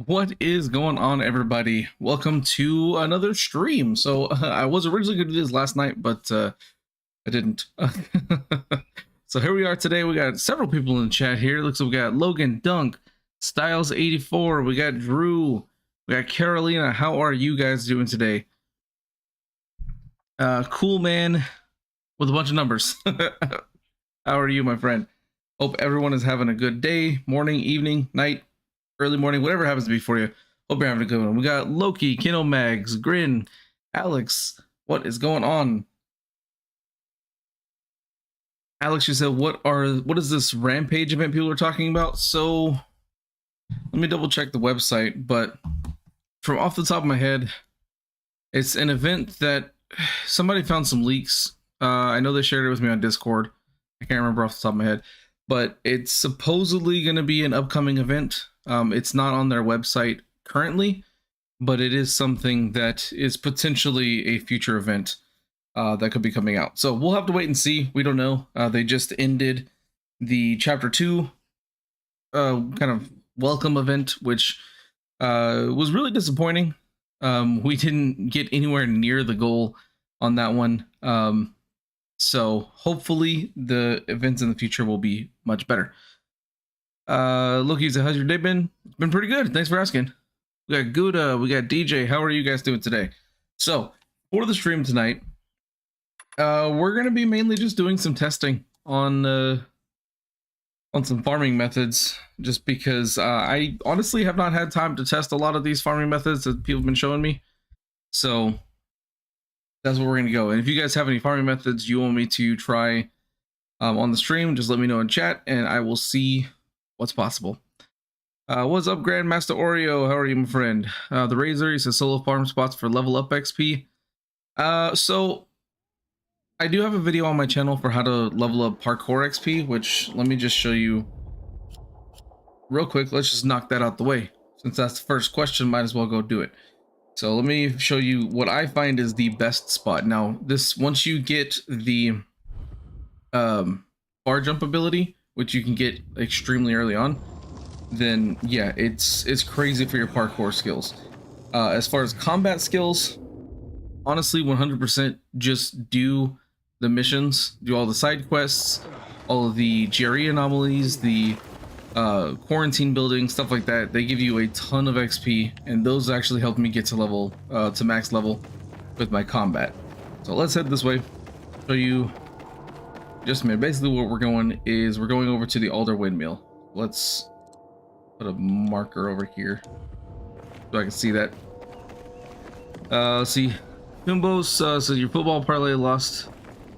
What is going on, everybody? Welcome to another stream. I was originally going to do this last night, but I didn't. So here we are today. We got several people in the chat here. Looks like we got Logan, Dunk, Styles84. We got Drew. We got Carolina. How are you guys doing today? Cool man with a bunch of numbers. How are you, my friend? Hope everyone is having a good day, morning, evening, night, early morning, whatever happens to be for you. Hope you're having a good one. We got Loki, Kino Mags, Grin, Alex. What is going on? Alex, you said what is this Rampage event people are talking about? So let me double check the website, but from off the top of my head, it's an event that somebody found some leaks. I know they shared it with me on Discord. I can't remember off the top of my head, but it's supposedly going to be an upcoming event. It's not on their website currently, but it is something that is potentially a future event that could be coming out. So we'll have to wait and see. We don't know. They just ended the Chapter 2 kind of welcome event, which was really disappointing. We didn't get anywhere near the goal on that one. So hopefully the events in the future will be much better. Loki, how's your day been? It's been pretty good. Thanks for asking. We got Gouda, we got DJ. How are you guys doing today? So for the stream tonight, we're going to be mainly just doing some testing on some farming methods, just because I honestly have not had time to test a lot of these farming methods that people have been showing me. So that's where we're going to go. And if you guys have any farming methods you want me to try on the stream, just let me know in chat and I will see what's possible. What's up, Grandmaster Oreo? How are you, my friend? The Razor, he says solo farm spots for level up XP. So I do have a video on my channel for how to level up Parkour XP, which let me just show you real quick. Let's just knock that out the way. Since that's the first question, might as well go do it. So let me show you what I find is the best spot. Now, this once you get the bar jump ability, which you can get extremely early on, then yeah, it's crazy for your parkour skills. As far as combat skills, honestly, 100% just do the missions, do all the side quests, all of the GRE anomalies, the quarantine building, stuff like that. They give you a ton of XP, and those actually helped me get to max level with my combat. So let's head this way, show you just a minute. Basically what we're going is we're going over to the Alder Windmill. Let's put a marker over here so I can see that. Let's see. Kumbos says your football parlay lost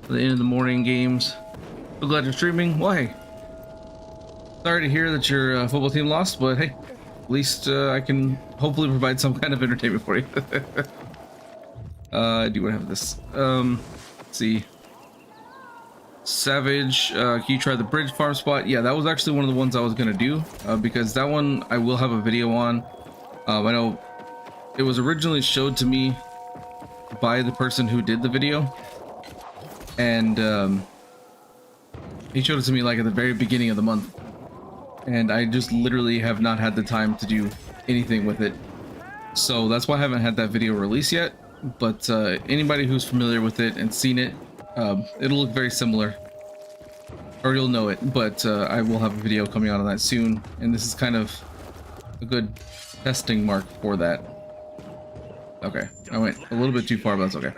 at the end of the morning games. So glad you're streaming. Well, hey, sorry to hear that your football team lost, but hey, at least I can hopefully provide some kind of entertainment for you. I do want to have this. Let's see. Savage, can you try the bridge farm spot? Yeah, that was actually one of the ones I was gonna do, because that one I will have a video on. I know it was originally showed to me by the person who did the video, and he showed it to me like at the very beginning of the month, and I just literally have not had the time to do anything with it. So that's why I haven't had that video released yet. But anybody who's familiar with it and seen it, it'll look very similar, or you'll know it. But I will have a video coming out on that soon, and this is kind of a good testing mark for that. Okay, I went a little bit too far, but that's okay.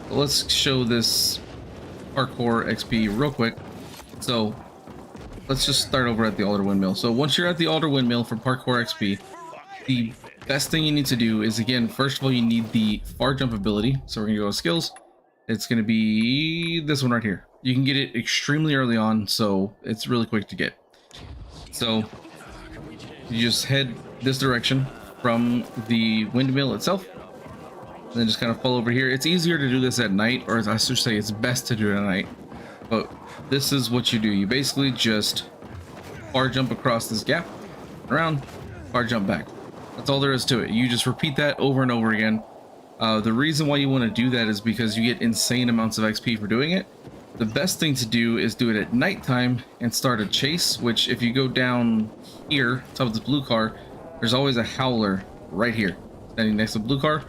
So let's show this Parkour XP real quick. So let's just start over at the Alder Windmill. So once you're at the Alder Windmill for Parkour XP, the best thing you need to do is, again, first of all, you need the far jump ability. So we're gonna go to skills. It's gonna be this one right here. You can get it extremely early on, so it's really quick to get. So you just head this direction from the windmill itself, and then just kind of fall over here. It's easier to do this at night, or as I should say, it's best to do it at night. But this is what you do. You basically just far jump across this gap, around, far jump back. That's all there is to it. You just repeat that over and over again. The reason why you want to do that is because you get insane amounts of XP for doing it, The best thing to do is do it at nighttime and start a chase, which if you go down here, top of the blue car, there's always a howler right here, standing next to the blue car.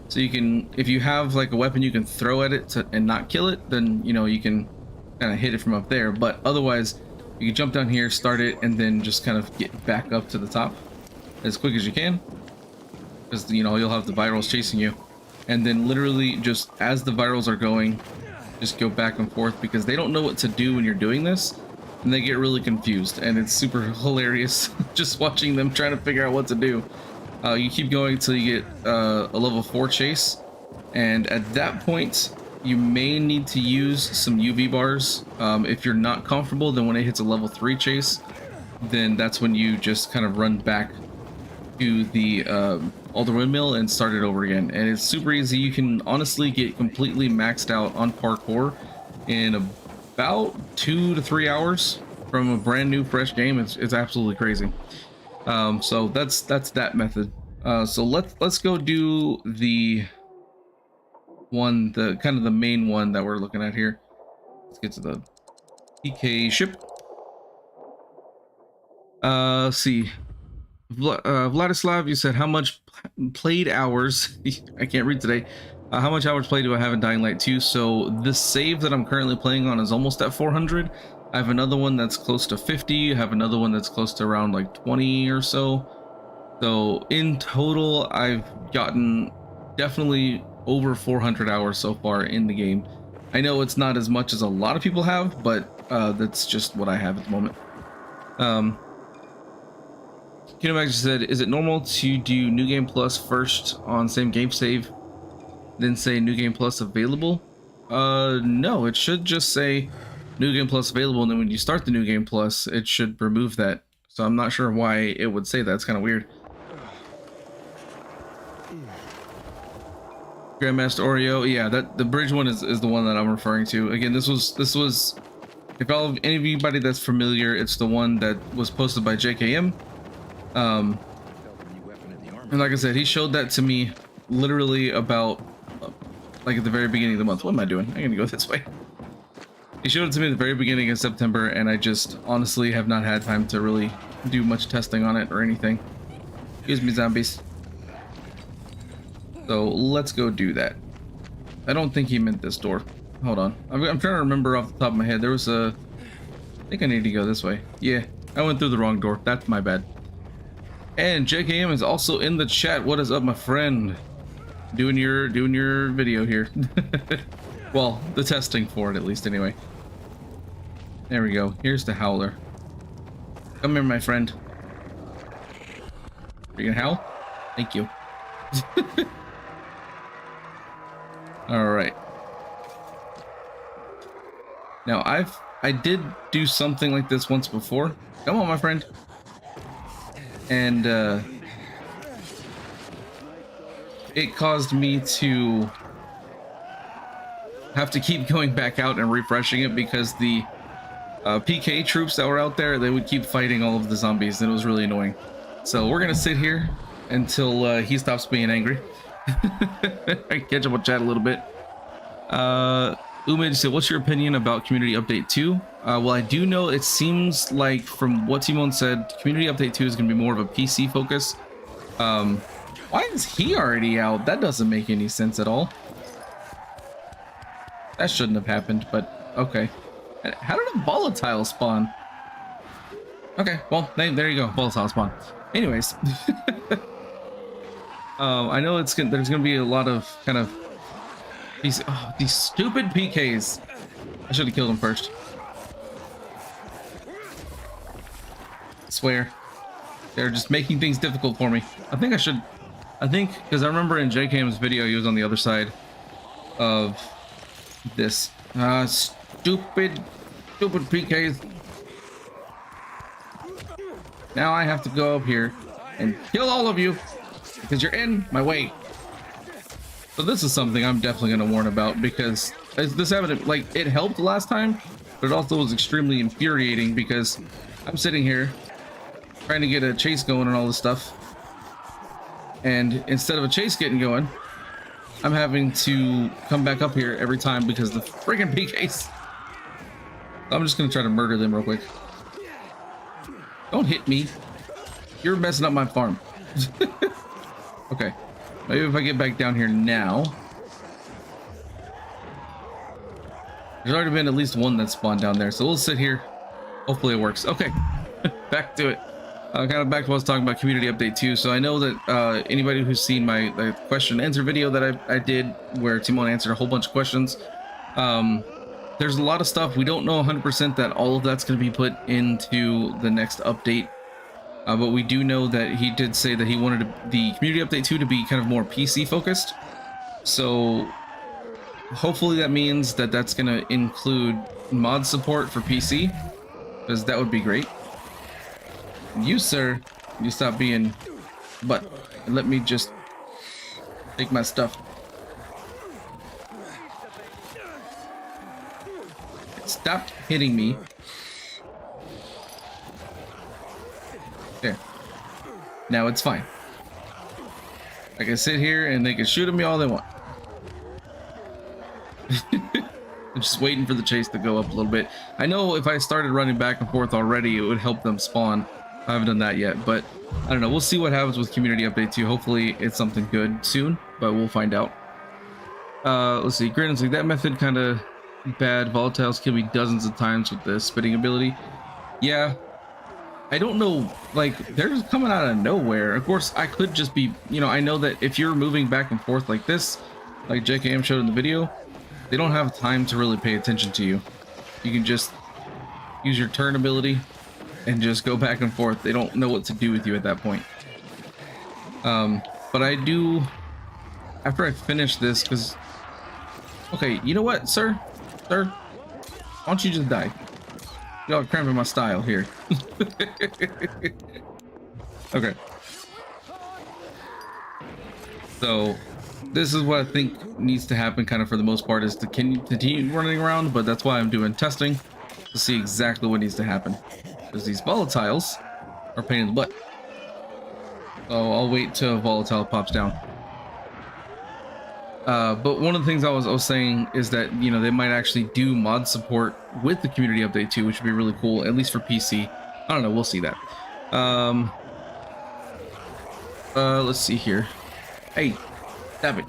So you can, if you have like a weapon you can throw at it and not kill it, then, you know, you can kind of hit it from up there. But otherwise, you can jump down here, start it, and then just kind of get back up to the top as quick as you can. Because, you know, you'll have the virals chasing you. And then literally just as the virals are going, just go back and forth because they don't know what to do when you're doing this. And they get really confused. And it's super hilarious just watching them trying to figure out what to do. You keep going until you get a level 4 chase. And at that point, you may need to use some UV bars. If you're not comfortable, then when it hits a level 3 chase, then that's when you just kind of run back to the Alder Windmill and start it over again. And it's super easy. You can honestly get completely maxed out on parkour in about 2 to 3 hours from a brand new fresh game. It's absolutely crazy. So that's that method. So let's go do the one, the kind of the main one that we're looking at here. Let's get to the PK ship. See, Vladislav, you said how much played hours? I can't read today. How much hours played do I have in Dying Light 2? So the save that I'm currently playing on is almost at 400. I have another one that's close to 50. I have another one that's close to around like 20 or so. So in total, I've gotten definitely over 400 hours so far in the game. I know it's not as much as a lot of people have, but that's just what I have at the moment. Kinomag said, is it normal to do New Game Plus first on same game save, then say New Game Plus available? No, it should just say New Game Plus available, and then when you start the New Game Plus, it should remove that. So I'm not sure why it would say that. It's kind of weird. Grandmaster Oreo, yeah, that the bridge one is the one that I'm referring to. Again, this was if anybody that's familiar, it's the one that was posted by JKM. And like I said, he showed that to me literally about like at the very beginning of the month. What am I doing? I'm gonna go this way. He showed it to me at the very beginning of September, and I just honestly have not had time to really do much testing on it or anything. Excuse me, zombies. So let's go do that. I don't think he meant this door. Hold on. I'm trying to remember off the top of my head. There was a... I think I need to go this way. Yeah, I went through the wrong door. That's my bad. And JKM is also in the chat. What is up, my friend? Doing your video here. Well, the testing for it at least anyway. There we go. Here's the howler. Come here, my friend. Are you gonna howl? Thank you. All right. Now I did do something like this once before. Come on, my friend. And it caused me to have to keep going back out and refreshing it because the PK troops that were out there, they would keep fighting all of the zombies, and it was really annoying. So we're gonna sit here until he stops being angry. I catch up with chat a little bit. Umid said, what's your opinion about Community Update 2? Well, I do know it seems like from what Timon said, Community Update 2 is going to be more of a PC focus. Why is he already out? That doesn't make any sense at all. That shouldn't have happened, but okay. How did a volatile spawn? Okay, well, there you go, volatile spawn. Anyways. I know there's going to be a lot of kind of these stupid PKs. I should have killed him first. I swear. They're just making things difficult for me. I think because I remember in JKM's video he was on the other side of this. Stupid PKs. Now I have to go up here and kill all of you because you're in my way. So this is something I'm definitely going to warn about because this happened, like, it helped last time, but it also was extremely infuriating because I'm sitting here trying to get a chase going and all this stuff, and instead of a chase getting going, I'm having to come back up here every time because the friggin' PKs. I'm just gonna try to murder them real quick. Don't hit me. You're messing up my farm. Okay. Maybe if I get back down here now. There's already been at least one that spawned down there, so we'll sit here. Hopefully it works. Okay. Back to it. Kind of back to what I was talking about, community update 2. So I know that anybody who's seen my question and answer video that I did where Timon answered a whole bunch of questions, there's a lot of stuff we don't know 100% that all of that's going to be put into the next update, but we do know that he did say that he wanted the community update 2 to be kind of more PC focused. So hopefully that means that that's going to include mod support for PC, because that would be great. You, sir, you stop being butt and let me just take my stuff. Stop hitting me. There. Now it's fine. I can sit here and they can shoot at me all they want. I'm just waiting for the chase to go up a little bit. I know if I started running back and forth already, it would help them spawn. I haven't done that yet, but I don't know. We'll see what happens with community update 2. Hopefully it's something good soon, but we'll find out. Let's see. Granted, like that method kind of bad. Volatiles kill me dozens of times with the spitting ability. Yeah. I don't know, like, they're just coming out of nowhere. Of course, I could just be, you know, I know that if you're moving back and forth like this, like JKM showed in the video, they don't have time to really pay attention to you. You can just use your turn ability and just go back and forth. They don't know what to do with you at that point. But I do, after I finish this, because, okay, you know what, sir? Sir, why don't you just die? Y'all cramping my style here. Okay. So this is what I think needs to happen kind of for the most part, is to continue running around, but that's why I'm doing testing to see exactly what needs to happen, because these volatiles are a pain in the butt. So I'll wait till volatile pops down. But one of the things I was saying is that, you know, they might actually do mod support with the community update too, which would be really cool, at least for PC. I don't know, we'll see that. Let's see here. Hey, stop it.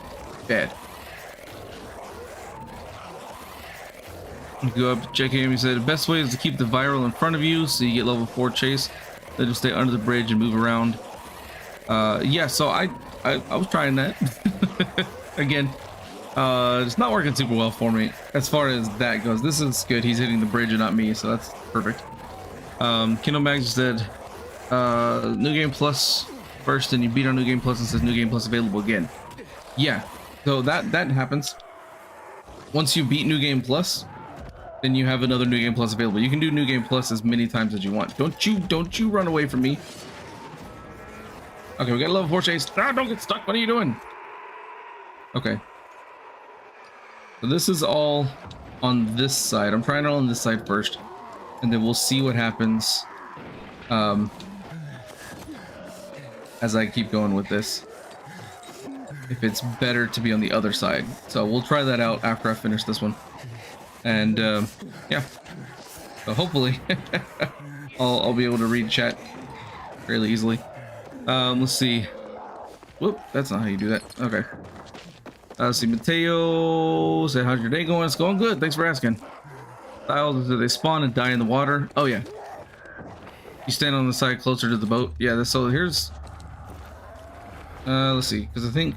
Bad. Go up, check him. He said the best way is to keep the viral in front of you so you get level 4 chase. Let him stay under the bridge and move around. Yeah, so I was trying that. Again, it's not working super well for me as far as that goes. This is good. He's hitting the bridge and not me, so that's perfect. Kindle Mags said, New Game Plus first, and you beat on New Game Plus and says New Game Plus available again. Yeah, so that happens. Once you beat New Game Plus, then you have another New Game Plus available. You can do New Game Plus as many times as you want. Don't you run away from me. Okay, we got a level 4 chase. Ah, don't get stuck. What are you doing? Okay. So this is all on this side. I'm trying it on this side first, and then we'll see what happens as I keep going with this. If it's better to be on the other side. So we'll try that out after I finish this one. And yeah. So hopefully I'll be able to read chat fairly easily. Let's see. Whoop, that's not how you do that. Okay. Let's see. Mateo said, how's your day going? It's going good. Thanks for asking. Styles, do they spawn and die in the water? Oh yeah. You stand on the side closer to the boat. Yeah, so here's let's see, because I think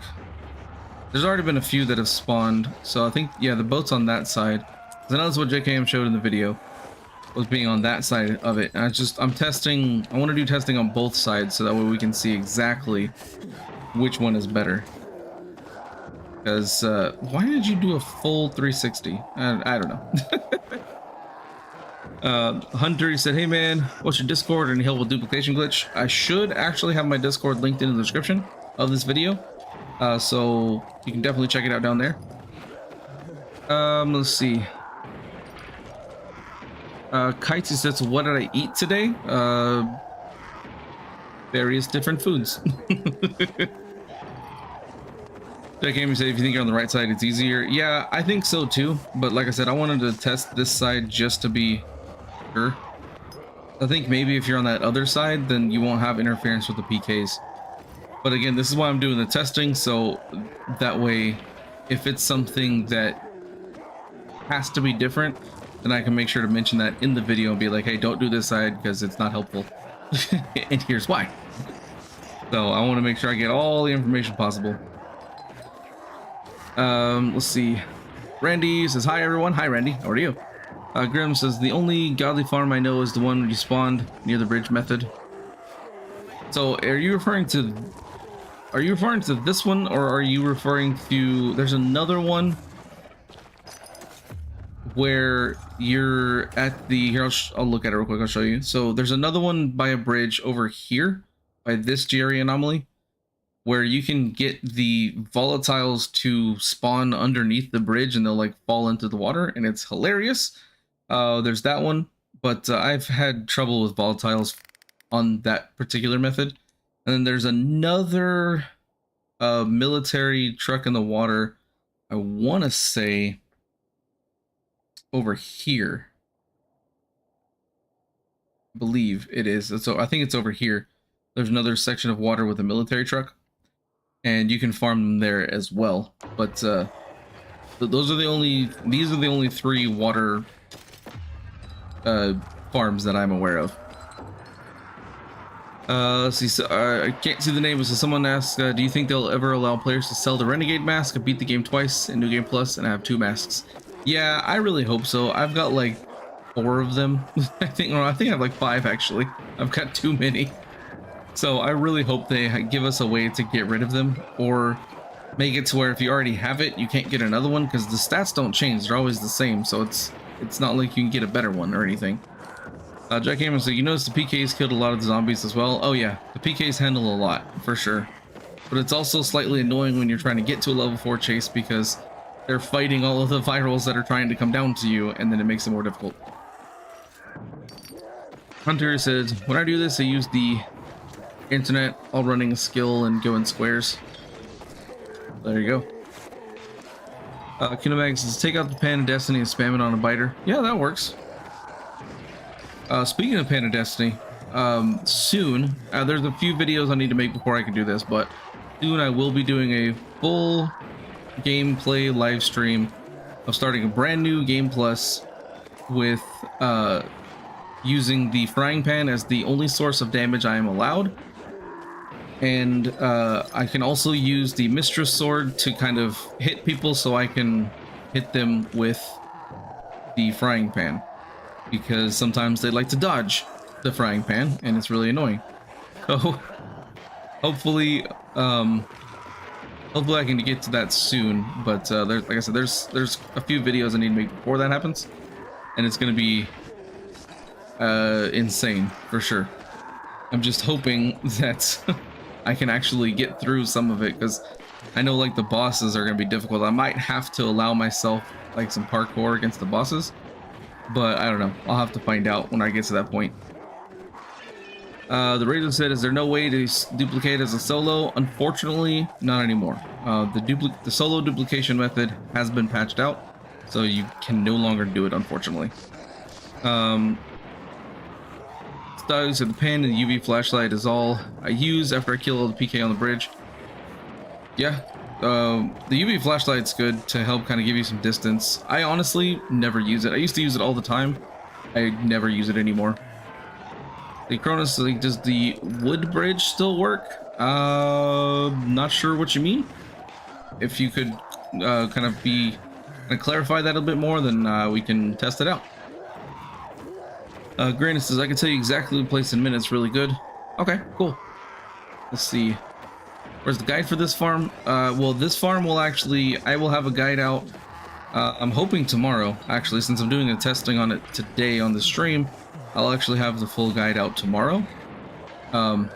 there's already been a few that have spawned. So I think, yeah, the boat's on that side. I know that's what JKM showed in the video, was being on that side of it. And I'm testing, I want to do testing on both sides so that way we can see exactly which one is better. Because why did you do a full 360? I don't know. Hunter, he said, hey man, what's your Discord? Any help with duplication glitch? I should actually have my Discord linked in the description of this video, so you can definitely check it out down there. Let's see. Kites says, what did I eat today? Various different foods. Jack Amy said, if you think you're on the right side, it's easier. Yeah, I think so too. But like I said, I wanted to test this side just to be sure. I think maybe if you're on that other side, then you won't have interference with the PKs. But again, this is why I'm doing the testing, so that way, if it's something that has to be different, then I can make sure to mention that in the video and be like, hey, don't do this side because it's not helpful. And here's why. So I want to make sure I get all the information possible. Let's see. Randy says, hi everyone. Hi Randy, how are you? Grim says, the only godly farm I know is the one you spawned near the bridge method. So are you referring to this one, or are you referring to, there's another one where you're at the, here I'll look at it real quick, I'll show you. So there's another one by a bridge over here by this GRE anomaly where you can get the volatiles to spawn underneath the bridge and they'll like fall into the water, and it's hilarious. There's that one, but I've had trouble with volatiles on that particular method. And then there's another military truck in the water, I want to say over here. I believe it is. So I think it's over here. There's another section of water with a military truck, and you can farm them there as well. But these are the only 3 water farms that I'm aware of. Let's see. So, I can't see the name. So someone asked, do you think they'll ever allow players to sell the Renegade mask and beat the game twice in New Game Plus and have 2 masks? Yeah, I really hope so. I've got like 4 of them. I think I have like 5 actually. I've got too many. So I really hope they give us a way to get rid of them, or make it to where if you already have it, you can't get another one, because the stats don't change. They're always the same. So it's not like you can get a better one or anything. Jack Hammer said, you notice the PKs killed a lot of the zombies as well? Oh yeah, the PKs handle a lot, for sure. But it's also slightly annoying when you're trying to get to a level 4 chase, because they're fighting all of the virals that are trying to come down to you, and then it makes it more difficult. Hunter says, when I do this, I use the internet, all running a skill and go in squares. There you go. Kinemag says, take out the Pan of Destiny and spam it on a biter. Yeah, that works. Speaking of Pan of Destiny, soon, there's a few videos I need to make before I can do this, but soon I will be doing a full gameplay live stream of starting a brand new Game Plus with using the frying pan as the only source of damage I am allowed. And I can also use the Mistress Sword to kind of hit people, so I can hit them with the frying pan, because sometimes they like to dodge the frying pan and it's really annoying. So hopefully hopefully I can get to that soon, but like I said, there's a few videos I need to make before that happens, and it's gonna be insane for sure. I'm just hoping that I can actually get through some of it, because I know like the bosses are gonna be difficult. I might have to allow myself like some parkour against the bosses, but I don't know. I'll have to find out when I get to that point. The Razor said, is there no way to duplicate as a solo? Unfortunately, not anymore. The solo duplication method has been patched out, so you can no longer do it, unfortunately. Stug said, the pan and the UV flashlight is all I use after I kill all the PK on the bridge. Yeah, the UV flashlight's good to help kind of give you some distance. I honestly never use it. I used to use it all the time. I never use it anymore. The Cronus, like, does the wood bridge still work? Not sure what you mean. If you could kind of clarify that a bit more, then we can test it out. Granny says, I can tell you exactly the place in minutes. Really good. Okay, cool. Let's see. Where's the guide for this farm? Well, this farm will actually, I will have a guide out. I'm hoping tomorrow, actually, since I'm doing the testing on it today on the stream. I'll actually have the full guide out tomorrow. And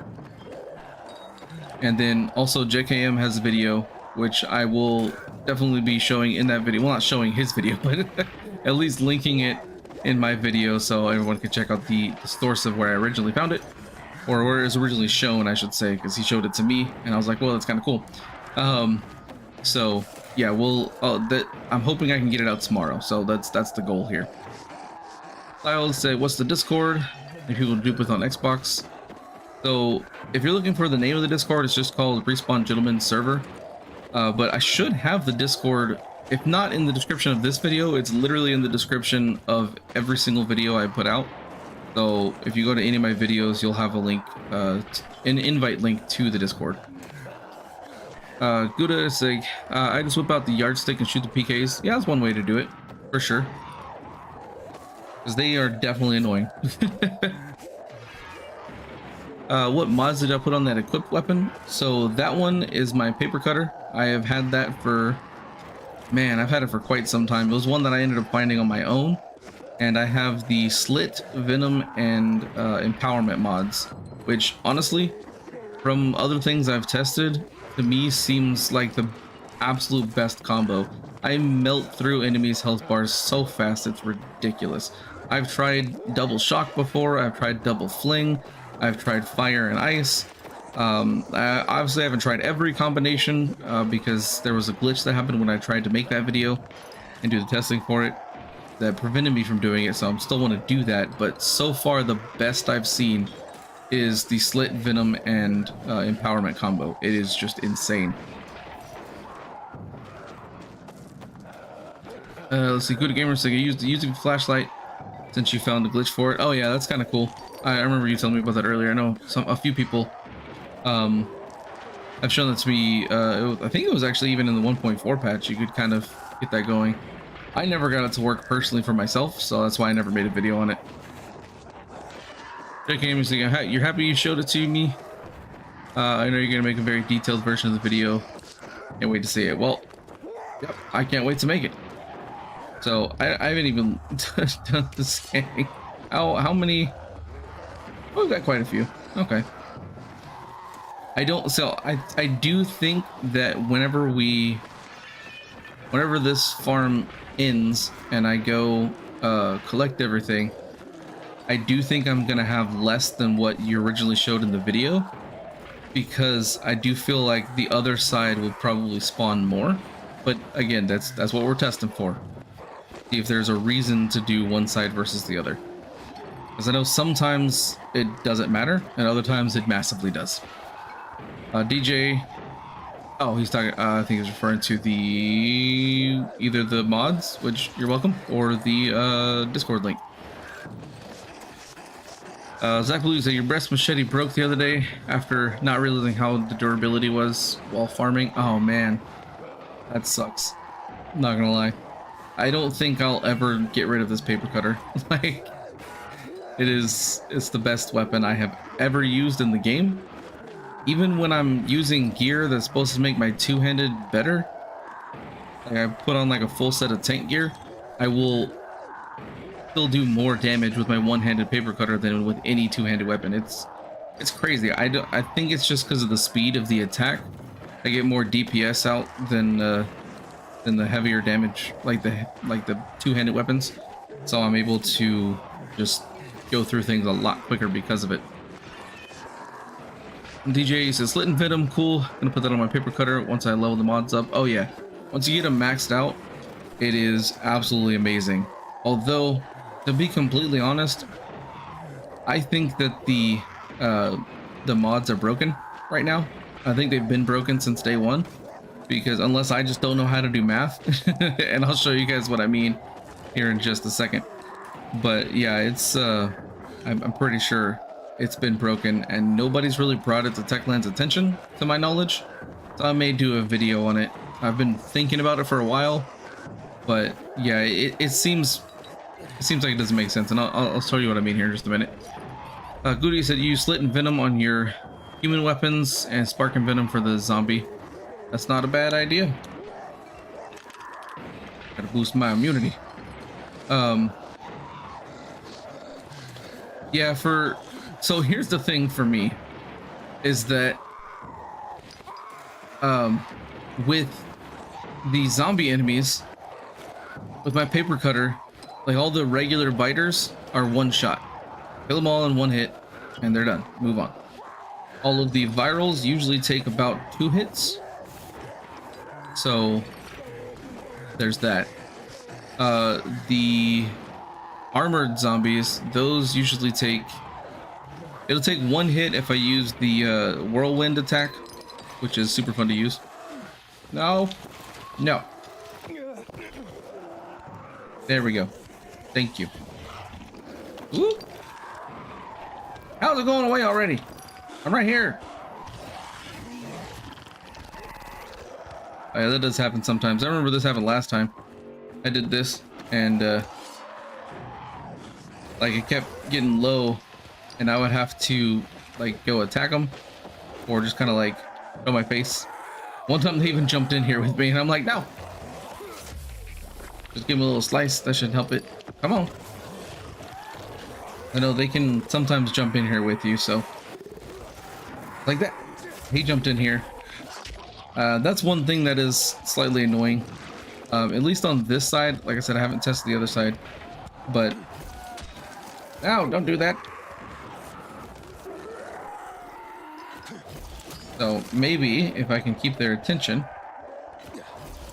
then also JKM has a video, which I will definitely be showing in that video. Well, not showing his video, but at least linking it in my video so everyone can check out the source of where I originally found it, or where it was originally shown, I should say, because he showed it to me and I was like, well, that's kind of cool. So yeah, I'm hoping I can get it out tomorrow, so that's the goal here. Lyle said, "What's the Discord?" And people dupe with on Xbox. So if you're looking for the name of the Discord, it's just called Respawn Gentlemen Server. But I should have the Discord. If not in the description of this video, it's literally in the description of every single video I put out. So if you go to any of my videos, you'll have a link, an invite link to the Discord. Gouda is like, I just whip out the yardstick and shoot the PKs. Yeah, that's one way to do it, for sure. Because they are definitely annoying. What mods did I put on that equipped weapon? So that one is my paper cutter. I have had that for, man, I've had it for quite some time. It was one that I ended up finding on my own. And I have the slit, venom, and empowerment mods, which honestly, from other things I've tested, to me seems like the absolute best combo. I melt through enemies' health bars so fast, it's ridiculous. I've tried double shock before, I've tried double fling, I've tried fire and ice. I obviously haven't tried every combination because there was a glitch that happened when I tried to make that video and do the testing for it that prevented me from doing it, so I'm still want to do that. But so far the best I've seen is the slit, venom, and empowerment combo. It is just insane. Let's see, Good Gamer said, using a flashlight since you found the glitch for it. Oh yeah, that's kind of cool. I remember you telling me about that earlier. I know a few people have shown that to me. I think it was actually even in the 1.4 patch you could kind of get that going. I never got it to work personally for myself, so that's why I never made a video on it. JK, you're happy you showed it to me? I know you're gonna make a very detailed version of the video. Can't wait to see it. Well, yep, I can't wait to make it. So I haven't even done the scanning. How many? Oh, we've got quite a few. Okay. I do think that whenever this farm ends and I go collect everything, I do think I'm gonna have less than what you originally showed in the video, because I do feel like the other side would probably spawn more. But again, that's what we're testing for. See if there's a reason to do one side versus the other, because I know sometimes it doesn't matter and other times it massively does. DJ, oh, he's talking, I think he's referring to either the mods, which you're welcome, or the Discord link. Zach Blue said, your breast machete broke the other day after not realizing how the durability was while farming. Oh man, that sucks. Not gonna lie. I don't think I'll ever get rid of this paper cutter. Like, it's the best weapon I have ever used in the game. Even when I'm using gear that's supposed to make my two-handed better, like I put on like a full set of tank gear, I will still do more damage with my one-handed paper cutter than with any two-handed weapon. It's crazy. I think it's just because of the speed of the attack. I get more DPS out than the heavier damage, like the two-handed weapons. So I'm able to just go through things a lot quicker because of it. DJ says, slit and venom, cool. Gonna put that on my paper cutter once I level the mods up. Oh yeah, once you get them maxed out, it is absolutely amazing. Although, to be completely honest, I think that the mods are broken right now. I think they've been broken since day one, because unless I just don't know how to do math, and I'll show you guys what I mean here in just a second. But yeah, it's I'm pretty sure it's been broken, and nobody's really brought it to Techland's attention, to my knowledge. So I may do a video on it. I've been thinking about it for a while, but yeah, it seems like it doesn't make sense, and I'll show you what I mean here in just a minute. Goody said, use slit and venom on your human weapons and spark and venom for the zombie. That's not a bad idea. Gotta boost my immunity. Yeah, so here's the thing for me, is that with the zombie enemies, with my paper cutter, like all the regular biters are one shot. Kill them all in one hit and they're done. Move on. All of the virals usually take about 2 hits. So there's that. The armored zombies, those usually take, it'll take one hit if I use the whirlwind attack, which is super fun to use. No, no. There we go. Thank you. Ooh. How's it going away already? I'm right here. Oh, yeah, that does happen sometimes. I remember this happened last time. I did this and like it kept getting low and I would have to like go attack them or just kind of like show my face. One time they even jumped in here with me and I'm like, no. Just give him a little slice. That should help it. Come on. I know they can sometimes jump in here with you, so like that. He jumped in here. That's one thing that is slightly annoying. At least on this side. Like I said, I haven't tested the other side, but no, don't do that. So maybe if I can keep their attention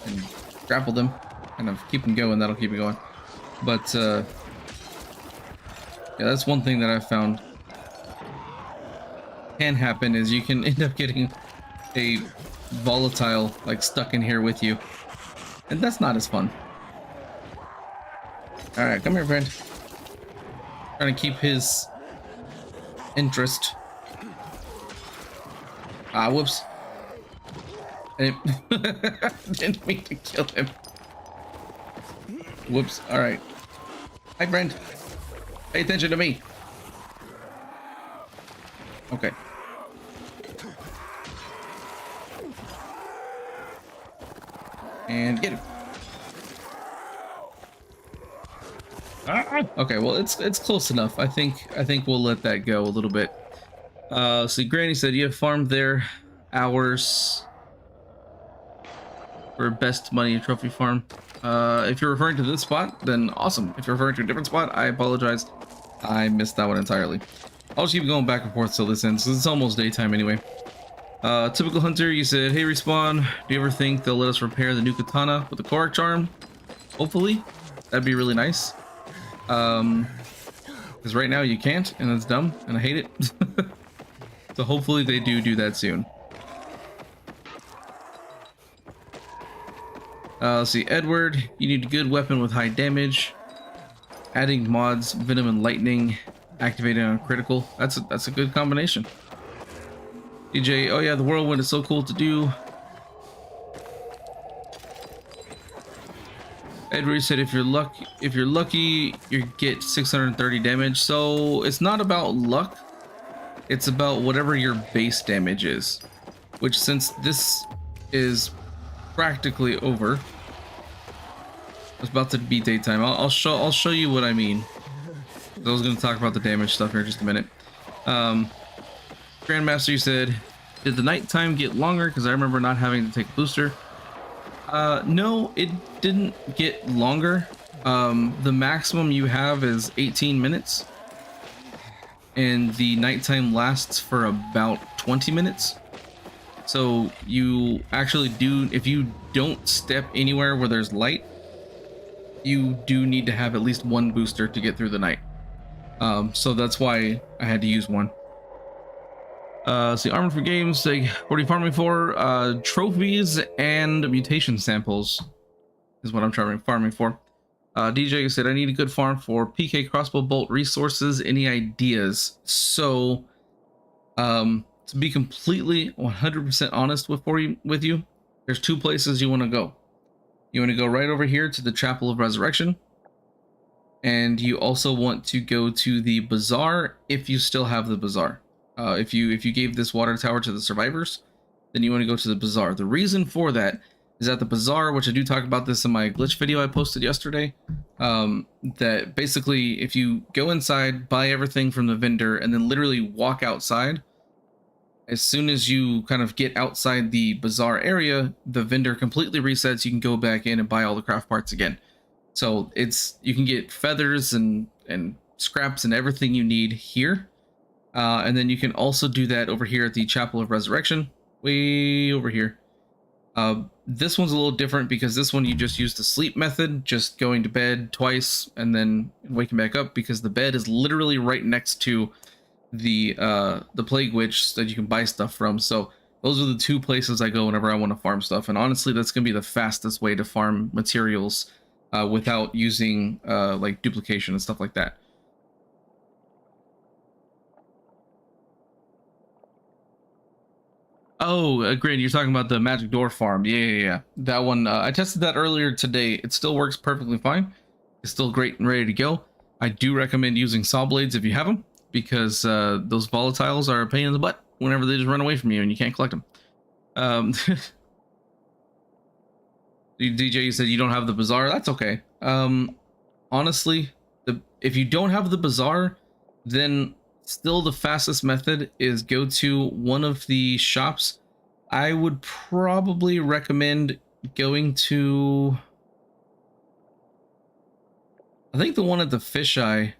and grapple them, kind of keep them going, that'll keep me going. But yeah, that's one thing that I've found can happen is you can end up getting a volatile like stuck in here with you, and that's not as fun. All right, come here, friend. Trying to keep his interest. Ah, whoops. I didn't mean to kill him. Whoops. All right. Hi, friend. Pay attention to me. Okay. And get him. Okay, well it's close enough. I think we'll let that go a little bit. So Granny said you have farmed there hours for best money and trophy farm. If you're referring to this spot, then awesome. If you're referring to a different spot, I apologize. I missed that one entirely. I'll just keep going back and forth till this ends, because it's almost daytime anyway. Typical Hunter, you said, hey Respawn, do you ever think they'll let us repair the new katana with the Korok charm? Hopefully. That'd be really nice. Because right now you can't, and it's dumb, and I hate it. So hopefully they do that soon. Let's see, Edward, you need a good weapon with high damage. Adding mods, venom and lightning, activating on critical. That's a good combination. DJ, oh yeah, the whirlwind is so cool to do. Edward said if you're lucky, you get 630 damage. So it's not about luck. It's about whatever your base damage is. Which, since this is practically over, it's about to be daytime. I'll show you what I mean. I was going to talk about the damage stuff here in just a minute. Grandmaster, you said, did the nighttime get longer? Because I remember not having to take a booster. No, it didn't get longer. The maximum you have is 18 minutes. And the nighttime lasts for about 20 minutes. So you actually do, if you don't step anywhere where there's light, you do need to have at least one booster to get through the night. So that's why I had to use one. See, Armored for Games, say, what are you farming for? Trophies and mutation samples is what I'm farming for. DJ said, I need a good farm for PK crossbow bolt resources. Any ideas? So, to be completely 100% honest with you, there's two places you want to go. You want to go right over here to the Chapel of Resurrection. And you also want to go to the Bazaar if you still have the Bazaar. If you gave this water tower to the survivors, then you want to go to the Bazaar. The reason for that is that the Bazaar, which I do talk about this in my glitch video I posted yesterday, that basically if you go inside, buy everything from the vendor, and then literally walk outside, as soon as you kind of get outside the Bazaar area, the vendor completely resets. You can go back in and buy all the craft parts again. So you can get feathers and scraps and everything you need here. And then you can also do that over here at the Chapel of Resurrection, way over here. This one's a little different because this one you just use the sleep method, just going to bed twice and then waking back up, because the bed is literally right next to the plague witch that you can buy stuff from. So those are the two places I go whenever I want to farm stuff, and honestly that's gonna be the fastest way to farm materials without using like duplication and stuff like that. Oh, agreed. You're talking about the magic door farm. Yeah. That one, I tested that earlier today. It still works perfectly fine. It's still great and ready to go. I do recommend using saw blades if you have them, because those volatiles are a pain in the butt whenever they just run away from you and you can't collect them. DJ, you said you don't have the bazaar. That's okay. Honestly, if you don't have the bazaar, then still the fastest method is go to one of the shops. I would probably recommend going to, I think the one at the fisheye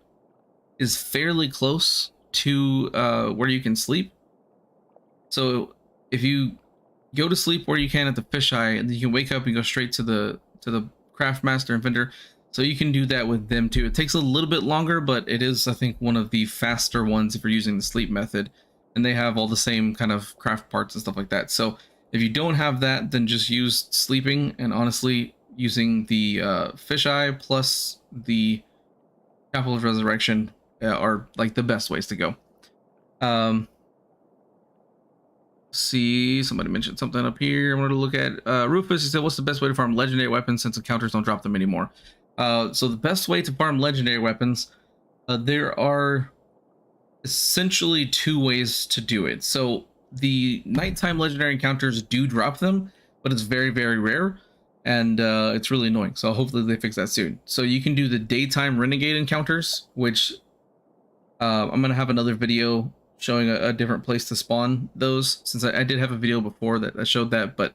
is fairly close to where you can sleep. So if you go to sleep where you can at the fisheye, and then you can wake up and go straight to the craft master and vendor. So you can do that with them too. It takes a little bit longer, but it is, I think, one of the faster ones if you're using the sleep method. And they have all the same kind of craft parts and stuff like that. So if you don't have that, then just use sleeping. And honestly, using the fisheye plus the Chapel of Resurrection are like the best ways to go. See, somebody mentioned something up here. I wanted to look at Rufus. He said, what's the best way to farm legendary weapons since encounters don't drop them anymore? So the best way to farm legendary weapons, there are essentially two ways to do it. So the nighttime legendary encounters do drop them, but it's very, very rare, and it's really annoying. So hopefully they fix that soon. So you can do the daytime renegade encounters, which I'm going to have another video showing a different place to spawn those, since I did have a video before that showed that, but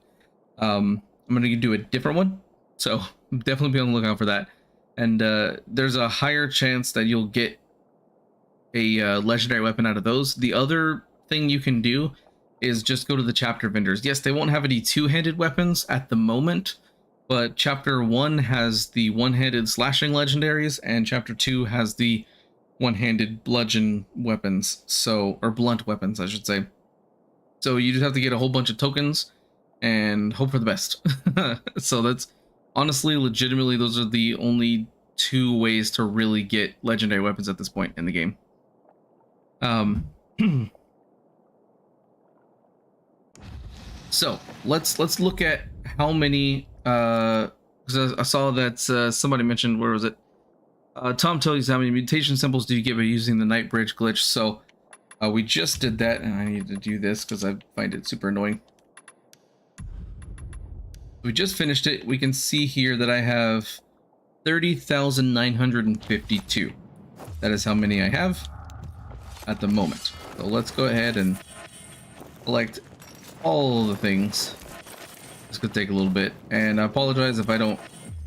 I'm going to do a different one. So definitely be on the lookout for that. And there's a higher chance that you'll get a legendary weapon out of those. The other thing you can do is just go to the chapter vendors. Yes, they won't have any two-handed weapons at the moment, but chapter 1 has the one-handed slashing legendaries, and chapter 2 has the one-handed bludgeon weapons, so, or blunt weapons, I should say. So you just have to get a whole bunch of tokens and hope for the best. So that's honestly, legitimately, those are the only two ways to really get legendary weapons at this point in the game. So let's look at how many, because I saw that somebody mentioned, where was it? Tom tells you how many mutation symbols do you get by using the night bridge glitch. So we just did that, and I need to do this because I find it super annoying. We just finished it. We can see here that I have 30,952. That is how many I have at the moment. So let's go ahead and collect all the things. This could take a little bit, and I apologize if I don't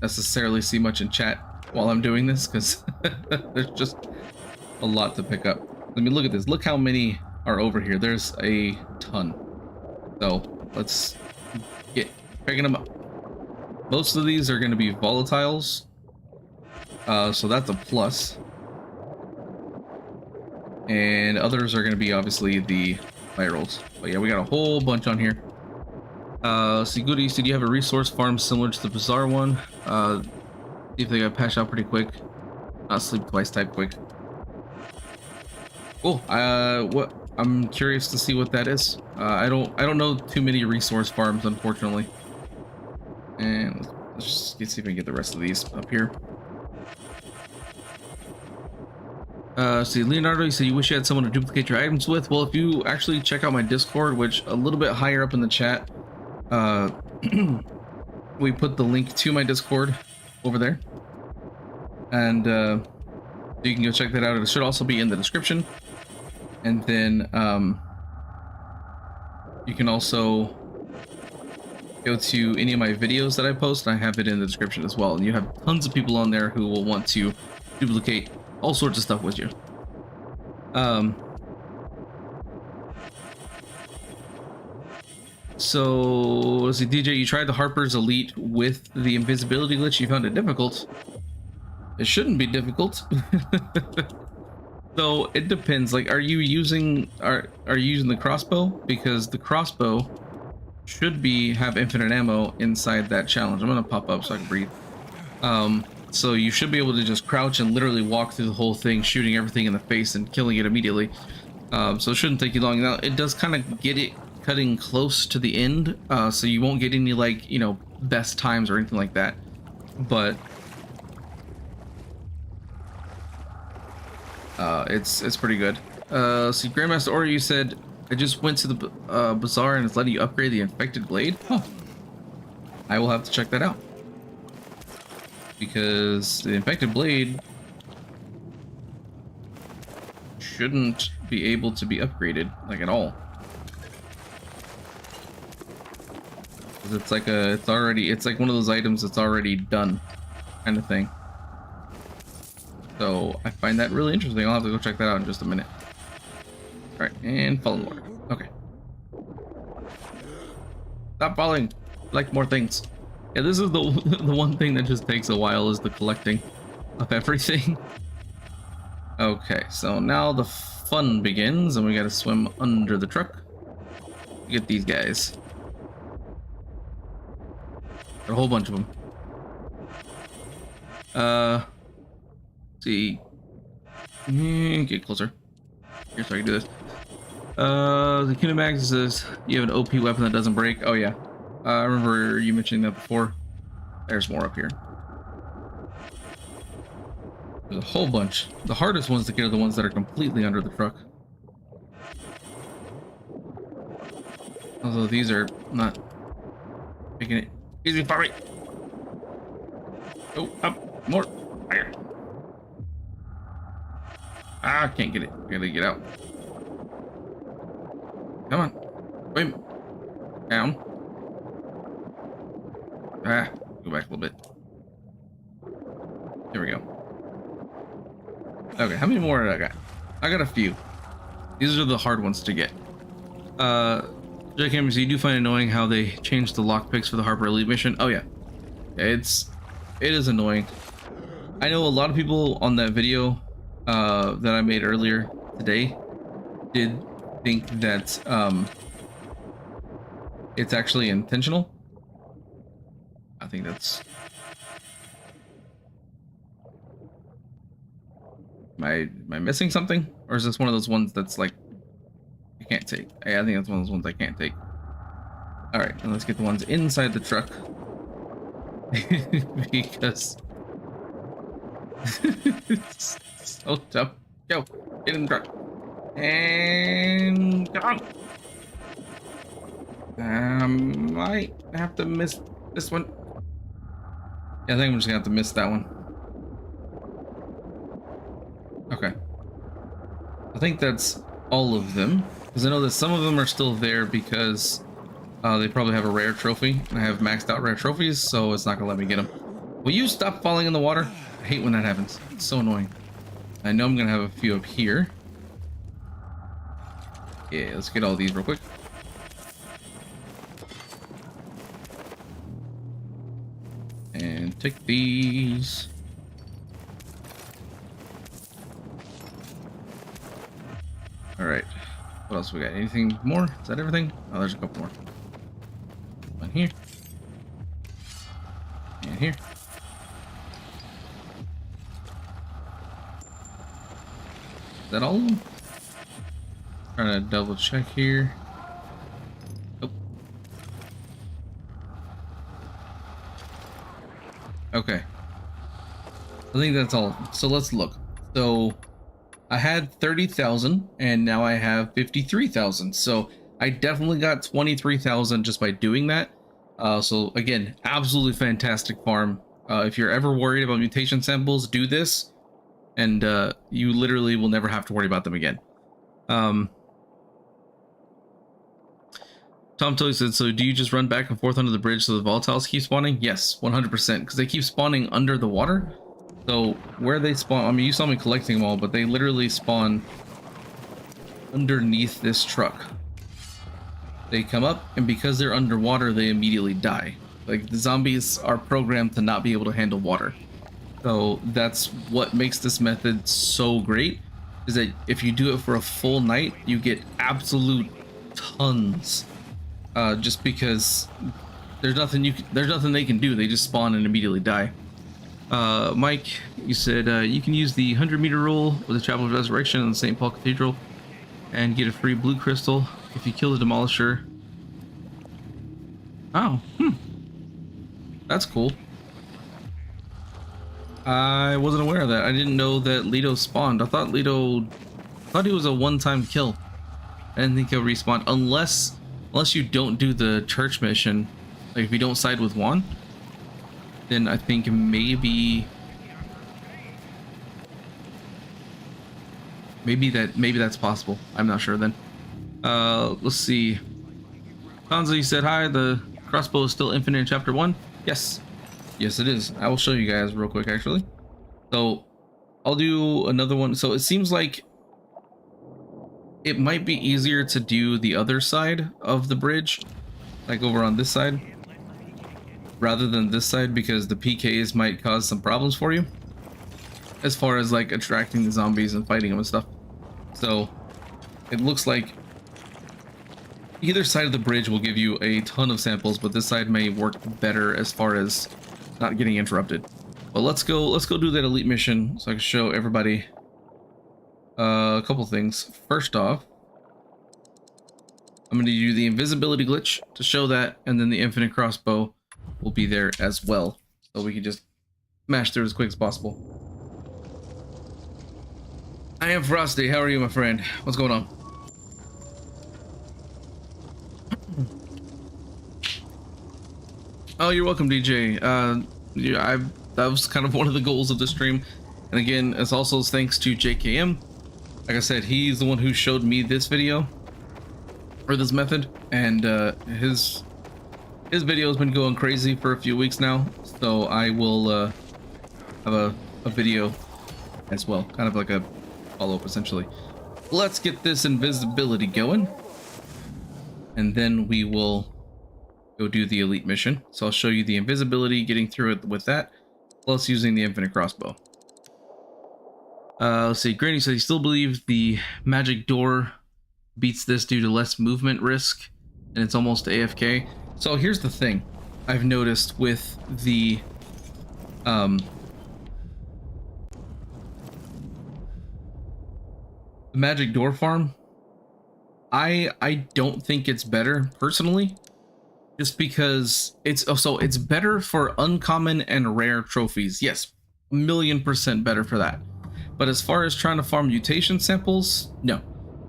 necessarily see much in chat while I'm doing this, because there's just a lot to pick up. Let me look at this. Look how many are over here. There's a ton. So let's get picking them up. Most of these are going to be volatiles, so that's a plus. And others are going to be obviously the virals. But yeah, we got a whole bunch on here. See, Goody, so do you have a resource farm similar to the Bazaar one? See if they got patched out pretty quick. Not sleep twice type quick. Cool. What? I'm curious to see what that is. I don't know too many resource farms, unfortunately. And let's just see if we can get the rest of these up here. See, Leonardo, you said you wish you had someone to duplicate your items with. Well, if you actually check out my Discord, which a little bit higher up in the chat, we put the link to my Discord over there, and you can go check that out. It should also be in the description, and then you can also go to any of my videos that I post, and I have it in the description as well. And you have tons of people on there who will want to duplicate all sorts of stuff with you. So let's see, DJ, you tried the Harper's Elite with the invisibility glitch. You found it difficult. It shouldn't be difficult. So it depends. Like, are you using the crossbow? Because the crossbow should have infinite ammo inside that challenge. I'm gonna pop up so I can breathe. So you should be able to just crouch and literally walk through the whole thing, shooting everything in the face and killing it immediately. So it shouldn't take you long. Now it does kind of get it cutting close to the end, so you won't get any, like, you know, best times or anything like that. But it's pretty good. See, Grandmaster Order, you said, I just went to the bazaar and it's letting you upgrade the infected blade. Huh. I will have to check that out, because the infected blade shouldn't be able to be upgraded, like, at all. It's like it's like one of those items that's already done, kind of thing. So I find that really interesting. I'll have to go check that out in just a minute. All right, and fall in the water. Okay. Stop falling. Like more things. Yeah, this is the one thing that just takes a while, is the collecting of everything. Okay, so now the fun begins, and we gotta swim under the truck to get these guys. Got a whole bunch of them. Let's see. Get closer. Here, so I can do this. The Kinemax says you have an OP weapon that doesn't break. Oh yeah, I remember you mentioning that before. There's more up here. There's a whole bunch. The hardest ones to get are the ones that are completely under the truck. Although these are not making it easy for me. Oh, up, more. Higher. Ah, I can't get it. I gotta get out. Come on. Wait. Down. Ah, go back a little bit. There we go. Okay, how many more did I got? I got a few. These are the hard ones to get. Jack Hammers, you do find it annoying how they changed the lockpicks for the Harper Elite mission? Oh yeah. It is annoying. I know a lot of people on that video that I made earlier today did think that it's actually intentional. I think that's... Am I missing something? Or is this one of those ones that's like I can't take? I think that's one of those ones I can't take. Alright, and let's get the ones inside the truck. Because it's so tough. Go, get in the truck. And come on. Might have to miss this one. Yeah, I think I'm just gonna have to miss that one. Okay. I think that's all of them, because I know that some of them are still there because they probably have a rare trophy, and I have maxed out rare trophies, so it's not gonna let me get them. Will you stop falling in the water? I hate when that happens. It's so annoying. I know I'm gonna have a few up here. Yeah, let's get all these real quick. And take these. Alright. What else we got? Anything more? Is that everything? Oh, there's a couple more. One here. And here. Is that all of them? Trying to double check here. Oh. Okay. I think that's all. So let's look. So I had 30,000 and now I have 53,000. So I definitely got 23,000 just by doing that. So again, absolutely fantastic farm. If you're ever worried about mutation samples, do this, and you literally will never have to worry about them again. Tom Tully said, so do you just run back and forth under the bridge so the volatiles keep spawning? Yes, 100%, because they keep spawning under the water. So where they spawn, I mean, you saw me collecting them all, but they literally spawn underneath this truck. They come up, and because they're underwater, they immediately die. Like, the zombies are programmed to not be able to handle water. So that's what makes this method so great, is that if you do it for a full night, you get absolute tons. Just because there's nothing they can do. They just spawn and immediately die. Mike, you said you can use the 100-meter rule with the Chapel of Resurrection in the St. Paul Cathedral and get a free blue crystal if you kill the Demolisher. Oh, that's cool. I wasn't aware of that. I didn't know that Leto spawned. I thought he was a one-time kill. I didn't think he'll respawn unless you don't do the church mission. Like, if you don't side with Juan, then I think maybe that's possible. I'm not sure then. Let's see. Hanzo, you said hi. The crossbow is still infinite in chapter 1. Yes, it is. I will show you guys real quick, actually. So I'll do another one. So it seems like it might be easier to do the other side of the bridge, like over on this side, rather than this side, because the PKs might cause some problems for you as far as like attracting the zombies and fighting them and stuff. So it looks like either side of the bridge will give you a ton of samples, but this side may work better as far as not getting interrupted. But let's go do that elite mission so I can show everybody a couple things. First off, I'm going to do the invisibility glitch to show that, and then the infinite crossbow will be there as well, so we can just smash through as quick as possible. I am Frosty. How are you, my friend? What's going on? Oh, you're welcome, DJ. Yeah, that was kind of one of the goals of the stream, and again, it's also thanks to JKM. Like I said, he's the one who showed me this video, or this method, and his video has been going crazy for a few weeks now, so I will have a video as well, kind of like a follow-up essentially. Let's get this invisibility going, and then we will go do the elite mission. So I'll show you the invisibility, getting through it with that, plus using the infinite crossbow. Let's see, Granny says he still believes the magic door beats this due to less movement risk, and it's almost AFK. So here's the thing I've noticed with the magic door farm. I don't think it's better personally, just because it's better for uncommon and rare trophies. Yes, 1,000,000% better for that. But as far as trying to farm mutation samples, no,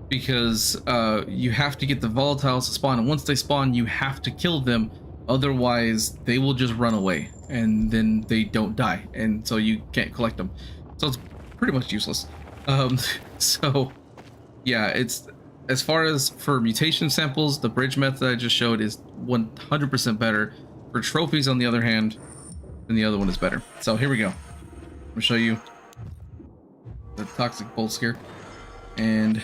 because you have to get the volatiles to spawn, and once they spawn, you have to kill them. Otherwise, they will just run away, and then they don't die, and so you can't collect them. So it's pretty much useless. So yeah, it's as far as for mutation samples, the bridge method I just showed is 100% better. For trophies, on the other hand, then the other one is better. So here we go. I'm gonna show you the toxic bolts here, and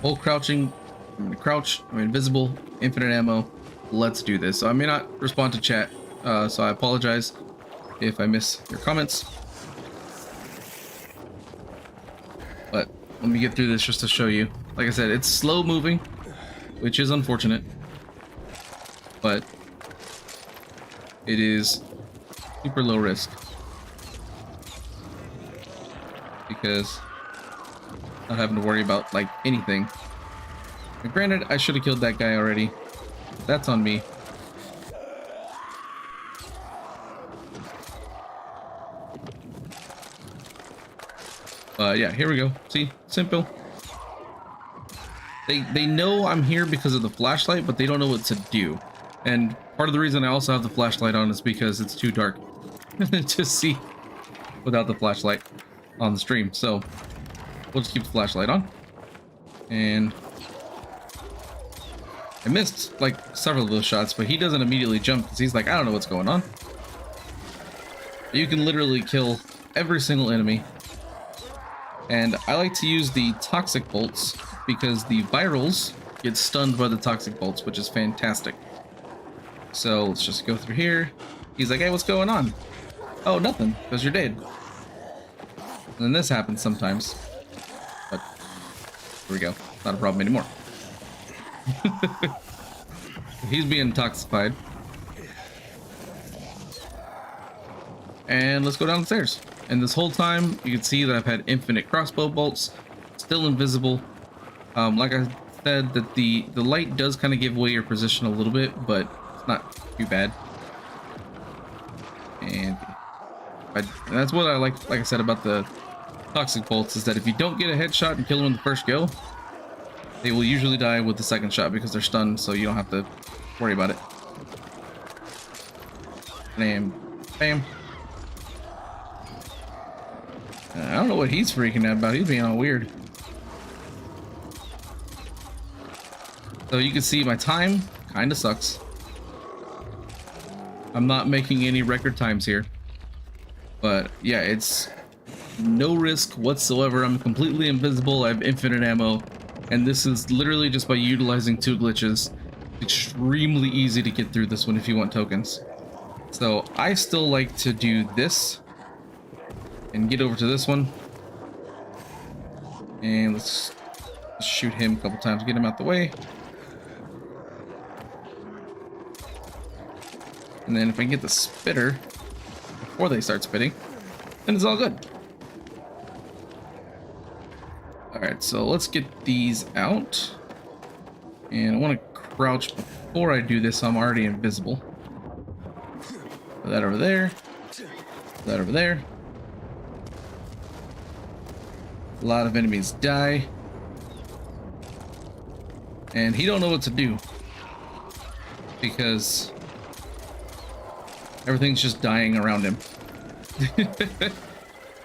while crouching, I'm gonna crouch, I'm invisible, infinite ammo. Let's do this. So I may not respond to chat, so I apologize if I miss your comments, but let me get through this just to show you. Like I said, it's slow moving, which is unfortunate, but it is super low risk because not having to worry about like anything. And granted, I should have killed that guy already. That's on me. Yeah, here we go. See, simple. They know I'm here because of the flashlight, but they don't know what to do. And part of the reason I also have the flashlight on is because it's too dark to see without the flashlight on the stream. So we'll just keep the flashlight on. And I missed like several of those shots, but he doesn't immediately jump because he's like, I don't know what's going on. You can literally kill every single enemy. And I like to use the toxic bolts because the virals get stunned by the toxic bolts, which is fantastic. So let's just go through here. He's like, hey, what's going on? Oh, nothing, because you're dead. And then this happens sometimes. But here we go. Not a problem anymore. He's being toxified. And let's go down the stairs. And this whole time, you can see that I've had infinite crossbow bolts, still invisible. Like I said, that the light does kind of give away your position a little bit, but it's not too bad. And that's what I like I said about the toxic bolts, is that if you don't get a headshot and kill them in the first go, they will usually die with the second shot because they're stunned, so you don't have to worry about it. Bam. Bam. I don't know what he's freaking out about. He's being all weird. So you can see my time kind of sucks. I'm not making any record times here. But yeah, it's no risk whatsoever. I'm completely invisible. I have infinite ammo. And this is literally just by utilizing 2 glitches. Extremely easy to get through this one if you want tokens. So I still like to do this. And get over to this one. And let's shoot him a couple times, get him out the way. And then if I can get the spitter before they start spitting, then it's all good. Alright, so let's get these out. And I want to crouch before I do this, so I'm already invisible. Put that over there. Put that over there. A lot of enemies die. And he don't know what to do. Because everything's just dying around him.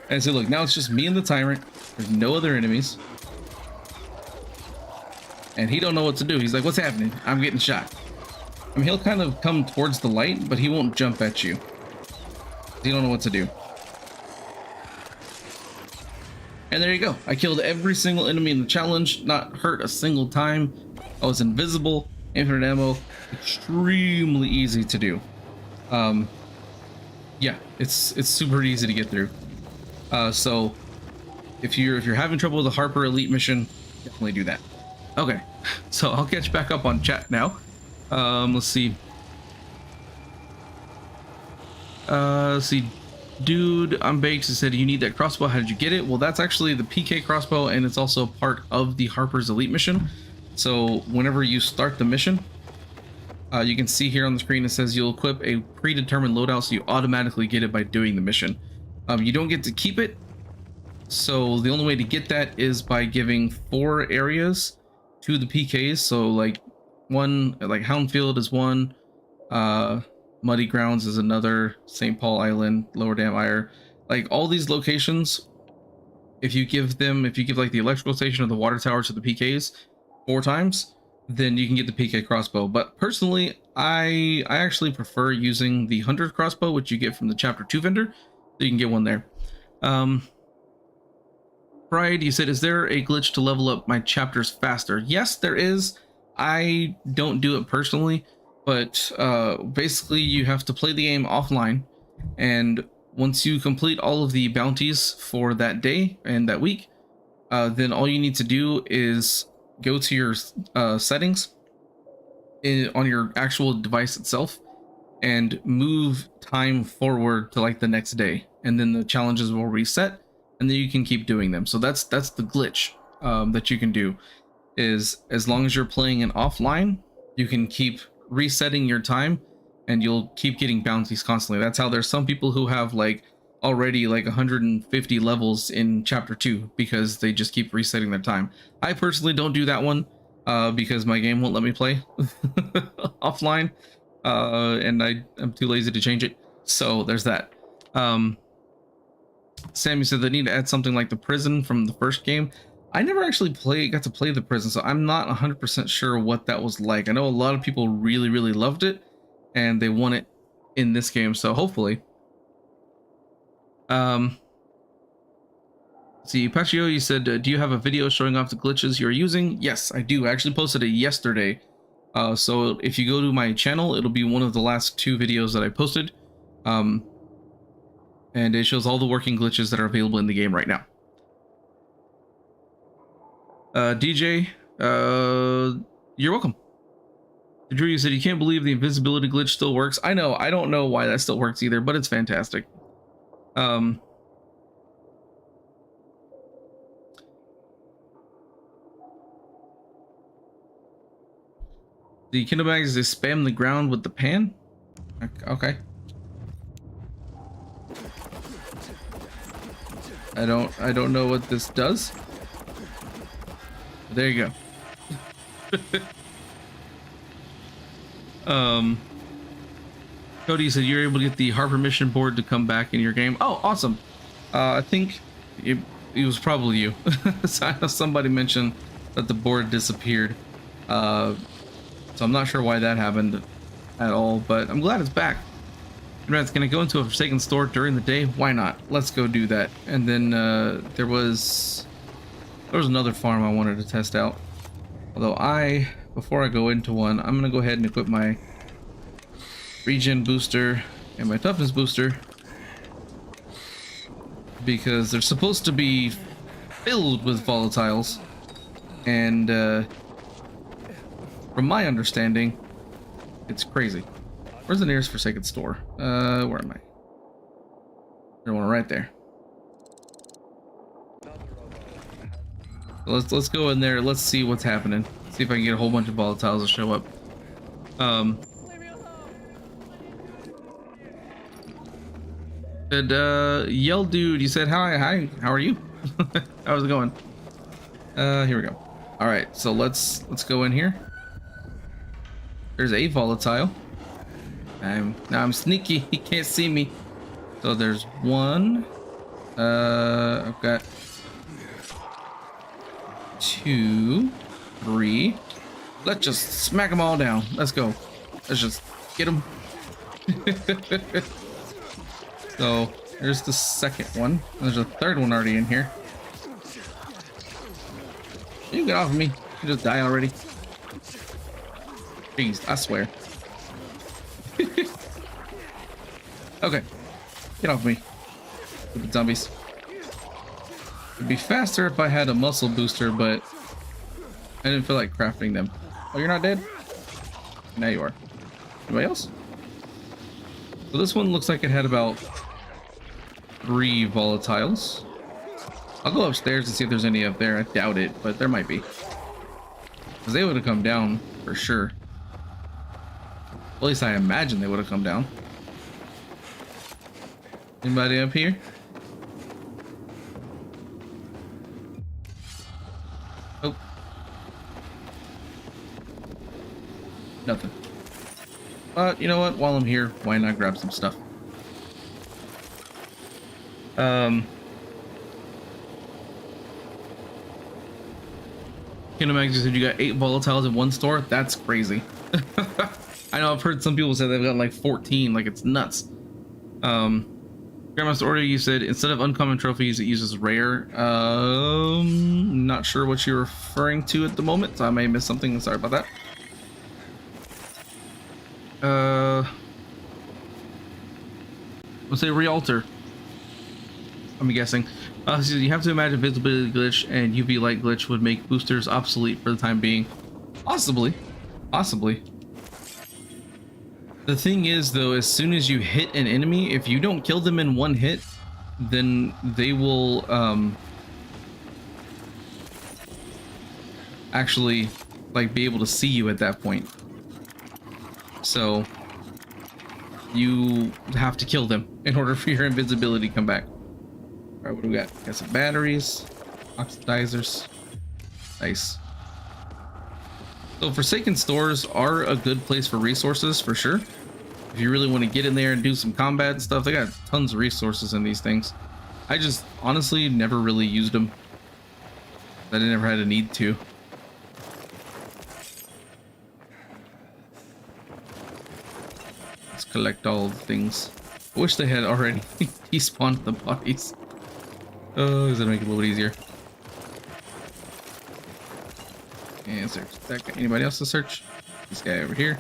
And so look, now it's just me and the tyrant. There's no other enemies. And he don't know what to do. He's like, what's happening? I'm getting shot. I mean, he'll kind of come towards the light, but he won't jump at you. He don't know what to do. And there you go. I killed every single enemy in the challenge, not hurt a single time. I was invisible, infinite ammo, extremely easy to do. Yeah, it's super easy to get through. So if you're having trouble with the Harper Elite mission, definitely do that. Okay, so I'll catch back up on chat now. Let's see. Let's see. Dude, I'm baked. He said, you need that crossbow. How did you get it? Well, that's actually the PK crossbow, and it's also part of the Harper's Elite mission. So whenever you start the mission, you can see here on the screen it says you'll equip a predetermined loadout, so you automatically get it by doing the mission. You don't get to keep it, so the only way to get that is by giving 4 areas to the PKs. So like one, like Houndfield is one, Muddy Grounds is another, St. Paul Island, Lower Dam Ire, like all these locations, if you give like the electrical station or the water tower to the PKs 4 times, then you can get the PK crossbow. But personally, I actually prefer using the 100 crossbow, which you get from the chapter 2 vendor, so you can get one there. Pride, you said, is there a glitch to level up my chapters faster? Yes, there is. I don't do it personally, but basically you have to play the game offline, and once you complete all of the bounties for that day and that week, then all you need to do is go to your settings on your actual device itself and move time forward to like the next day, and then the challenges will reset, and then you can keep doing them. So that's the glitch that you can do, is as long as you're playing it offline, you can keep resetting your time and you'll keep getting bounties constantly. That's how there's some people who have like already like 150 levels in chapter 2 because they just keep resetting their time. I personally don't do that one because my game won't let me play offline, and I'm too lazy to change it. So there's that. Sammy said they need to add something like the prison from the first game. I never actually got to play the prison, so I'm not 100% sure what that was like. I know a lot of people really, really loved it, and they want it in this game, so hopefully. See, Pachio, you said, do you have a video showing off the glitches you're using? Yes, I do. I actually posted it yesterday. So if you go to my channel, it'll be one of the last 2 videos that I posted. And it shows all the working glitches that are available in the game right now. DJ, you're welcome. Drew, you said you can't believe the invisibility glitch still works. I know, I don't know why that still works either, but it's fantastic. The Kindle bags, they spam the ground with the pan. Okay. I don't know what this does. There you go. Cody said you're able to get the Harper mission board to come back in your game. Oh, awesome. I think it was probably you. Somebody mentioned that the board disappeared. So I'm not sure why that happened at all, but I'm glad it's back. Conrad's gonna go into a Forsaken store during the day. Why not? Let's go do that. And then there was another farm I wanted to test out. Although before I go into one, I'm gonna go ahead and equip my regen booster and my toughness booster, because they're supposed to be filled with volatiles, and from my understanding, it's crazy. Where's the nearest Forsaken store? Where am I? There's one right there. Let's go in there. Let's see what's happening. See if I can get a whole bunch of volatiles to show up. Yell dude, you said hi. How are you? How's it going? Here we go. All right, so let's go in here. There's a volatile. Now I'm sneaky. He can't see me. So there's one. I've got 2, 3. Let's just smack them all down. Let's go. Let's just get them. So there's the second one. There's a third one already in here. You get off of me. You just die already. Jeez, I swear. Okay. Get off me. Stupid zombies. It'd be faster if I had a muscle booster, but I didn't feel like crafting them. Oh, you're not dead? Now you are. Anybody else? So this one looks like it had about 3 volatiles. I'll go upstairs and see if there's any up there. I doubt it, but there might be. Because they would have come down for sure. At least I imagine they would have come down. Anybody up here? Oh. Nothing. But you know what? While I'm here, why not grab some stuff? Kingdom Max said you got 8 volatiles in one store. That's crazy. I know I've heard some people say they've got like 14, like it's nuts. Grandmaster Order, you said instead of uncommon trophies, it uses rare. Not sure what you're referring to at the moment, so I may miss something. Sorry about that. Let's say realtor. I'm guessing. So you have to imagine visibility glitch and UV light glitch would make boosters obsolete for the time being. Possibly. The thing is, though, as soon as you hit an enemy, if you don't kill them in one hit, then they will actually like be able to see you at that point. So you have to kill them in order for your invisibility to come back. All right, what do we got? Got some batteries, oxidizers. Nice. So Forsaken stores are a good place for resources for sure. If you really want to get in there and do some combat and stuff, they got tons of resources in these things. I just honestly never really used them. I never had a need to. Let's collect all the things. I wish they had already despawned the bodies. Oh, does that make it a little bit easier? And search that guy. Anybody else to search? This guy over here.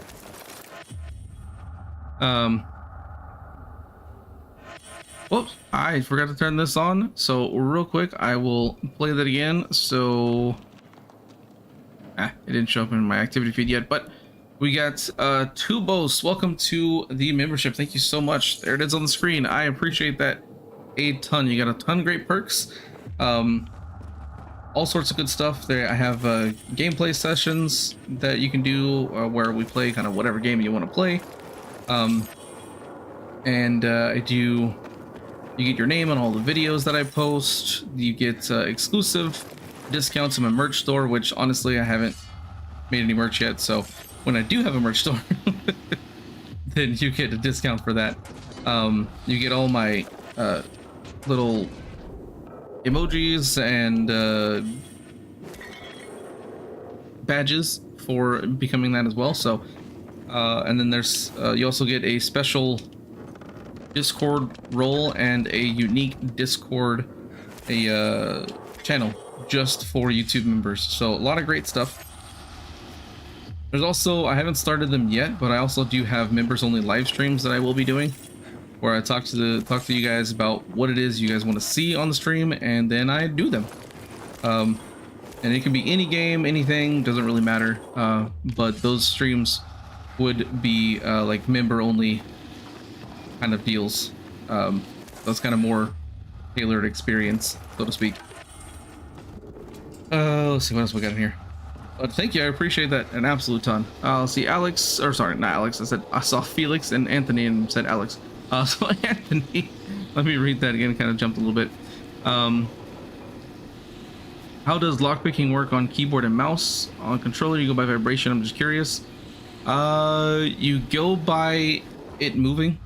Whoops, I forgot to turn this on. So real quick, I will play that again. So it didn't show up in my activity feed yet, but we got two bows. Welcome to the membership. Thank you so much. There it is on the screen. I appreciate that a ton. You got a ton of great perks. All sorts of good stuff there. I have gameplay sessions that you can do where we play kind of whatever game you want to play. You get your name on all the videos that I post. You get exclusive discounts in my merch store, which honestly I haven't made any merch yet. So when I do have a merch store, then you get a discount for that. You get all my little emojis and badges for becoming that as well. So and then there's you also get a special Discord role and a unique Discord channel just for YouTube members. So a lot of great stuff. There's also, I haven't started them yet, but I also do have members only live streams that I will be doing, where I talk to you guys about what it is you guys want to see on the stream, and then I do them. And it can be any game, anything, doesn't really matter. But those streams would be like member only kind of deals. That's kind of more tailored experience, so to speak. Let's see what else we got in here. Thank you, I appreciate that an absolute ton. I'll see Alex, or sorry, not Alex. I saw Felix and Anthony and said Alex. So Anthony, let me read that again. Kind of jumped a little bit. How does lockpicking work on keyboard and mouse? On controller, you go by vibration. I'm just curious. You go by it moving.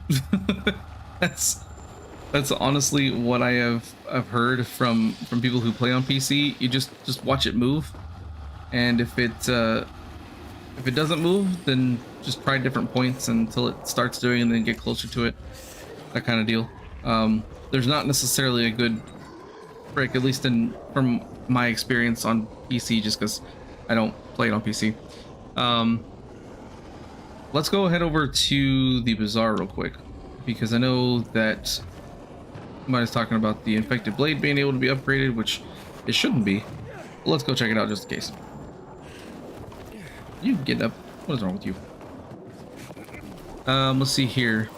That's honestly what I've heard from people who play on PC. You just watch it move, and if it doesn't move, then just try different points until it starts doing, and then get closer to it. That kind of deal. There's not necessarily a good trick, at least from my experience on PC, just because I don't play it on PC. Let's go head over to the bazaar real quick, because I know that somebody's talking about the infected blade being able to be upgraded, which it shouldn't be. But let's go check it out just in case. You get up. What is wrong with you? Let's see here.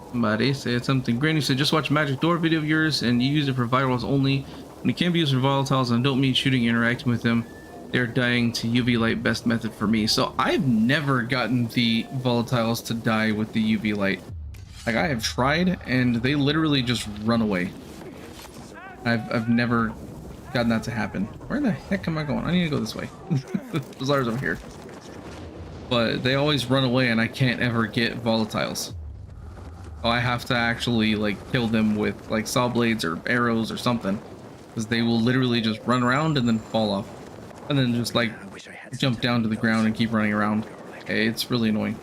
Somebody said something. Granny said, just watch a magic door video of yours and you use it for virals only. When it can be used for volatiles, and don't mean shooting, interacting with them. They're dying to UV light, best method for me. So I've never gotten the volatiles to die with the UV light. Like, I have tried and they literally just run away. I've never gotten that to happen. Where the heck am I going? I need to go this way. Bazaar's over here. But they always run away and I can't ever get volatiles. So I have to actually like kill them with like saw blades or arrows or something, because they will literally just run around and then fall off, and then just like jump down to the ground and keep running around. Okay, it's really annoying.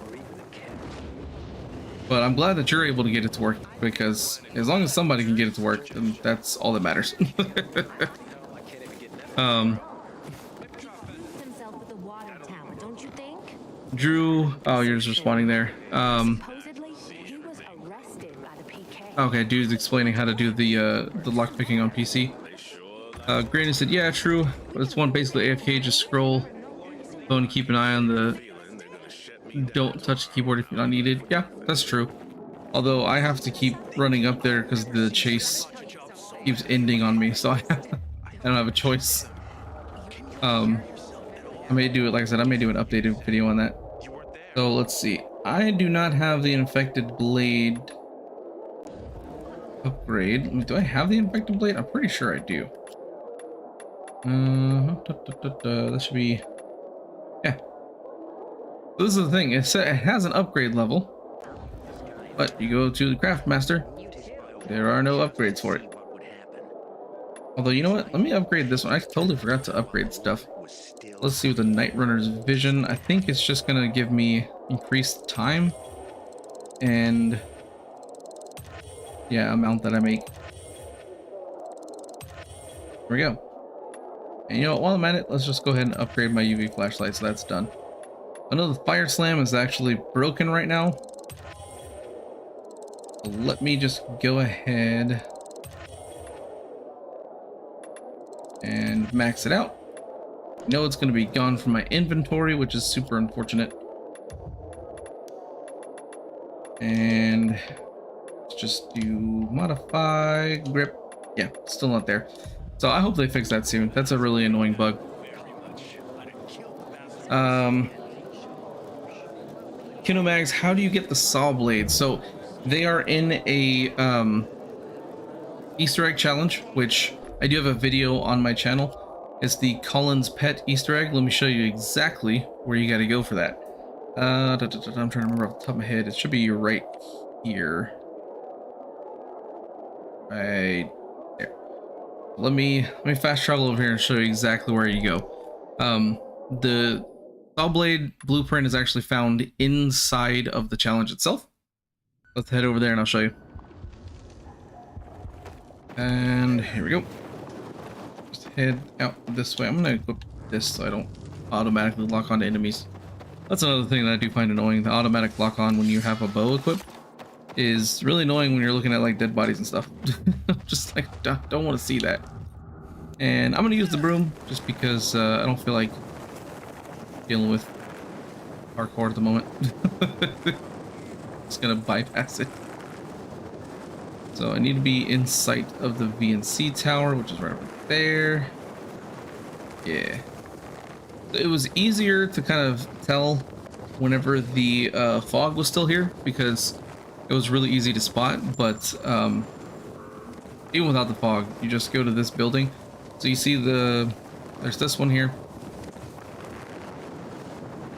But I'm glad that you're able to get it to work, because as long as somebody can get it to work, then that's all that matters. Drew, oh, you're just responding there. Okay, dude's explaining how to do the lockpicking on PC. Granny said, yeah, true, but it's one basically AFK, just scroll, phone, keep an eye on the, don't touch the keyboard if you're not needed. Yeah, that's true. Although I have to keep running up there because the chase keeps ending on me, so I don't have a choice. I may do it, like I said, I may do an updated video on that. So let's see. I do not have the infected blade upgrade. Do I have the infected blade? I'm pretty sure I do. That should be, yeah. So this is the thing. It has an upgrade level, but you go to the craft master, there are no upgrades for it. Although, you know what? Let me upgrade this one. I totally forgot to upgrade stuff. Let's see with the Night Runner's Vision. I think it's just gonna give me increased time. and yeah, amount that I make. There we go. And you know what, while I'm at it, let's just go ahead and upgrade my UV flashlight, so that's done. I know the fire slam is actually broken right now. So let me just go ahead and max it out. I know it's going to be gone from my inventory, which is super unfortunate. And let's just do modify grip. Yeah, still not there. So I hope they fix that soon. That's a really annoying bug. Kinomags, how do you get the saw blades? So they are in a Easter egg challenge, which I do have a video on my channel. It's the Colin's Pet Easter egg. Let me show you exactly where you got to go for that. I'm trying to remember off the top of my head. It should be right here. Right there. Let me fast travel over here and show you exactly where you go. The saw blade blueprint is actually found inside of the challenge itself. Let's head over there and I'll show you. And here we go. Just head out this way. I'm gonna equip this so I don't automatically lock onto enemies. That's another thing that I do find annoying. The automatic lock on when you have a bow equipped is really annoying when you're looking at like dead bodies and stuff. Just like don't want to see that. And I'm gonna use the broom just because I don't feel like dealing with parkour at the moment. Just gonna bypass it. So I need to be in sight of the VNC tower, which is right over there. Yeah. It was easier to kind of tell whenever the fog was still here because it was really easy to spot, but even without the fog, you just go to this building. So you see there's this one here.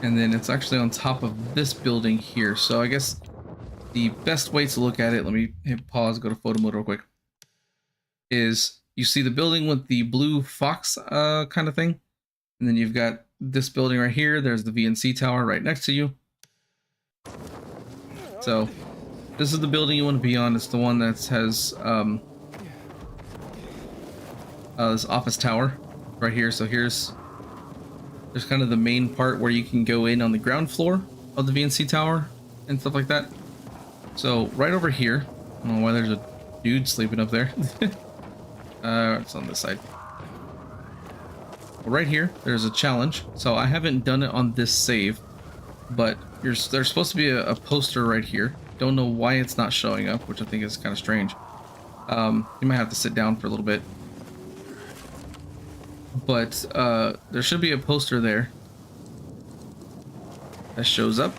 And then it's actually on top of this building here. So I guess the best way to look at it, let me hit pause, go to photo mode real quick, is you see the building with the blue fox kind of thing. And then you've got this building right here. There's the VNC tower right next to you. So this is the building you want to be on. It's the one that has this office tower right here. So there's kind of the main part where you can go in on the ground floor of the VNC tower and stuff like that. So right over here, I don't know why there's a dude sleeping up there. It's on this side. Right here, there's a challenge. So I haven't done it on this save, but there's supposed to be a poster right here. Don't know why it's not showing up, which I think is kind of strange. You might have to sit down for a little bit. But there should be a poster there that shows up.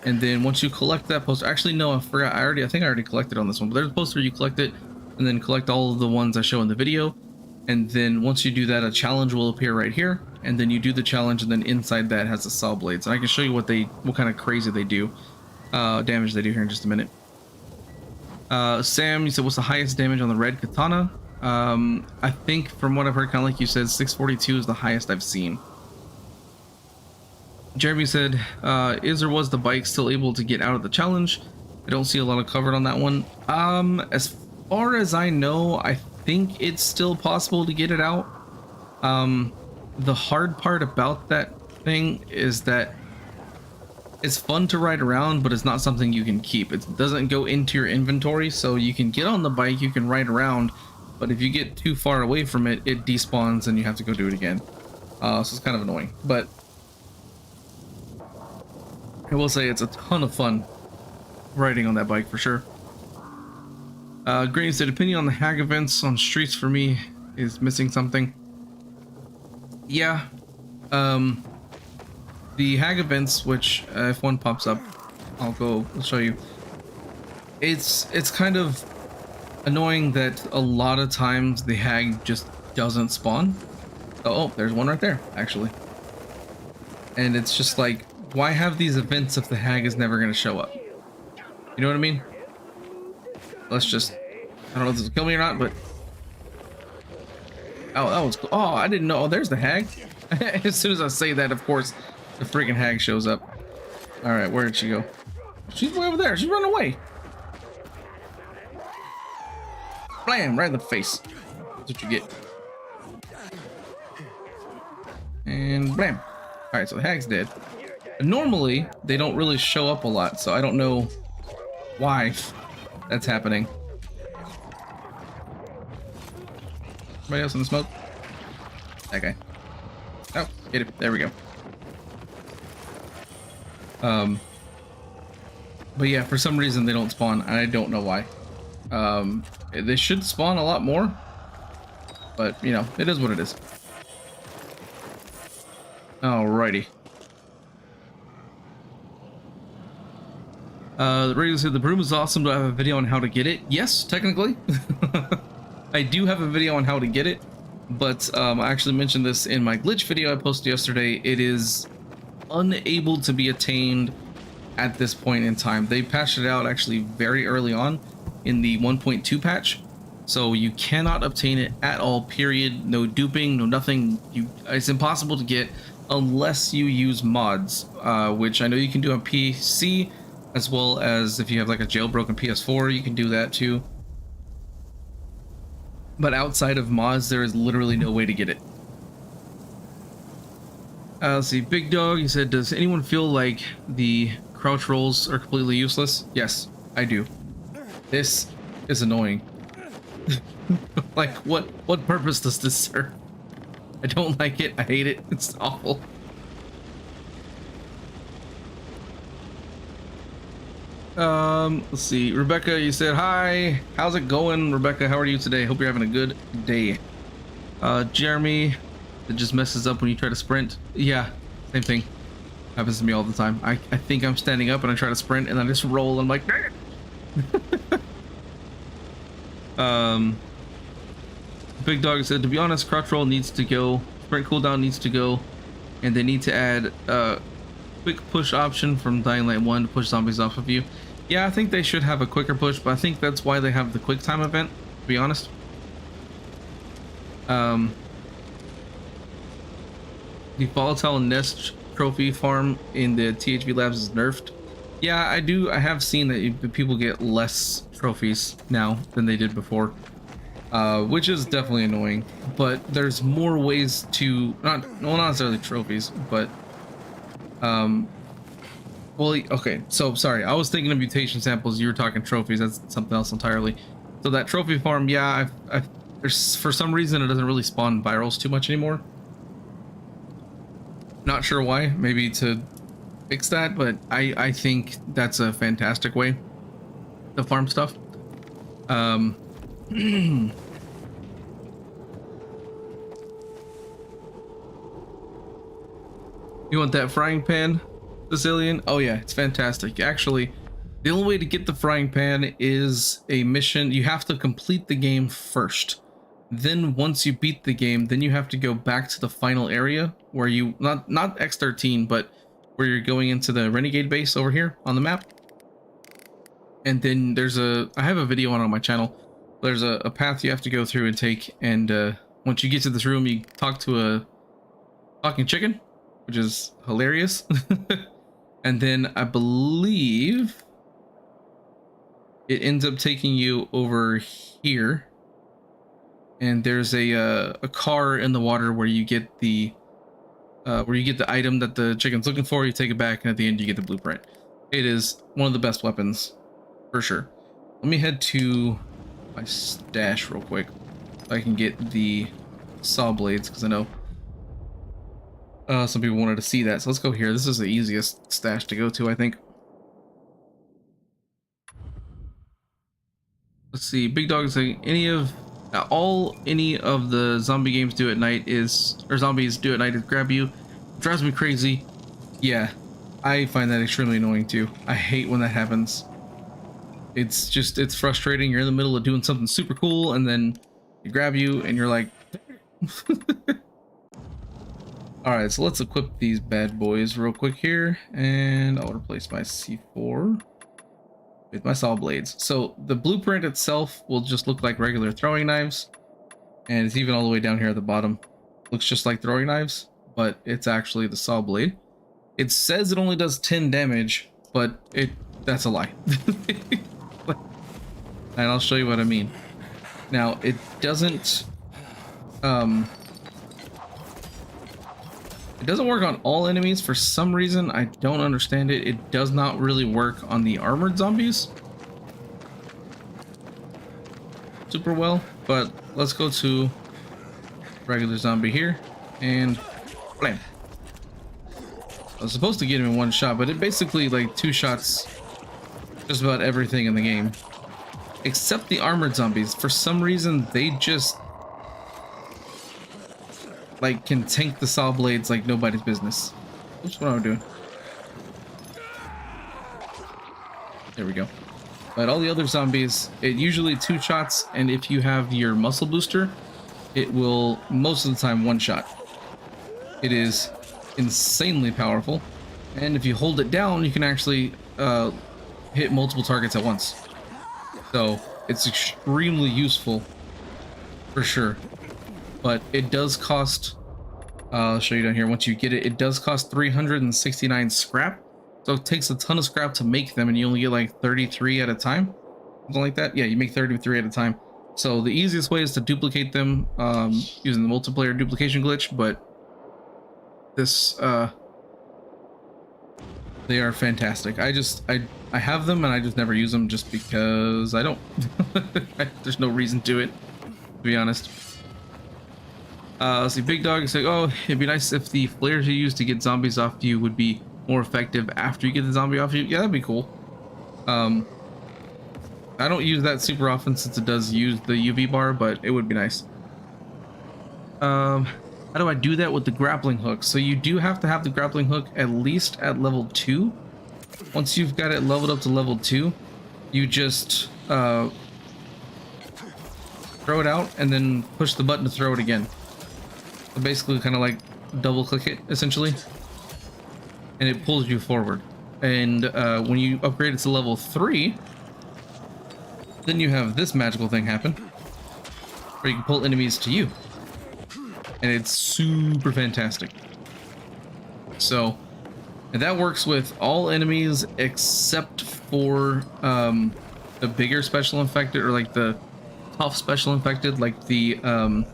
And then once you collect that poster, actually no, I forgot. I think I already collected on this one. But there's a poster, you collect it, and then collect all of the ones I show in the video. And then once you do that, a challenge will appear right here. And then you do the challenge, and then inside that has the saw blades. And I can show you what kind of crazy they do, damage they do here in just a minute. Sam, you said what's the highest damage on the red katana? I think from what I've heard, kind of like you said, 642 is the highest I've seen. Jeremy said, is or was the bike still able to get out of the challenge? I don't see a lot of covered on that one. As far as I know, I think it's still possible to get it out. The hard part about that thing is that it's fun to ride around, but it's not something you can keep. It doesn't go into your inventory, so you can get on the bike, you can ride around, but if you get too far away from it, it despawns and you have to go do it again. So it's kind of annoying, but I will say it's a ton of fun riding on that bike for sure. Green said, opinion on the hag events on streets for me is missing something. Yeah. The hag events, which if one pops up, I'll show you. It's kind of annoying that a lot of times the hag just doesn't spawn. Oh, there's one right there, actually. And it's just like, why have these events if the hag is never going to show up? You know what I mean? Let's just, I don't know if this will kill me or not, but oh, that was cool. Oh, I didn't know. Oh, there's the hag. As soon as I say that, of course, the freaking hag shows up. All right, where did she go? She's way over there. She's running away. Blam! Right in the face. That's what you get. And blam. All right, so the hag's dead. Normally, they don't really show up a lot, so I don't know why that's happening. Anybody else in the smoke? That guy. Oh, get it. There we go. But yeah, for some reason they don't spawn, and I don't know why. They should spawn a lot more, but you know, it is what it is. Alrighty. The radio said the broom is awesome. Do I have a video on how to get it? Yes, technically. I do have a video on how to get it, but I actually mentioned this in my glitch video I posted yesterday. It is unable to be attained at this point in time. They patched it out actually very early on in the 1.2 patch, so you cannot obtain it at all, period. No duping, no nothing. It's impossible to get unless you use mods, which I know you can do on PC, as well as if you have like a jailbroken PS4, you can do that too. But outside of mods, there is literally no way to get it. Let's see, Big Dog, he said, does anyone feel like the crouch rolls are completely useless? Yes, I do. This is annoying. Like, what purpose does this serve? I don't like it, I hate it, it's awful. Let's see, Rebecca, you said hi. How's it going, Rebecca? How are you today? Hope you're having a good day. Jeremy, it just messes up when you try to sprint. Yeah, same thing. Happens to me all the time. I think I'm standing up and I try to sprint and I just roll and I'm like, Big Dog said, to be honest, crouch roll needs to go, sprint cooldown needs to go, and they need to add a quick push option from Dying Light 1 to push zombies off of you. Yeah, I think they should have a quicker push, but I think that's why they have the quick time event, to be honest. The volatile nest trophy farm in the THV labs is nerfed. Yeah, I have seen that people get less trophies now than they did before, which is definitely annoying, but there's more ways to not necessarily trophies, but well, okay, so sorry, I was thinking of mutation samples, you were talking trophies, that's something else entirely. So that trophy farm, yeah, there's, for some reason it doesn't really spawn virals too much anymore. Not sure why, maybe to fix that, but I think that's a fantastic way to farm stuff. You want that frying pan, Sicilian? Oh yeah, it's fantastic. Actually, the only way to get the frying pan is a mission. You have to complete the game first. Then once you beat the game, then you have to go back to the final area where you, not X13, but where you're going into the Renegade base over here on the map. And then there's I have a video on my channel. There's a path you have to go through and take, and once you get to this room, you talk to a talking chicken, which is hilarious. And then I believe it ends up taking you over here, and there's a car in the water where you get the item that the chicken's looking for. You take it back, and at the end you get the blueprint. It is one of the best weapons for sure. Let me head to my stash real quick so I can get the saw blades, because I know some people wanted to see that. So let's go here. This is the easiest stash to go to, I think. Let's see. Big Dog is saying any of the zombie games do at night is, or zombies do at night is grab you. It drives me crazy. Yeah, I find that extremely annoying too. I hate when that happens. It's frustrating. You're in the middle of doing something super cool and then they grab you and you're like Alright, so let's equip these bad boys real quick here, and I'll replace my C4 with my saw blades. So the blueprint itself will just look like regular throwing knives, and it's even all the way down here at the bottom. Looks just like throwing knives, but it's actually the saw blade. It says it only does 10 damage, but That's a lie. And I'll show you what I mean. Now, it doesn't work on all enemies for some reason. I don't understand it. It does not really work on the armored zombies super well, but let's go to regular zombie here and blam. I was supposed to get him in one shot, but it basically like two shots just about everything in the game. Except the armored zombies. For some reason, they just like can tank the saw blades like nobody's business. Oops, what am I doing? There we go. But all the other zombies, it usually two shots, and if you have your muscle booster, it will most of the time one shot. It is insanely powerful, and if you hold it down, you can actually hit multiple targets at once. So it's extremely useful for sure, but it does cost, I'll show you down here. Once you get it, it does cost 369 scrap. So it takes a ton of scrap to make them, and you only get like 33 at a time, something like that. Yeah, you make 33 at a time. So the easiest way is to duplicate them using the multiplayer duplication glitch, but this they are fantastic. I have them and I just never use them just because I don't. There's no reason to it, to be honest. Let's see, Big Dog is like, oh, it'd be nice if the flares you use to get zombies off you would be more effective after you get the zombie off you. Yeah, that'd be cool. I don't use that super often since it does use the UV bar, but it would be nice. How do I do that with the grappling hook? So you do have to have the grappling hook at least at level 2. Once you've got it leveled up to level 2, you just throw it out and then push the button to throw it again. So basically kind of like double click it essentially, and it pulls you forward. And when you upgrade it to level 3, then you have this magical thing happen where you can pull enemies to you, and it's super fantastic. So, and that works with all enemies except for the bigger special infected, or like the tough special infected, like the Goon,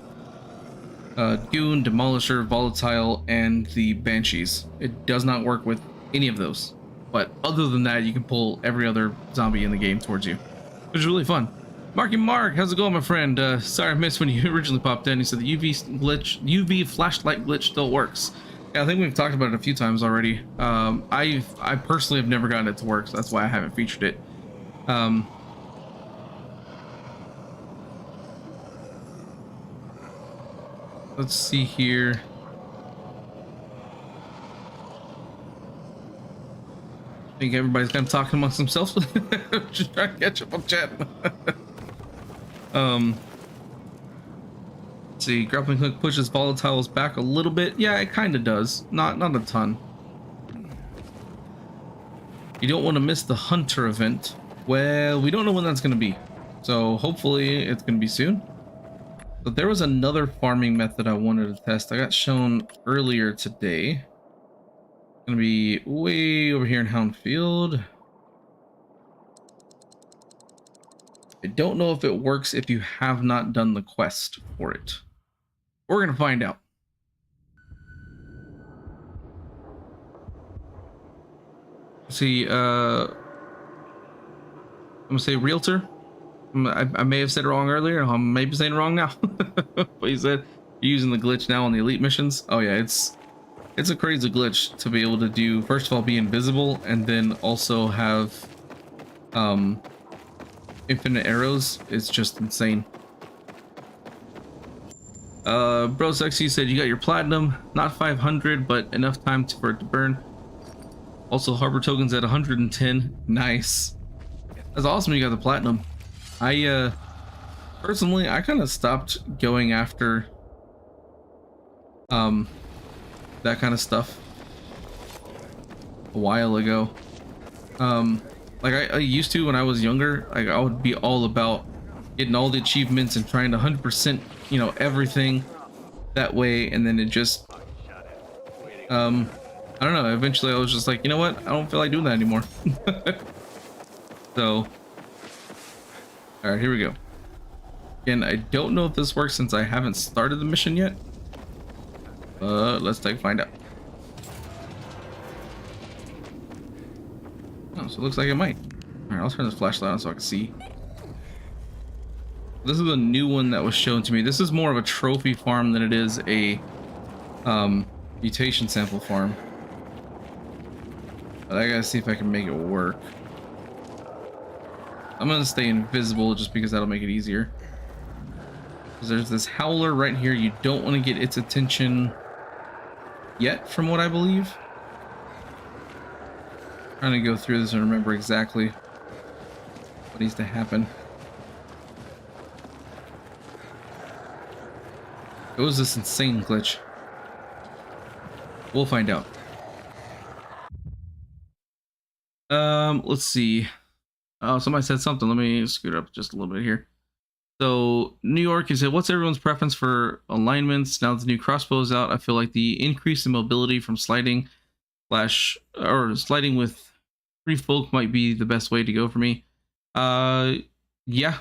Demolisher, Volatile, and the Banshees. It does not work with any of those, but other than that, you can pull every other zombie in the game towards you, which is really fun. Marky Mark, how's it going, my friend? Sorry I missed when you originally popped in. He said the UV flashlight glitch still works. Yeah, I think we've talked about it a few times already. I personally have never gotten it to work, so that's why I haven't featured it. Let's see here. I think everybody's kind of talking amongst themselves. Just trying to catch up on chat. Let's see, grappling hook pushes volatiles back a little bit. Yeah, it kind of does. Not a ton. You don't want to miss the hunter event. Well, we don't know when that's going to be, so hopefully it's going to be soon. But there was another farming method I wanted to test. I got shown earlier today. It's going to be way over here in Houndfield. I don't know if it works if you have not done the quest for it. We're going to find out. Let's see, I'm going to say realtor. I may have said it wrong earlier. I'm maybe saying it wrong now. But he said you're using the glitch now on the elite missions. Oh yeah, it's a crazy glitch to be able to do, first of all, be invisible, and then also have infinite arrows. It's just insane. Bro Sexy said you got your platinum, not 500, but enough time for it to burn. Also, harbor tokens at 110. Nice. That's awesome. You got the platinum. I personally, I kind of stopped going after that kind of stuff a while ago. Like I used to when I was younger. Like I would be all about getting all the achievements and trying to 100%, you know, everything that way, and then it just I don't know, eventually I was just like, you know what, I don't feel like doing that anymore. So, all right, here we go. Again, I don't know if this works since I haven't started the mission yet. Let's find out. Oh, so it looks like it might. All right, I'll turn this flashlight on so I can see. This is a new one that was shown to me. This is more of a trophy farm than it is a mutation sample farm. But I gotta see if I can make it work. I'm gonna stay invisible just because that'll make it easier. Because there's this howler right here. You don't want to get its attention yet, from what I believe. I'm trying to go through this and remember exactly what needs to happen. It was this insane glitch. We'll find out. Let's see. Oh, somebody said something. Let me scoot up just a little bit here. So, New York, you said, what's everyone's preference for alignments? Now the new crossbow is out. I feel like the increase in mobility from sliding sliding with free folk might be the best way to go for me. Yeah.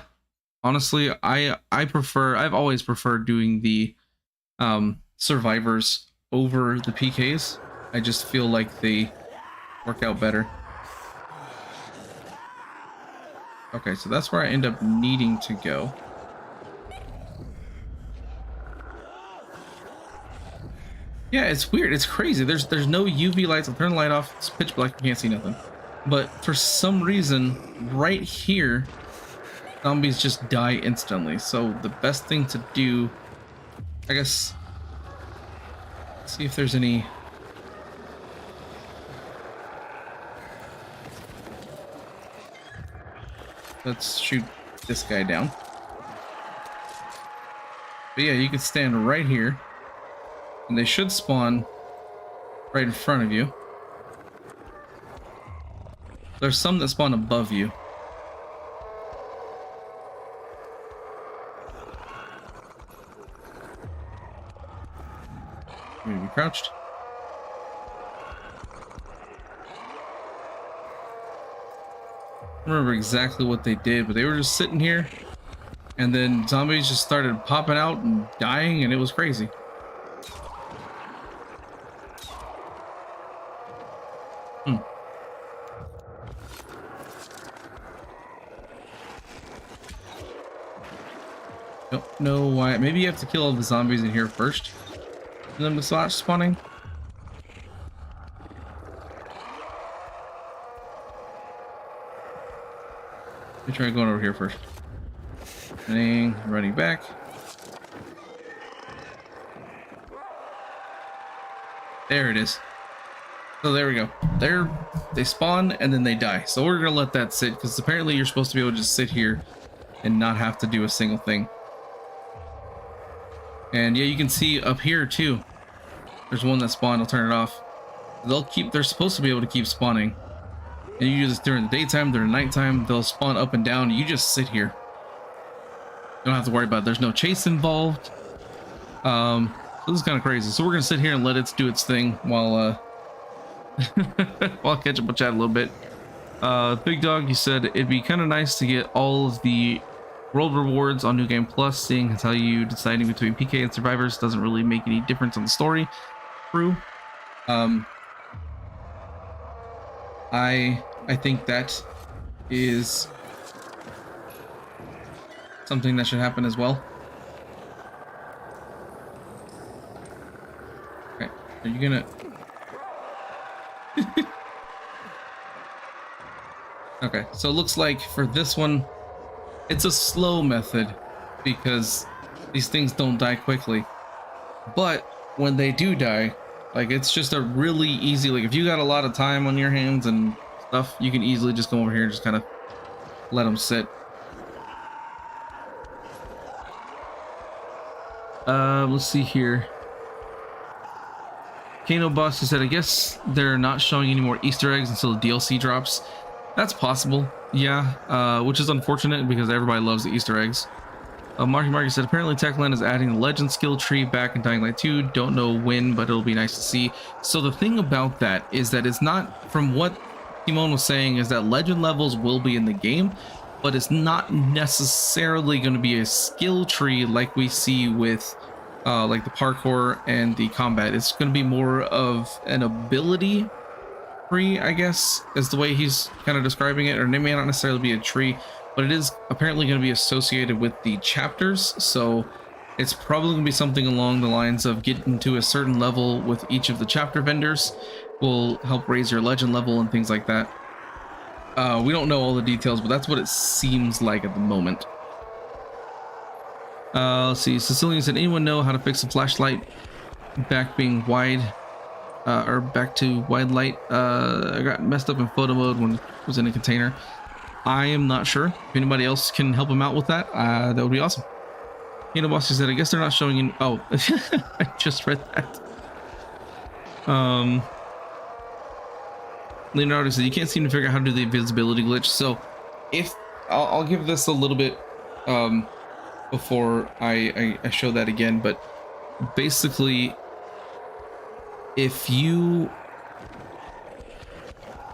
Honestly, I've always preferred doing the survivors over the PKs. I just feel like they work out better. Okay, so that's where I end up needing to go. Yeah, it's weird. It's crazy. There's no UV lights. I'll turn the light off. It's pitch black. You can't see nothing. But for some reason, right here, zombies just die instantly. So the best thing to do, I guess, see if there's any. Let's shoot this guy down. But yeah, you can stand right here, and they should spawn right in front of you. There's some that spawn above you. Maybe crouched. I don't remember exactly what they did, but they were just sitting here, and then zombies just started popping out and dying, and it was crazy. Don't know why. Maybe you have to kill all the zombies in here first, and then the slash spawning. Let me try going over here first. Running back. There it is. So there we go. They spawn and then they die. So we're gonna let that sit because apparently you're supposed to be able to just sit here and not have to do a single thing. And yeah, you can see up here too. There's one that spawned. I'll turn it off. They're supposed to be able to keep spawning. And you do this during the daytime, during nighttime, they'll spawn up and down. You just sit here. You don't have to worry about it. There's no chase involved. So this is kind of crazy. So we're gonna sit here and let it do its thing while while I catch up with chat a little bit. Big Dog, you said it'd be kind of nice to get all of the world rewards on New Game Plus, seeing as how you deciding between PK and survivors doesn't really make any difference on the story. True. I think that is something that should happen as well. Okay, are you gonna... Okay, so it looks like for this one, it's a slow method because these things don't die quickly. But when they do die, like, it's just a really easy, like, if you got a lot of time on your hands and stuff, you can easily just go over here and just kind of let them sit. Let's see here. Kano Boss said, I guess they're not showing any more Easter eggs until the DLC drops. That's possible, yeah, which is unfortunate because everybody loves the Easter eggs. Marky said, apparently Techland is adding the legend skill tree back in Dying Light 2. Don't know when, but it'll be nice to see. So the thing about that is that it's not, from what Timon was saying is that legend levels will be in the game, but it's not necessarily going to be a skill tree like we see with like the parkour and the combat. It's going to be more of an ability tree, I guess, is the way he's kind of describing it. Or it may not necessarily be a tree, but it is apparently going to be associated with the chapters. So it's probably going to be something along the lines of getting to a certain level with each of the chapter vendors will help raise your legend level and things like that. We don't know all the details, but that's what it seems like at the moment. Let's see. Sicilian said, anyone know how to fix a flashlight back being wide or back to wide light? I got messed up in photo mode when it was in a container. I am not sure. If anybody else can help him out with that, that would be awesome. You know, Bossy said, I guess they're not showing in. Oh, I just read that. Leonardo said, you can't seem to figure out how to do the invisibility glitch. So if I'll give this a little bit before I show that again, but basically if you,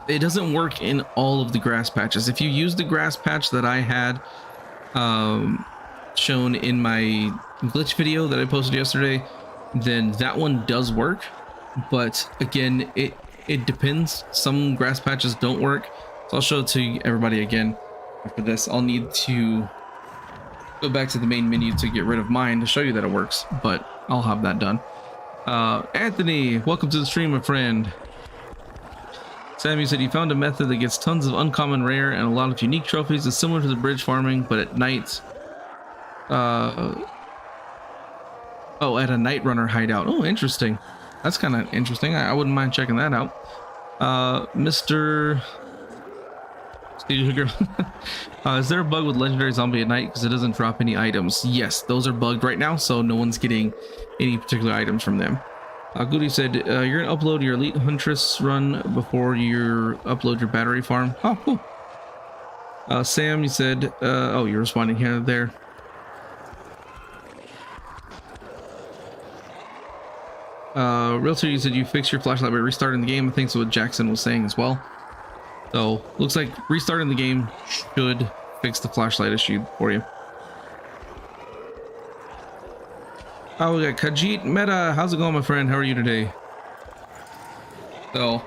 it doesn't work in all of the grass patches. If you use the grass patch that I had shown in my glitch video that I posted yesterday, then that one does work. But again, it depends. Some grass patches don't work, so I'll show it to everybody again after this. I'll need to go back to the main menu to get rid of mine to show you that it works, but I'll have that done. Anthony, welcome to the stream, my friend. Sammy said he found a method that gets tons of uncommon rare and a lot of unique trophies. It's similar to the bridge farming, but at night. Oh, at a night runner hideout. Oh, interesting. That's kind of interesting. I wouldn't mind checking that out. Mr. Is there a bug with legendary zombie at night because it doesn't drop any items? Yes, those are bugged right now, so no one's getting any particular items from them. Goody said you're gonna upload your elite huntress run before you upload your battery farm. Oh, cool. Sam, you said oh, you're responding here and there. Realtor, you said you fixed your flashlight by restarting the game. I think that's what Jackson was saying as well. So looks like restarting the game should fix the flashlight issue for you. Oh, we got Khajiit Meta. How's it going, my friend? How are you today? So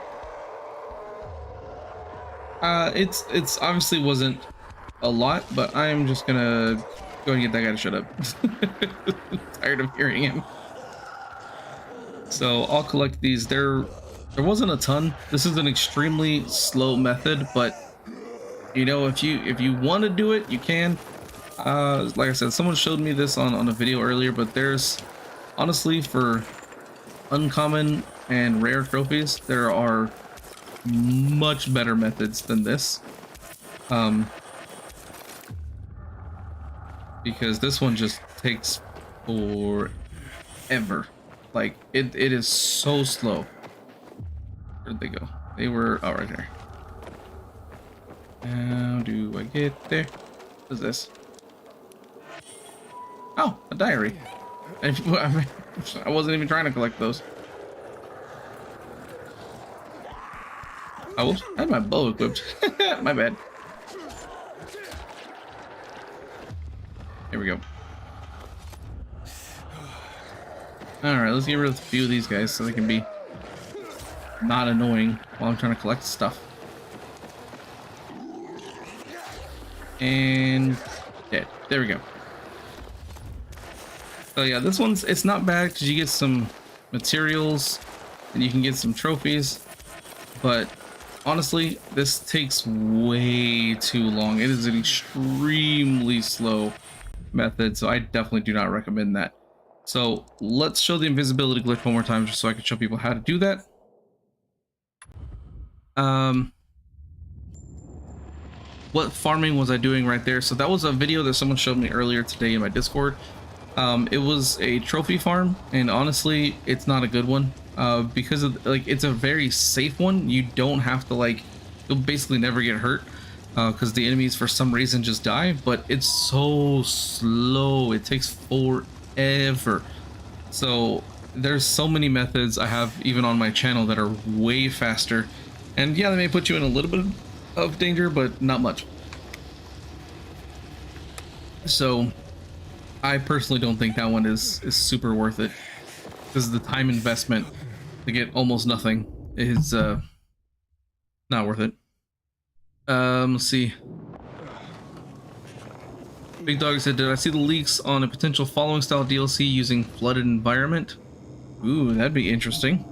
it's obviously wasn't a lot, but I'm just gonna go and get that guy to shut up. Tired of hearing him. So I'll collect these. There wasn't a ton. This is an extremely slow method, but you know, if you want to do it, you can. Like I said, someone showed me this on a video earlier, but there's honestly, for uncommon and rare trophies, there are much better methods than this. Because this one just takes forever. Like it is so slow. Where'd they go? They were right there. How do I get there? What is this? Oh, a diary. I wasn't even trying to collect those. I had my bow equipped. My bad. Here we go. Alright, let's get rid of a few of these guys so they can be not annoying while I'm trying to collect stuff. And dead. There we go. So yeah, this one's, it's not bad because you get some materials and you can get some trophies, but honestly, this takes way too long. It is an extremely slow method, so I definitely do not recommend that. So let's show the invisibility glitch one more time just so I can show people how to do that. What farming was I doing right there? So that was a video that someone showed me earlier today in my Discord. It was a trophy farm, and honestly, it's not a good one. Because of, like, it's a very safe one. You don't have to, like, you'll basically never get hurt because the enemies for some reason just die, but it's so slow. It takes forever. So there's so many methods I have even on my channel that are way faster And yeah, they may put you in a little bit of danger, but not much. So I personally don't think that one is super worth it, because the time investment to get almost nothing is not worth it. Let's see. Big Dog said, did I see the leaks on a potential following style DLC using flooded environment? Ooh, that'd be interesting.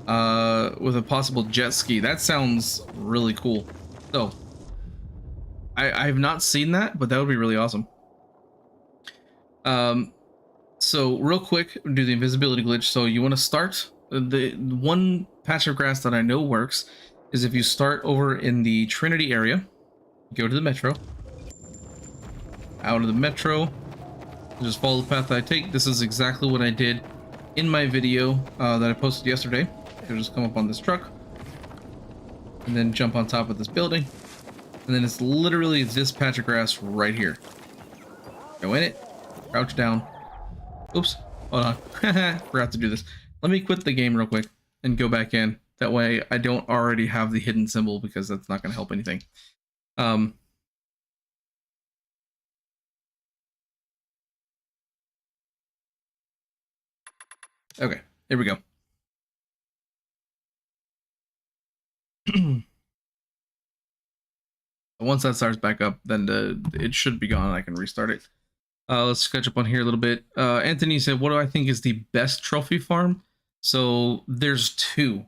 With a possible jet ski. That sounds really cool. So, I have not seen that, but that would be really awesome. So real quick, do the invisibility glitch. So you want to start, the one patch of grass that I know works is if you start over in the Trinity area, go to the metro, out of the metro, just follow the path that I take. This is exactly what I did in my video that I posted yesterday. You'll just come up on this truck and then jump on top of this building, and then it's literally this patch of grass right here. Go in it, crouch down. Oops, hold on. Forgot to do this. Let me quit the game real quick and go back in. That way I don't already have the hidden symbol, because that's not going to help anything. Okay, here we go. Once that starts back up, then it should be gone. I can restart it. Let's catch up on here a little bit. Anthony said, what do I think is the best trophy farm? So there's two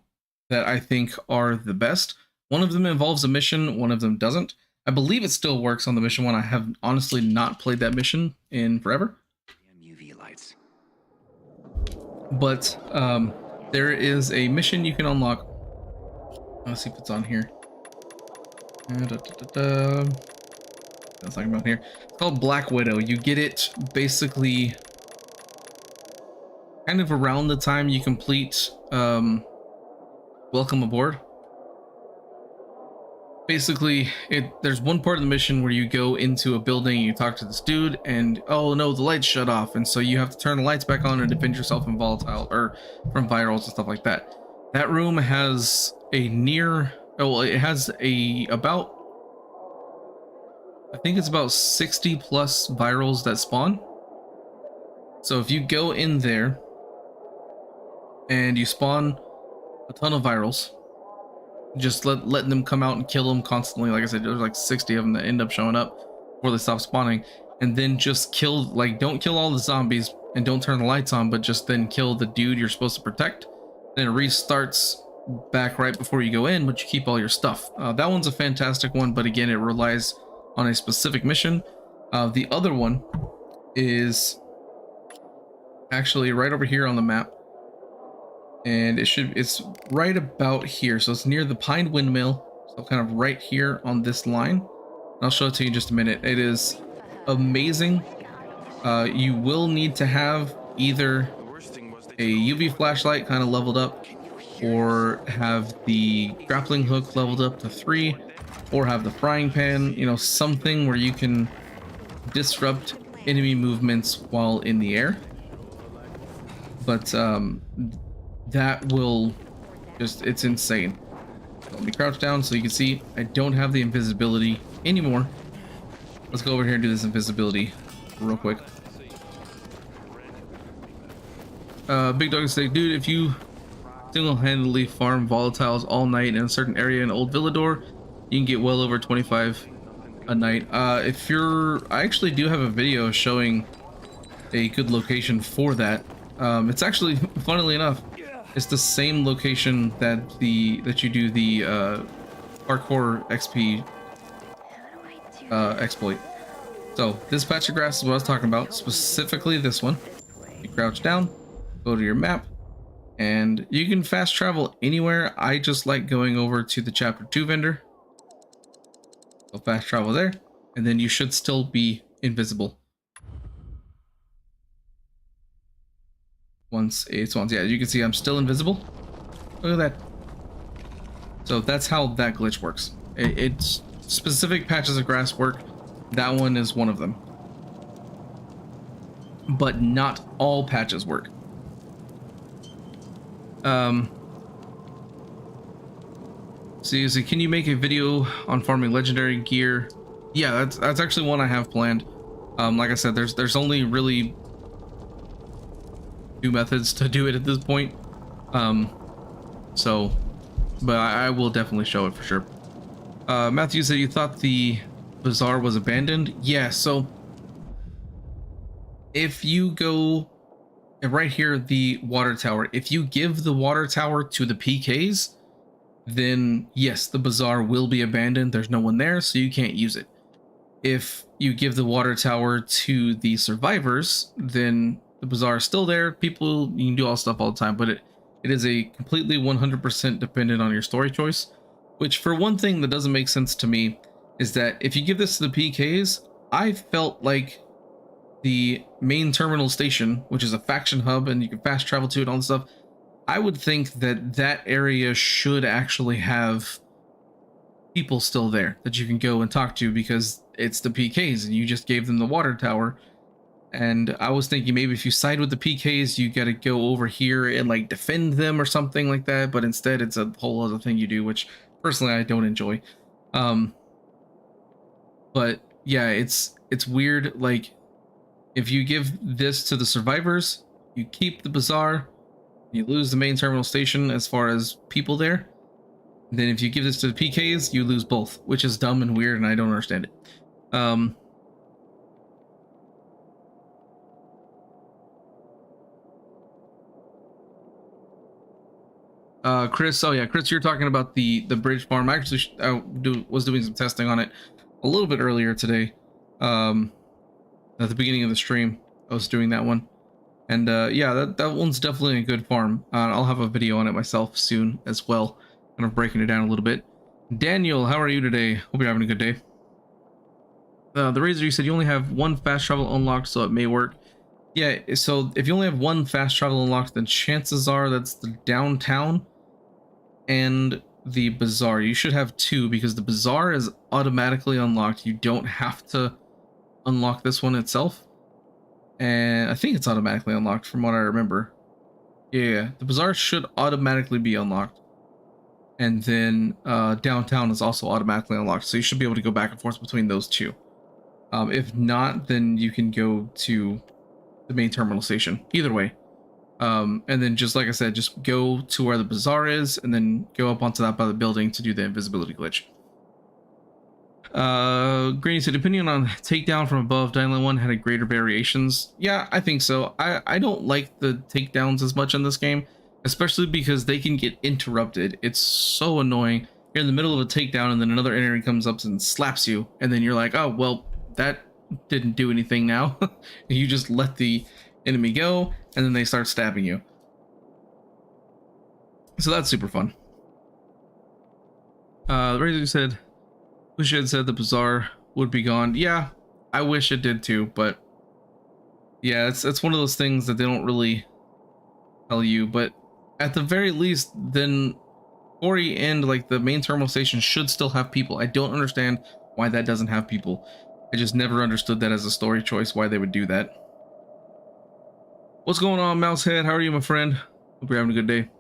that I think are the best. One of them involves a mission, one of them doesn't. I believe it still works on the mission one. I have honestly not played that mission in forever. UV lights. But there is a mission you can unlock. Let's see if it's on here. That's talking about here. It's called Black Widow. You get it basically kind of around the time you complete Welcome Aboard. Basically, there's one part of the mission where you go into a building and you talk to this dude, and oh no, the lights shut off, and so you have to turn the lights back on and defend yourself from volatile or from virals and stuff like that. That room has a it has about, I think it's about 60 plus virals that spawn. So if you go in there and you spawn a ton of virals, just letting them come out and kill them constantly. Like I said, there's like 60 of them that end up showing up before they stop spawning, and then just kill, like, don't kill all the zombies and don't turn the lights on, but just then kill the dude you're supposed to protect. Then it restarts back right before you go in, but you keep all your stuff. That one's a fantastic one, but again, it relies on a specific mission. The other one is actually right over here on the map, and it's right about here, so it's near the Pine Windmill, so kind of right here on this line. I'll show it to you in just a minute. It is amazing. You will need to have either a UV flashlight kind of leveled up, or have the grappling hook leveled up to 3, or have the frying pan, you know, something where you can disrupt enemy movements while in the air. But that will just, it's insane. Let me crouch down so you can see I don't have the invisibility anymore. Let's go over here and do this invisibility real quick. Big Dog say, dude, if you single-handedly farm volatiles all night in a certain area in Old Villador, you can get well over 25 a night. I actually do have a video showing a good location for that. It's actually, funnily enough, it's the same location that you do the Parkour XP exploit. So this patch of grass is what I was talking about, specifically this one. You crouch down, go to your map, and you can fast travel anywhere. I just like going over to the chapter 2 vendor. So fast travel there, and then you should still be invisible. Once it spawns, yeah, you can see I'm still invisible. Look at that. So that's how that glitch works. It's specific patches of grass work. That one is one of them. But not all patches work. So can you make a video on farming legendary gear? Yeah, that's actually one I have planned. Like I said, there's only really two methods to do it at this point. So, but I will definitely show it for sure. Matthew said you thought the bazaar was abandoned. Yeah, so if you go right here, the water tower, if you give the water tower to the PKs, then yes, the bazaar will be abandoned. There's no one there, so you can't use it. If you give the water tower to the survivors, then the bazaar is still there. People, you can do all stuff all the time, but it is a completely 100% dependent on your story choice. Which, for one thing that doesn't make sense to me, is that if you give this to the PKs, I felt like the main terminal station, which is a faction hub and you can fast travel to it and all this stuff, I would think that that area should actually have people still there that you can go and talk to, because it's the PKs and you just gave them the water tower. And I was thinking maybe if you side with the PKs, you got to go over here and like defend them or something like that, but instead it's a whole other thing you do, which personally I don't enjoy. But yeah, it's weird. Like, if you give this to the survivors, you keep the bazaar, you lose the main terminal station as far as people there. And then if you give this to the PKs, you lose both, which is dumb and weird, and I don't understand it. Chris, oh yeah, Chris, you're talking about the bridge farm. I actually was doing some testing on it a little bit earlier today. At the beginning of the stream, I was doing that one. And yeah, that one's definitely a good farm. I'll have a video on it myself soon as well, kind of breaking it down a little bit. Daniel, how are you today? Hope you're having a good day. The Razor, you said you only have one fast travel unlocked, so it may work. Yeah, so if you only have one fast travel unlocked, then chances are that's the downtown and the bazaar. You should have two, because the bazaar is automatically unlocked. You don't have to unlock this one itself. And I think it's automatically unlocked from what I remember. Yeah, the bazaar should automatically be unlocked. And then downtown is also automatically unlocked, so you should be able to go back and forth between those two. If not, then you can go to the main terminal station. Either way. And then just like I said, just go to where the bazaar is and then go up onto that by the building to do the invisibility glitch. Granny said, depending on takedown from above, Dying Light 1 had a greater variations. Yeah, I think so. I don't like the takedowns as much in this game, especially because they can get interrupted. It's so annoying. You're in the middle of a takedown and then another enemy comes up and slaps you, and then you're like, oh, well, that didn't do anything now. You just let the enemy go, and then they start stabbing you. So that's super fun. The Razor said, wish it had said the bazaar would be gone. Yeah, I wish it did too, but yeah, it's one of those things that they don't really tell you. But at the very least, then Ori and like the main terminal station should still have people. I don't understand why that doesn't have people. I just never understood that as a story choice, why they would do that. What's going on, Mousehead? How are you, my friend? Hope you're having a good day.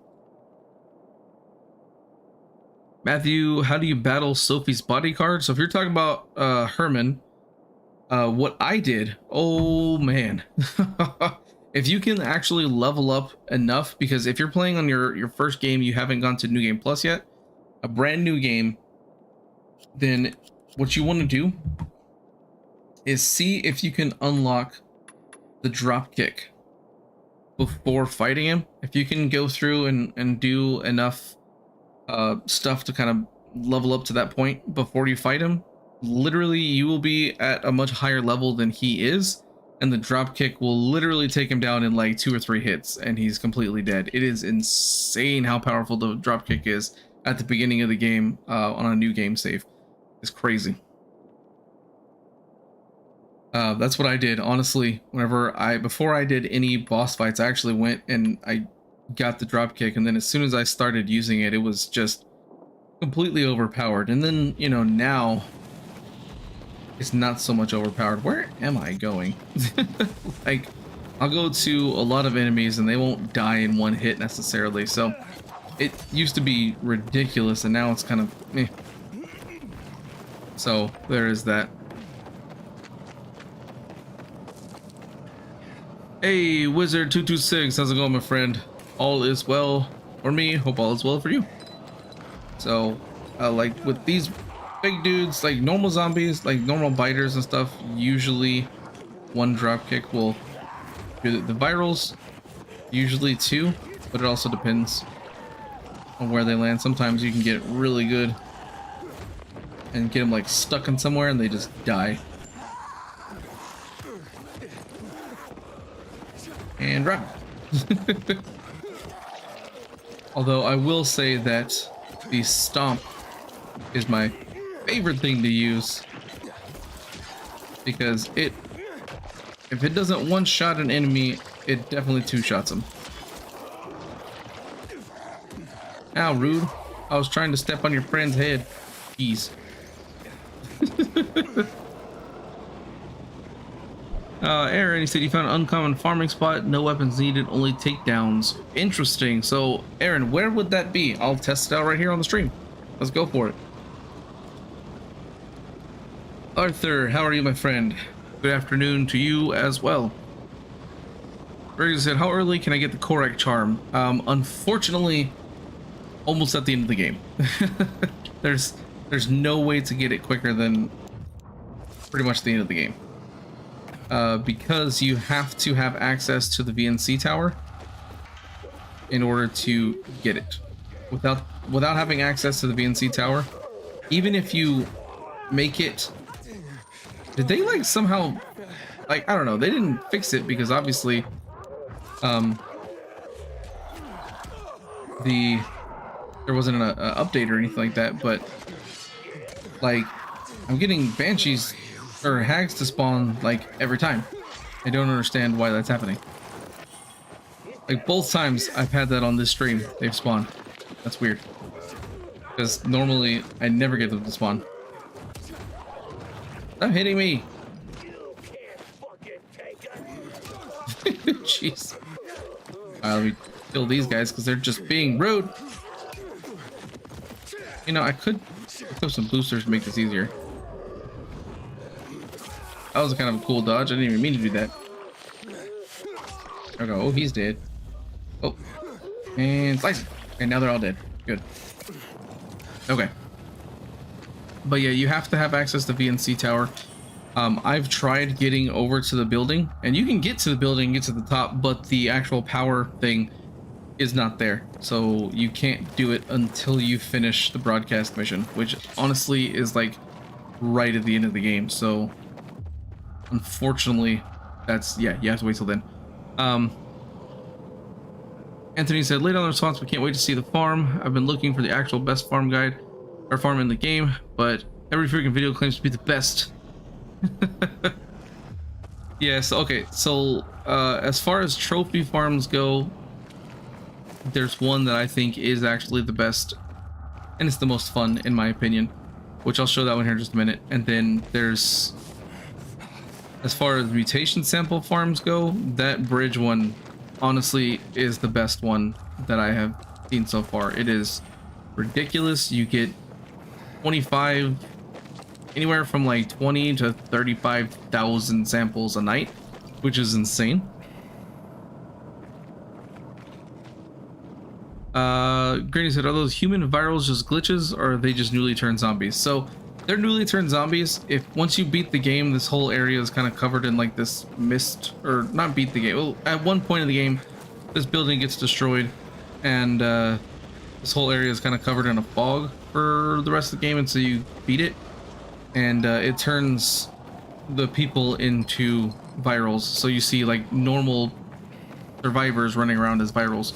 Matthew, how do you battle Sophie's bodyguard? So if you're talking about Herman, what I did, oh man. If you can actually level up enough, because if you're playing on your first game, you haven't gone to New Game Plus yet, a brand new game, then what you want to do is see if you can unlock the drop kick before fighting him. If you can go through and do enough stuff to kind of level up to that point before you fight him, literally you will be at a much higher level than he is, and the drop kick will literally take him down in like 2 or 3 hits and he's completely dead. It is insane how powerful the drop kick is at the beginning of the game on a new game save. It's crazy. That's what I did, honestly. Before I did any boss fights, I actually went and I got the drop kick, and then as soon as I started using it, it was just completely overpowered. And then, you know, now it's not so much overpowered. Where am I going? Like, I'll go to a lot of enemies and they won't die in one hit necessarily. So it used to be ridiculous, and now it's kind of meh. So there is that. Hey, Wizard226, how's it going, my friend? All is well for me. Hope all is well for you. So, like with these big dudes, like normal zombies, like normal biters and stuff, usually one drop kick will do the virals. Usually two, but it also depends on where they land. Sometimes you can get really good and get them like stuck in somewhere and they just die. And run. Although I will say that the stomp is my favorite thing to use, because if it doesn't one shot an enemy, it definitely two shots him. Ow, rude. I was trying to step on your friend's head. Jeez. Aaron, he said you found an uncommon farming spot, no weapons needed, only takedowns. Interesting. So, Aaron, where would that be? I'll test it out right here on the stream. Let's go for it. Arthur, how are you, my friend? Good afternoon to you as well. Greg said, how early can I get the Korak charm? Unfortunately, almost at the end of the game. There's no way to get it quicker than pretty much the end of the game. Because you have to have access to the VNC tower in order to get it. Without having access to the VNC tower, even if you make it, did they like somehow, like, I don't know, they didn't fix it because obviously there wasn't an update or anything like that, but like I'm getting banshees or hags to spawn like every time. I don't understand why that's happening. Like both times I've had that on this stream, they've spawned. That's weird, because normally I never get them to spawn. Stop hitting me. Jeez. Let me kill these guys because they're just being rude. You know, I could put some boosters to make this easier. That was kind of a cool dodge. I didn't even mean to do that. There we go. Oh, he's dead. Oh, and slice. And now they're all dead. Good. Okay. But yeah, you have to have access to VNC tower. I've tried getting over to the building, and you can get to the building, get to the top, but the actual power thing is not there. So you can't do it until you finish the broadcast mission, which honestly is like right at the end of the game. So unfortunately, that's, yeah, you have to wait till then. Anthony said, late on the response, we can't wait to see the farm. I've been looking for the actual best farm guide or farm in the game, but every freaking video claims to be the best. Yes, okay, so as far as trophy farms go, there's one that I think is actually the best, and it's the most fun in my opinion, which I'll show that one here in just a minute. And then there's, as far as mutation sample farms go, that bridge one honestly is the best one that I have seen so far. It is ridiculous. You get 25, anywhere from like 20 to 35,000 samples a night, which is insane. Granny said, are those human virals just glitches, or are they just newly turned zombies? So they're newly turned zombies. If once you beat the game, this whole area is kind of covered in like this mist, or not beat the game. Well, at one point in the game, this building gets destroyed, and this whole area is kind of covered in a fog for the rest of the game, and so you beat it, and it turns the people into virals. So you see like normal survivors running around as virals.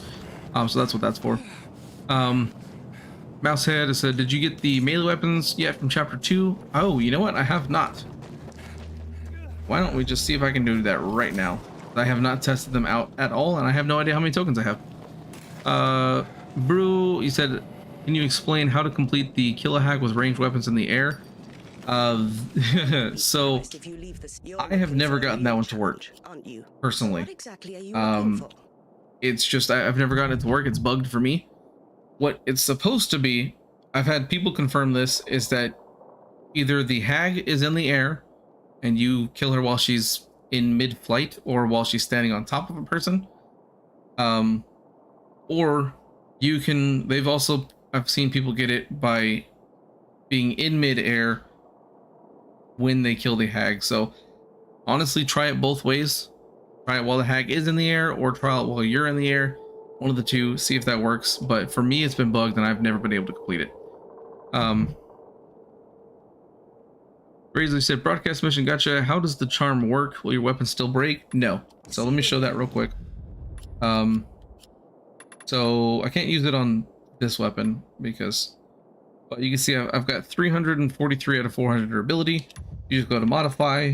So that's what that's for. Mousehead said, did you get the melee weapons yet from chapter 2? Oh, you know what? I have not. Why don't we just see if I can do that right now? I have not tested them out at all, and I have no idea how many tokens I have. Brew, he said, can you explain how to complete the kill a hack with ranged weapons in the air? So I have never gotten that one to work personally. It's just I've never gotten it to work. It's bugged for me. what it's supposed to be, I've had people confirm this, is that either the hag is in the air and you kill her while she's in mid-flight or while she's standing on top of a person. Or you can, I've seen people get it by being in mid-air when they kill the hag. So honestly, try it both ways. Try it while the hag is in the air, or try it while you're in the air. One of the two, see if that works. But for me, it's been bugged and I've never been able to complete it. Razor said, broadcast mission, gotcha. How does the charm work? Will your weapon still break? No. So let me show that real quick. So I can't use it on this weapon because, but you can see I've got 343 out of 400 durability. You just go to modify,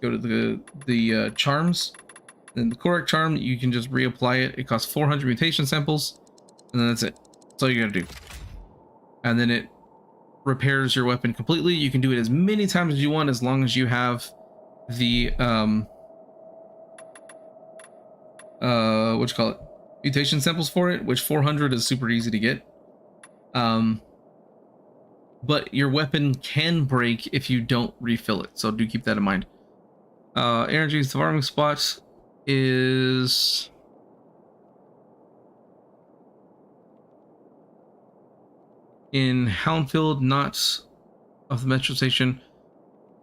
go to the charms, then the correct charm, you can just reapply it. It costs 400 mutation samples, and then that's it. That's all you gotta do. And then it repairs your weapon completely. You can do it as many times as you want, as long as you have the what you call it, mutation samples for it, which 400 is super easy to get. But your weapon can break if you don't refill it, so do keep that in mind. Energy's farming spot is in Houndfield, not off the metro station.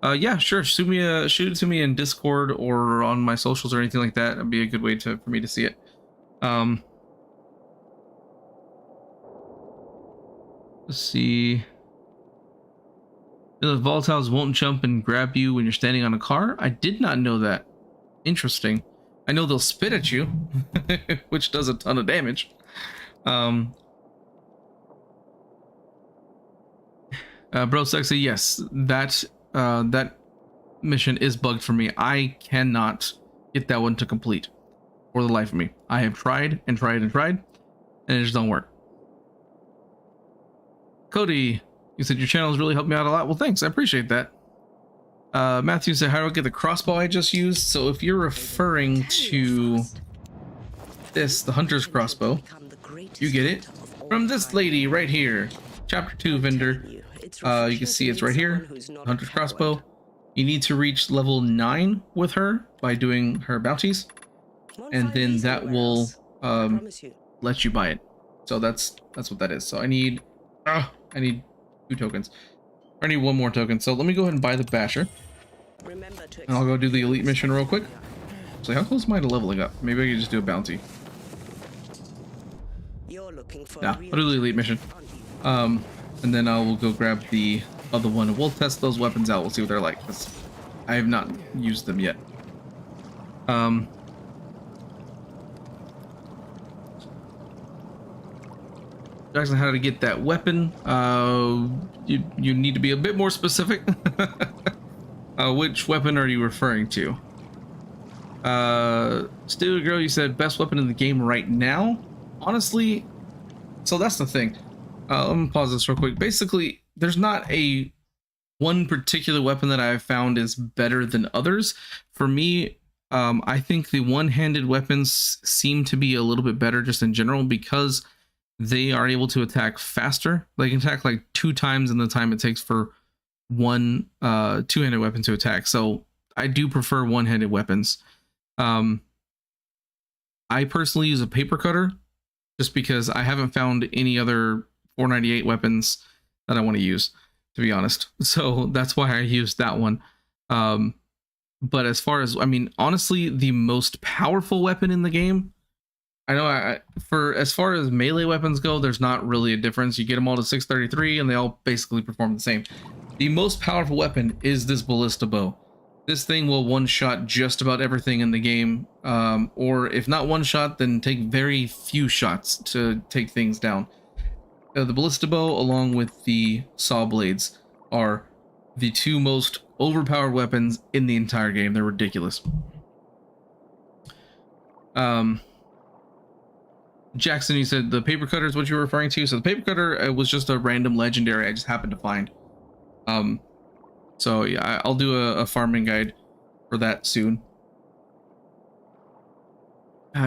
Yeah, sure. Shoot it to me in Discord or on my socials or anything like that. That'd be a good way for me to see it. Let's see. The volatiles won't jump and grab you when you're standing on a car. I did not know that. Interesting. I know they'll spit at you, which does a ton of damage. Bro Sexy, yes, that mission is bugged for me. I cannot get that one to complete for the life of me. I have tried and tried and tried, and it just don't work. Cody, you said your channel has really helped me out a lot. Well, thanks. I appreciate that. Matthew said, how do I get the crossbow I just used? So if you're referring to this, the hunter's crossbow, you get it from this lady right here. Chapter 2 vendor. You can see it's right here. Hunter's crossbow. You need to reach level 9 with her by doing her bounties, and then that will let you buy it. So that's what that is. So I need 2 tokens. I need 1 more token. So let me go ahead and buy the basher, and I'll go do the elite mission real quick. So how close am I to leveling up? Maybe I can just do a bounty. Yeah, I'll do the elite mission. And then I will go grab the other one, and we'll test those weapons out. We'll see what they're like, because I have not used them yet. Jackson, how to get that weapon? You need to be a bit more specific. Which weapon are you referring to? Studio Girl, you said best weapon in the game right now. Honestly, so that's the thing. Let me pause this real quick. Basically, there's not a one particular weapon that I've found is better than others. For me, I think the one-handed weapons seem to be a little bit better just in general because they are able to attack faster. They can attack like 2 times in the time it takes for one two-handed weapon to attack. So I do prefer one-handed weapons. I personally use a paper cutter just because I haven't found any other 498 weapons that I want to use, to be honest. So that's why I used that one. But as far as, I mean, honestly, the most powerful weapon in the game, I know for as far as melee weapons go, there's not really a difference. You get them all to 633 and they all basically perform the same. The most powerful weapon is this ballista bow. This thing will one-shot just about everything in the game, or if not one shot, then take very few shots to take things down. The ballista bow along with the saw blades are the 2 most overpowered weapons in the entire game. They're ridiculous. Jackson, you said the paper cutter is what you were referring to. So the paper cutter was just a random legendary I just happened to find. So yeah, I'll do a farming guide for that soon.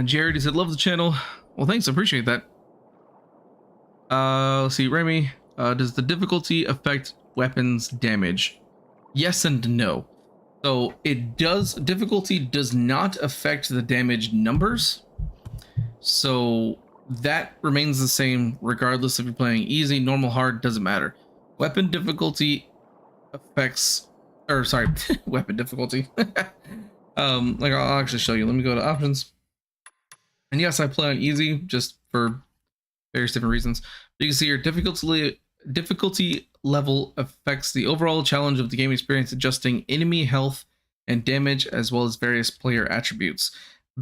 Jared, he said, love the channel. Well, thanks, I appreciate that. Let's see, Remy. Does the difficulty affect weapons damage? Yes and no. So it does. Difficulty does not affect the damage numbers. So that remains the same regardless if you're playing easy, normal, hard, doesn't matter. Weapon difficulty affects, or sorry, weapon difficulty. Like I'll actually show you. Let me go to options. And yes, I play on easy just for various different reasons. You can see your difficulty level affects the overall challenge of the game experience, adjusting enemy health and damage as well as various player attributes.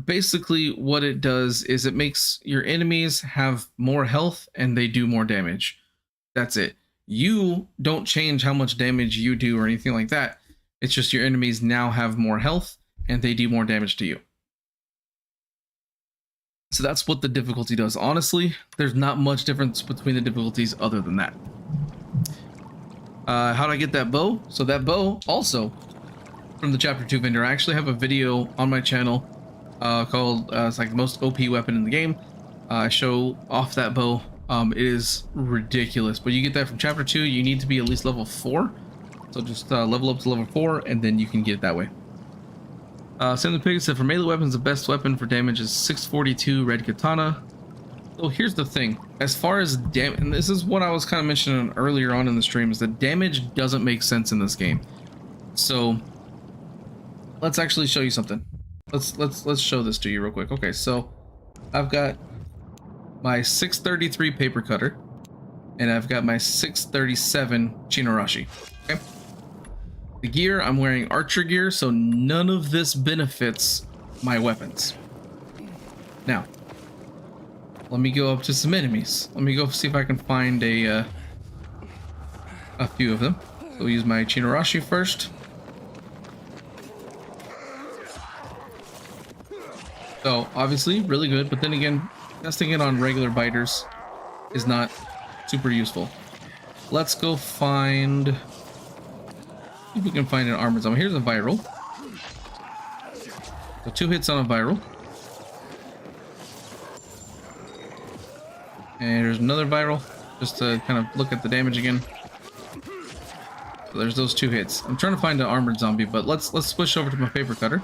Basically what it does is it makes your enemies have more health and they do more damage. That's it. You don't change how much damage you do or anything like that. It's just your enemies now have more health and they do more damage to you. So that's what the difficulty does. Honestly, there's not much difference between the difficulties other than that. How do I get that bow? So that bow also from the chapter 2 vendor. I actually have a video on my channel called it's like the most OP weapon in the game. I show off that bow. It is ridiculous, but you get that from chapter 2. You need to be at least level 4. So just level up to level 4 and then you can get it that way. Sam the Pig said for melee weapons, the best weapon for damage is 642 red katana. So here's the thing, as far as damage, and this is what I was kind of mentioning earlier on in the stream, is that damage doesn't make sense in this game. So let's actually show you something. Let's show this to you real quick. Okay, so I've got my 633 paper cutter and I've got my 637 Chinarashi. Okay. The gear, I'm wearing archer gear, so none of this benefits my weapons. Now, let me go up to some enemies. Let me go see if I can find a few of them. So we'll use my Chinarashi first. So obviously really good, but then again, testing it on regular biters is not super useful. Let's go find, if we can find an armored zombie. Here's a viral. So 2 hits on a viral. And there's another viral, just to kind of look at the damage again. So there's those 2 hits. I'm trying to find an armored zombie, but let's switch over to my paper cutter.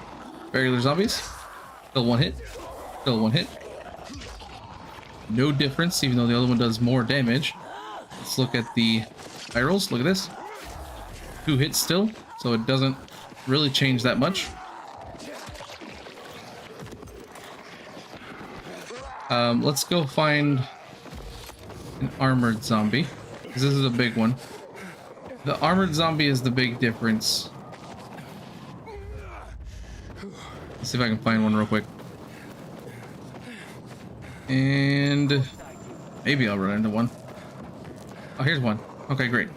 Regular zombies. Still 1 hit. Still 1 hit. No difference, even though the other one does more damage. Let's look at the virals. Look at this. 2 hits still, so it doesn't really change that much. Let's go find an armored zombie, because this is a big one. The armored zombie is the big difference. Let's see if I can find one real quick. And maybe I'll run into one. Oh, here's one. Okay, great.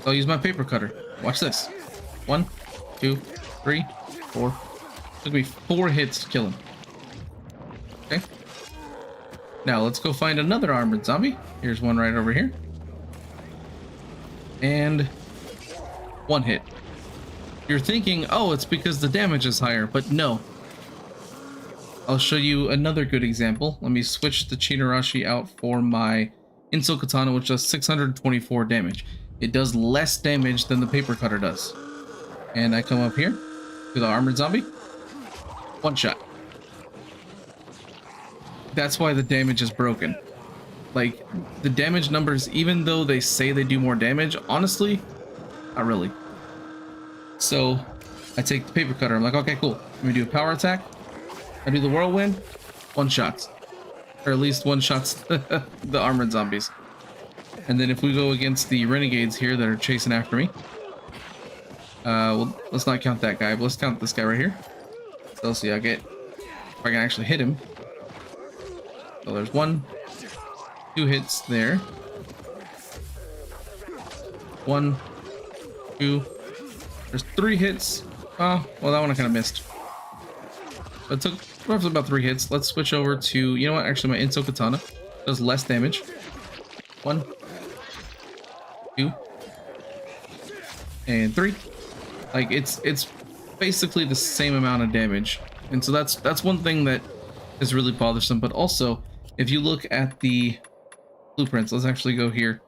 So I'll use my paper cutter. Watch this. 1, 2, 3, 4. Took me 4 hits to kill him. Okay. Now let's go find another armored zombie. Here's one right over here. And 1 hit. You're thinking, oh, it's because the damage is higher, but no. I'll show you another good example. Let me switch the Chinarashi out for my Inso Katana, which does 624 damage. It does less damage than the paper cutter does. And I come up here to the armored zombie. 1 shot. That's why the damage is broken. Like, the damage numbers, even though they say they do more damage, honestly, not really. So I take the paper cutter. I'm like, okay, cool. Let me do a power attack. I do the whirlwind. 1 shot. Or at least 1 shots the armored zombies. And then if we go against the renegades here that are chasing after me. Well, let's not count that guy, but let's count this guy right here. So let's see, I get, if I can actually hit him. So there's 1, 2 hits there. 1, 2. There's 3 hits. Oh, well, that one I kind of missed. But it took roughly about 3 hits. Let's switch over to, you know what? Actually, my Inso Katana does less damage. 1, 2, and 3. Like, it's basically the same amount of damage. And so that's one thing that is really bothersome. But also, if you look at the blueprints. Let's actually go here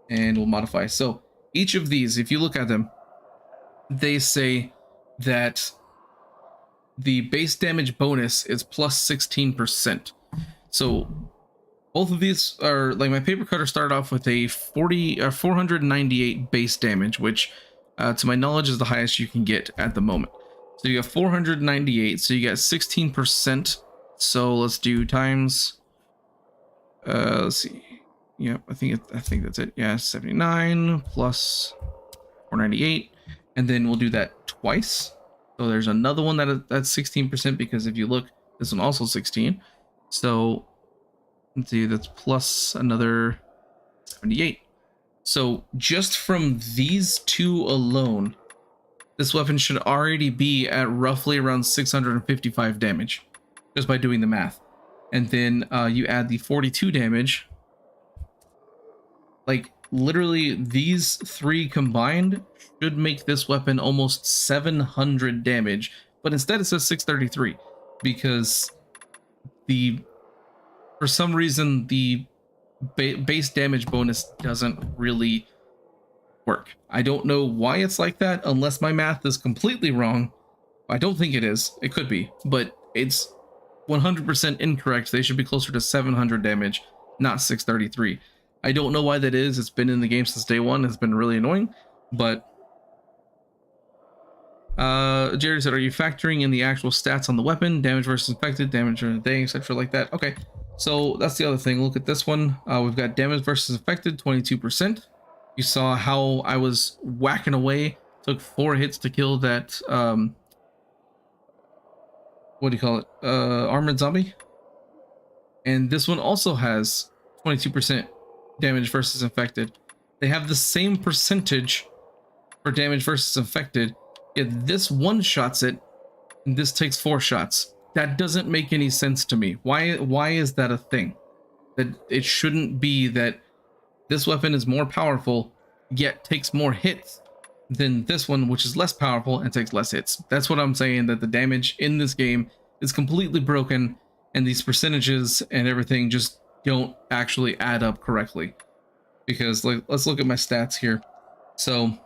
and we'll modify. So each of these, if you look at them, they say that the base damage bonus is plus 16%. So both of these are like my paper cutter started off with a 498 base damage, which to my knowledge is the highest you can get at the moment. So you got 498, so you got 16%. So let's do times let's see. Yeah, I think that's it. Yeah, 79 plus 498, and then we'll do that twice. So there's another one that's 16%, because if you look, this one also 16. So let's see, that's plus another 78. So just from these two alone, this weapon should already be at roughly around 655 damage, just by doing the math. And then you add the 42 damage. Like, literally, these three combined should make this weapon almost 700 damage, but instead it says 633, because for some reason the base damage bonus doesn't really work. I don't know why it's like that, unless my math is completely wrong. I don't think it is. It could be, but it's 100% incorrect. They should be closer to 700 damage, not 633. I don't know why that is. It's been in the game since day one. It's been really annoying, but Jerry said, are you factoring in the actual stats on the weapon, damage versus infected, damage during the day, etc., like that? Okay, so that's the other thing. Look at this one. We've got damage versus infected, 22%. You saw how I was whacking away. Took 4 hits to kill that what do you call it? Armored zombie. And this one also has 22% damage versus infected. They have the same percentage for damage versus infected, yet this one-shots it, and this takes 4 shots. That doesn't make any sense to me. Why is that a thing? That it shouldn't be that this weapon is more powerful, yet takes more hits than this one, which is less powerful and takes less hits. That's what I'm saying, that the damage in this game is completely broken, and these percentages and everything just don't actually add up correctly. Because, like, let's look at my stats here. So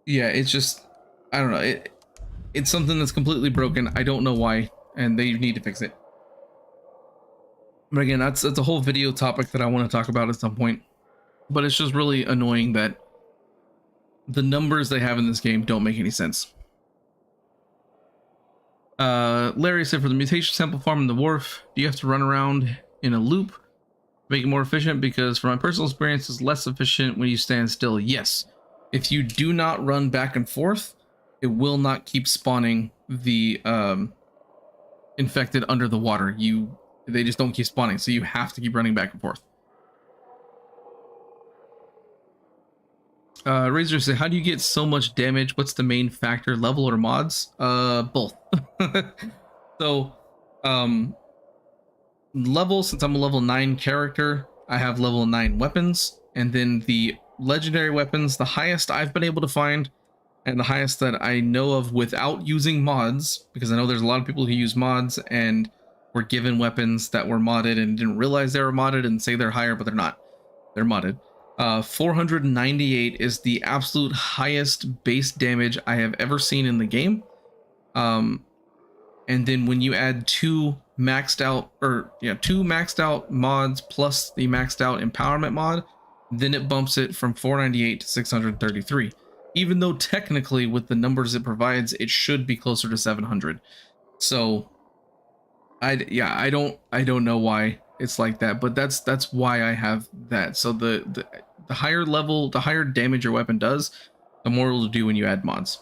yeah, it's just, I don't know, it's something that's completely broken. I don't know why, and they need to fix it. But again, that's a whole video topic that I want to talk about at some point. But it's just really annoying that the numbers they have in this game don't make any sense. Larry said, for the mutation sample farm in the wharf, do you have to run around in a loop to make it more efficient? Because from my personal experience, it's less efficient when you stand still. Yes. If you do not run back and forth, it will not keep spawning the infected under the water. They just don't keep spawning, so you have to keep running back and forth. Razor said, how do you get so much damage? What's the main factor, level or mods? Both. So, level, since I'm a level 9 character, I have level 9 weapons, and then the legendary weapons, the highest I've been able to find, and the highest that I know of without using mods, because I know there's a lot of people who use mods and were given weapons that were modded and didn't realize they were modded and say they're higher, but they're not. They're modded. 498 is the absolute highest base damage I have ever seen in the game. And then when you add two maxed out mods plus the maxed out empowerment mod, then it bumps it from 498 to 633. Even though technically with the numbers it provides, it should be closer to 700. So I don't know why it's like that, but that's why I have that. So the higher level, the higher damage your weapon does, the more it'll do when you add mods.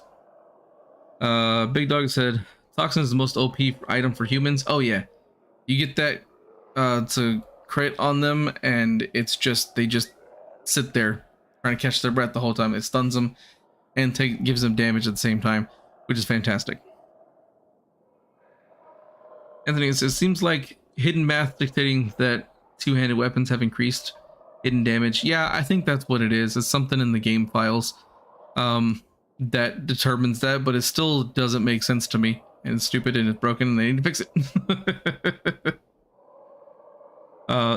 Big Dog said, Toxin is the most OP item for humans. Oh yeah, you get that to crit on them, and it's just, they just sit there trying to catch their breath the whole time. It stuns them and gives them damage at the same time, which is fantastic. Anthony says, seems like hidden math dictating that two-handed weapons have increased hidden damage. Yeah, I think that's what it is. It's something in the game files that determines that, but it still doesn't make sense to me. And it's stupid and it's broken and they need to fix it.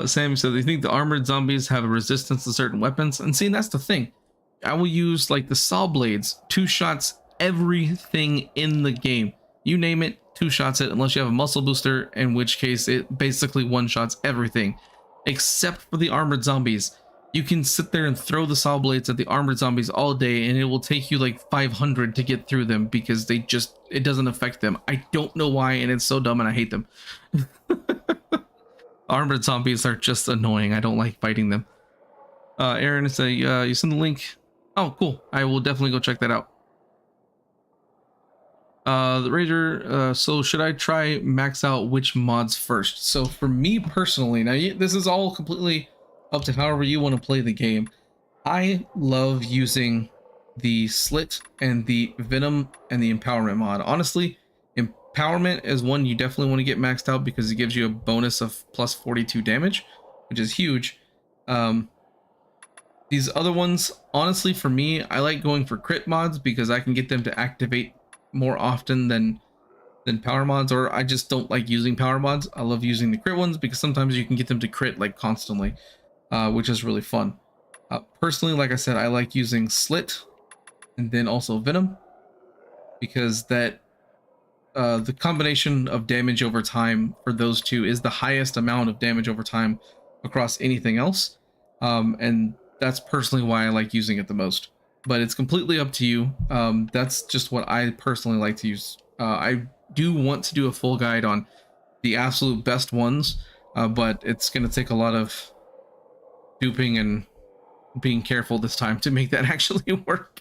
Sam said they think the armored zombies have a resistance to certain weapons, and see, that's the thing. I will use like the saw blades, 2 shots everything in the game. You name it, 2 shots it, unless you have a muscle booster, in which case it basically 1 shots everything, except for the armored zombies. You can sit there and throw the saw blades at the armored zombies all day, and it will take you like 500 to get through them because it doesn't affect them. I don't know why, and it's so dumb, and I hate them. Armored zombies are just annoying. I don't like fighting them. Aaron, it's you send the link. Oh, cool. I will definitely go check that out. The Rager, so should I try max out which mods first? So for me personally, now this is all completely up to however you want to play the game. I love using the Slit and the Venom and the Empowerment mod. Honestly, Empowerment is one you definitely want to get maxed out because it gives you a bonus of plus 42 damage, which is huge. These other ones, honestly, for me, I like going for crit mods because I can get them to activate more often than power mods, or I just don't like using power mods. I love using the crit ones because sometimes you can get them to crit like constantly, which is really fun. Personally, like I said, I like using Slit and then also Venom because that the combination of damage over time for those two is the highest amount of damage over time across anything else, and that's personally why I like using it the most. But it's completely up to you. That's just what I personally like to use. I do want to do a full guide on the absolute best ones, but it's going to take a lot of duping and being careful this time to make that actually work.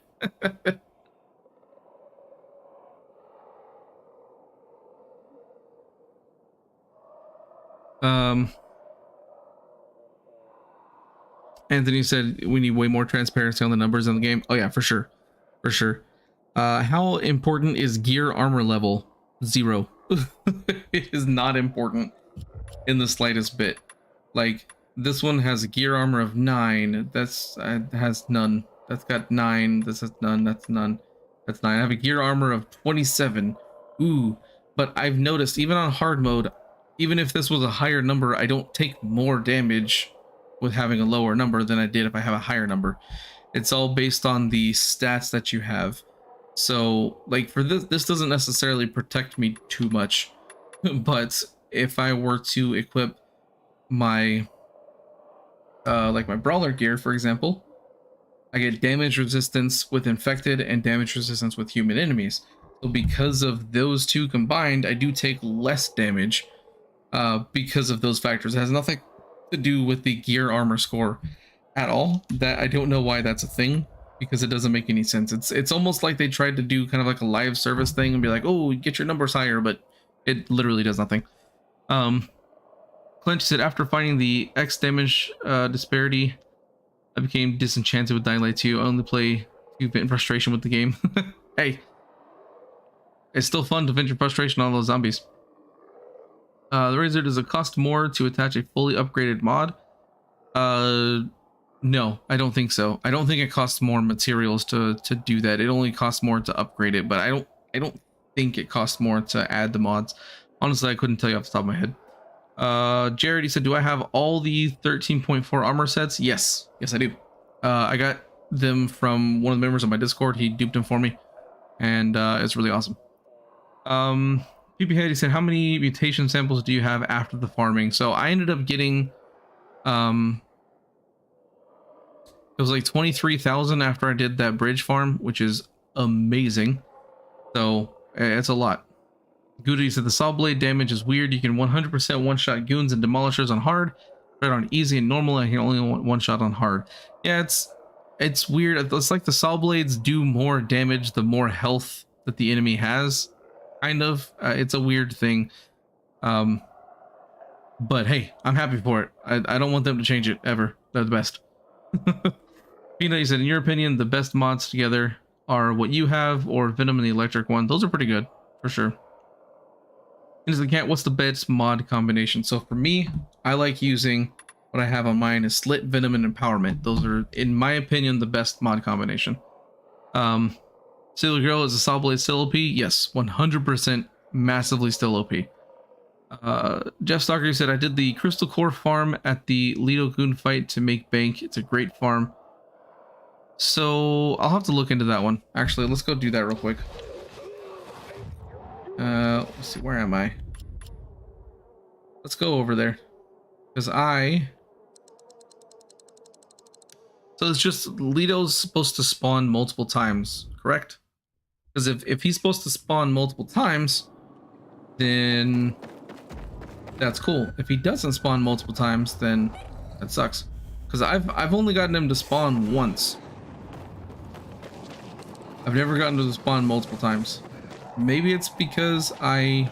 Anthony said we need way more transparency on the numbers in the game. Oh yeah, for sure. For sure. How important is gear armor level? 0. It is not important in the slightest bit. Like, this one has a gear armor of 9. That's has none. That's got 9. This has none. That's none. That's 9. I have a gear armor of 27. Ooh. But I've noticed, even on hard mode, even if this was a higher number, I don't take more damage with having a lower number than I did if I have a higher number. It's all based on the stats that you have. So, like, for this doesn't necessarily protect me too much. But if I were to equip my like my brawler gear, for example, I get damage resistance with infected and damage resistance with human enemies. So because of those two combined, I do take less damage because of those factors. It has nothing to do with the gear armor score at all. That I don't know why that's a thing, because it doesn't make any sense. It's almost like they tried to do kind of like a live service thing and be like, oh, get your numbers higher, but it literally does nothing. Clinch said, after finding the X damage disparity, I became disenchanted with Dying Light 2. I only play to vent frustration with the game. Hey, it's still fun to vent your frustration on those zombies. The Razor, does it cost more to attach a fully upgraded mod? No, I don't think so. I don't think it costs more materials to do that. It only costs more to upgrade it, but I don't think it costs more to add the mods. Honestly, I couldn't tell you off the top of my head. Jared, he said, do I have all the 13.4 armor sets? Yes, I do. I got them from one of the members of my Discord. He duped them for me, and it's really awesome. PP Head, he said, how many mutation samples do you have after the farming? So I ended up getting it was like 23,000 after I did that bridge farm, which is amazing. So it's a lot. Goody said, the saw blade damage is weird. You can 100% one-shot goons and demolishers on hard, but on easy and normal, I can only one-shot on hard. Yeah, it's weird. It's like the saw blades do more damage the more health that the enemy has. Kind of. It's a weird thing. But hey, I'm happy for it. I don't want them to change it ever. They're the best. Peanut, you said, in your opinion, the best mods together are what you have or Venom and the electric one. Those are pretty good, for sure. Into the cat, what's the best mod combination? So for me, I like using what I have on mine is Slit, Venom, and Empowerment. Those are, in my opinion, the best mod combination. Sailor Girl is a Saw Blade still OP? Yes, 100% massively still OP. Jeff Stalker said, I did the Crystal Core farm at the Lido Goon fight to make bank. It's a great farm. So I'll have to look into that one. Actually, let's go do that real quick. Let's see, where am I? Let's go over there. Because so it's just Lido's supposed to spawn multiple times, correct? Because if he's supposed to spawn multiple times, then that's cool. If he doesn't spawn multiple times, then that sucks. Because I've only gotten him to spawn once. I've never gotten to spawn multiple times. Maybe it's because I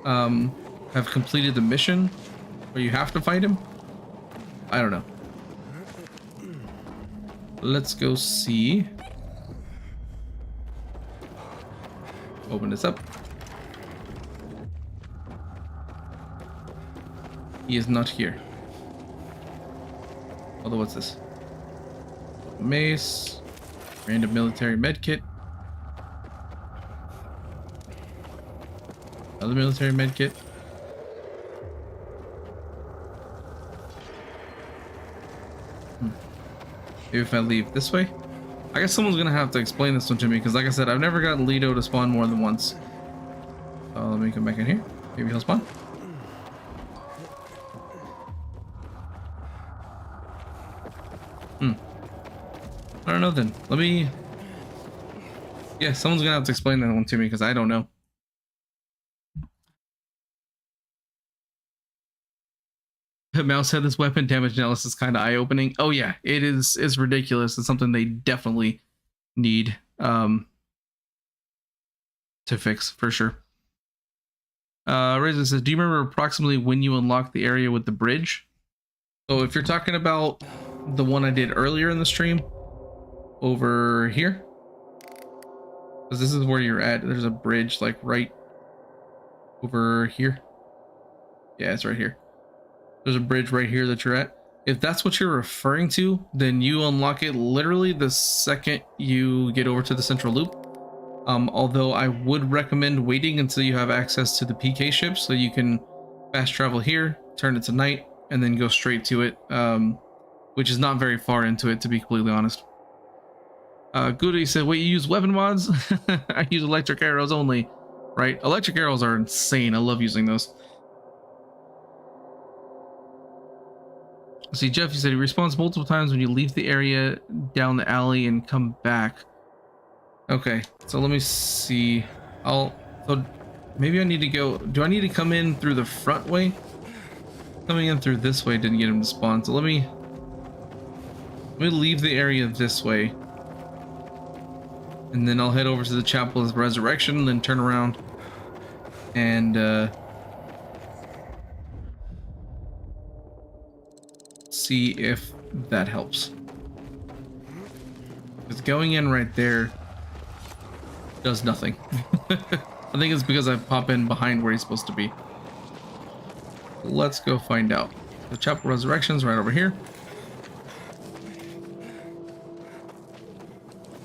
have completed the mission where you have to fight him. I don't know. Let's go see. Open this up. He is not here. Although, what's this? Mace. Random military medkit. Another military medkit. Maybe if I leave this way? I guess someone's gonna have to explain this one to me, because like I said, I've never gotten Lido to spawn more than once. Let me come back in here. Maybe he'll spawn. I don't know then. Let me... Yeah, someone's gonna have to explain that one to me, because I don't know. Mouse said this weapon damage analysis is kind of eye-opening. Oh yeah, it is. It's ridiculous. It's something they definitely need to fix for sure. Razor says, do you remember approximately when you unlock the area with the bridge? So if you're talking about the one I did earlier in the stream, over here, because this is where you're at. There's a bridge like right over here. Yeah, it's right here. There's a bridge right here that you're at. If that's what you're referring to, then you unlock it literally the second you get over to the central loop. Although I would recommend waiting until you have access to the PK ship so you can fast travel here, turn it to night, and then go straight to it, which is not very far into it, to be completely honest. Goody said, wait, you use weapon mods? I use electric arrows only. Right? Electric arrows are insane. I love using those. See, Jeff, you said he respawns multiple times when you leave the area, down the alley, and come back. Okay, so let me see. So maybe I need to go... Do I need to come in through the front way? Coming in through this way didn't get him to spawn, so let me leave the area this way. And then I'll head over to the Chapel of Resurrection, then turn around and see if that helps. Because going in right there does nothing. I think it's because I pop in behind where he's supposed to be. Let's go find out. The Chapel of Resurrection's right over here.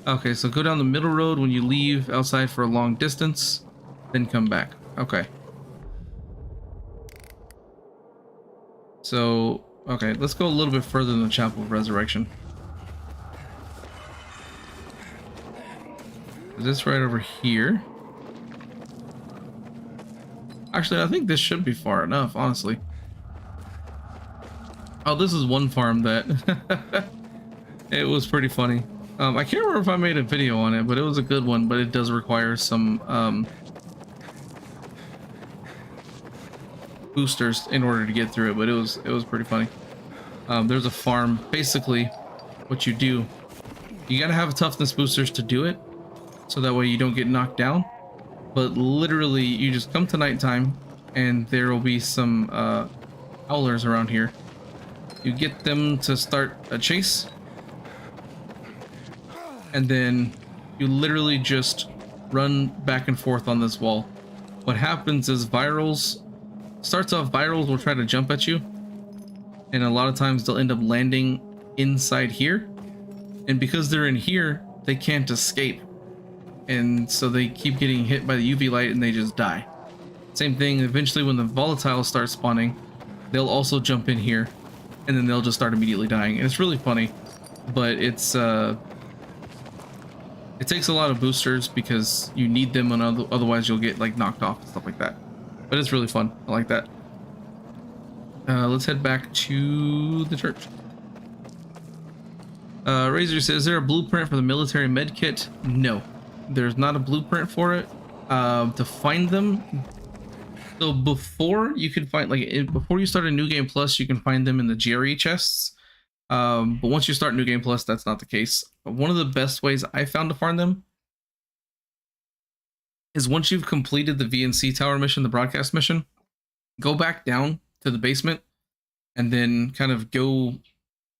Okay, so go down the middle road when you leave outside for a long distance, then come back. Okay. So, okay, let's go a little bit further than the Chapel of Resurrection. Is this right over here? Actually, I think this should be far enough, honestly. Oh, this is one farm that... It was pretty funny. I can't remember if I made a video on it, but it was a good one, but it does require some boosters in order to get through it, but it was pretty funny. There's a farm. Basically, what you do, you gotta have toughness boosters to do it, so that way you don't get knocked down. But literally, you just come to nighttime, and there will be some howlers around here. You get them to start a chase, and then you literally just run back and forth on this wall. What happens is virals will try to jump at you, and a lot of times they'll end up landing inside here, and because they're in here, they can't escape, and so they keep getting hit by the UV light and they just die. Same thing, eventually when the volatiles start spawning, they'll also jump in here, and then they'll just start immediately dying. And it's really funny, but it's it takes a lot of boosters because you need them, and otherwise you'll get like knocked off and stuff like that. But it's really fun. I like that. Let's head back to the church. Razor says, is there a blueprint for the military med kit? No, there's not a blueprint for it. To find them, so before you could find, like, before you start a New Game Plus, you can find them in the GRE chests. But once you start New Game Plus, that's not the case. One of the best ways I found to find them is once you've completed the VNC Tower mission, the broadcast mission, go back down to the basement and then kind of go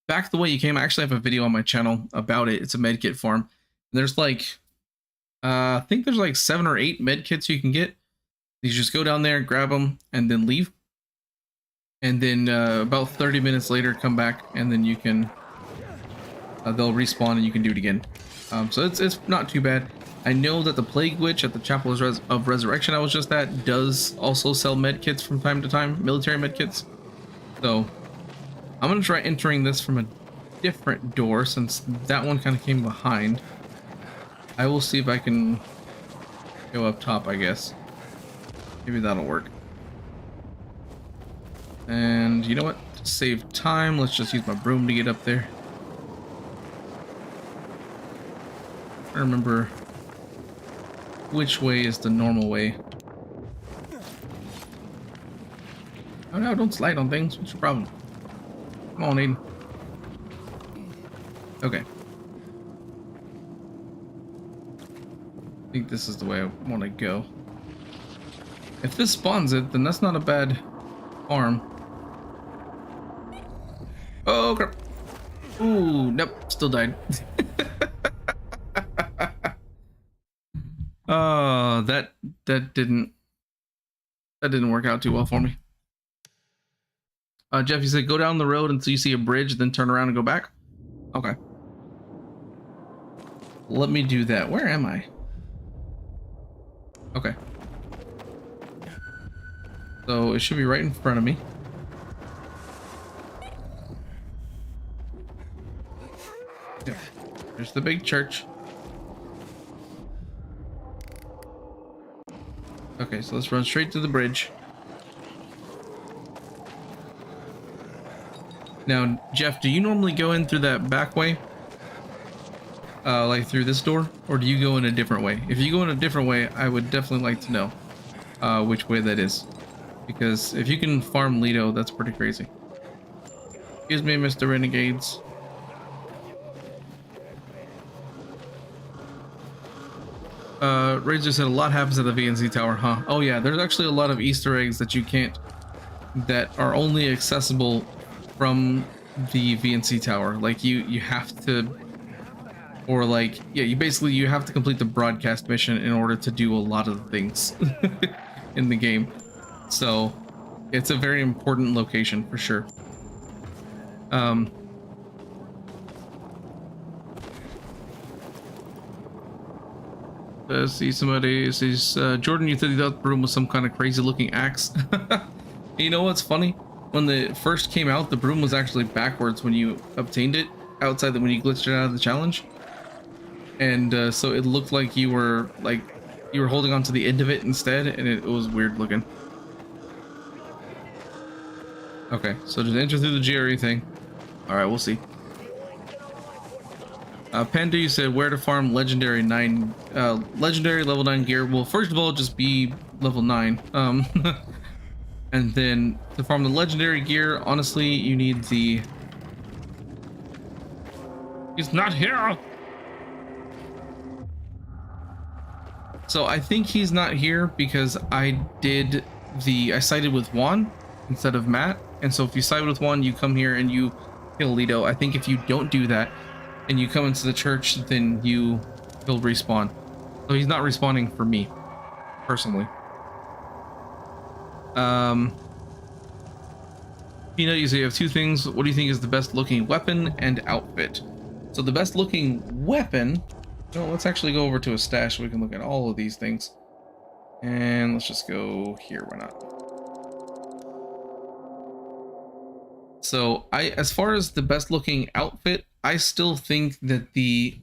back the way you came. I actually have a video on my channel about it. It's a medkit farm. There's like, I think there's like 7 or 8 medkits you can get. You just go down there, grab them, and then leave. And then about 30 minutes later, come back, and then you can, they'll respawn and you can do it again. So it's not too bad. I know that the Plague Witch at the Chapel of Resurrection I was just at does also sell medkits from time to time, military medkits. So I'm going to try entering this from a different door since that one kind of came behind. I will see if I can go up top, I guess. Maybe that'll work. And you know what? To save time, let's just use my broom to get up there. I remember which way is the normal way. Oh no, don't slide on things. What's your problem? Come on, Aiden. Okay. I think this is the way I want to go. If this spawns it, then that's not a bad farm. Oh crap! Ooh, nope, still died. Oh, that didn't work out too well for me. Jeff, you said go down the road until you see a bridge, then turn around and go back. Okay. Let me do that. Where am I? Okay. So it should be right in front of me. Yeah. There's the big church. Okay, so let's run straight to the bridge. Now, Jeff, do you normally go in through that back way? Like through this door? Or do you go in a different way? If you go in a different way, I would definitely like to know which way that is. Because if you can farm Lido, that's pretty crazy. Excuse me, Mr. Renegades. Razor said a lot happens at the VNC Tower, huh? Oh yeah, there's actually a lot of Easter eggs that you can't, that are only accessible from the VNC Tower. Like you have to, or like, yeah, you have to complete the broadcast mission in order to do a lot of the things in the game. So it's a very important location for sure. See, somebody says, Jordan, you said you thought the broom was some kind of crazy looking axe. You know what's funny? When they first came out, the broom was actually backwards when you obtained it outside, when you glitched it out of the challenge. And so it looked like you were holding on to the end of it instead, and it was weird looking. Okay, so just enter through the GRE thing. Alright, we'll see. Panda, you said where to farm legendary level 9 gear. Well, first of all, just be level 9. And then to farm the legendary gear, honestly, you need the... He's not here! So I think he's not here because I sided with Juan instead of Matt. And so if you side with Juan, you come here and you kill Lido. I think if you don't do that and you come into the church, then he'll respawn. So he's not respawning for me, personally. Peanut, you say you have 2 things. What do you think is the best looking weapon and outfit? So the best looking weapon... Well, let's actually go over to a stash so we can look at all of these things. And let's just go here, why not? So as far as the best looking outfit, I still think that the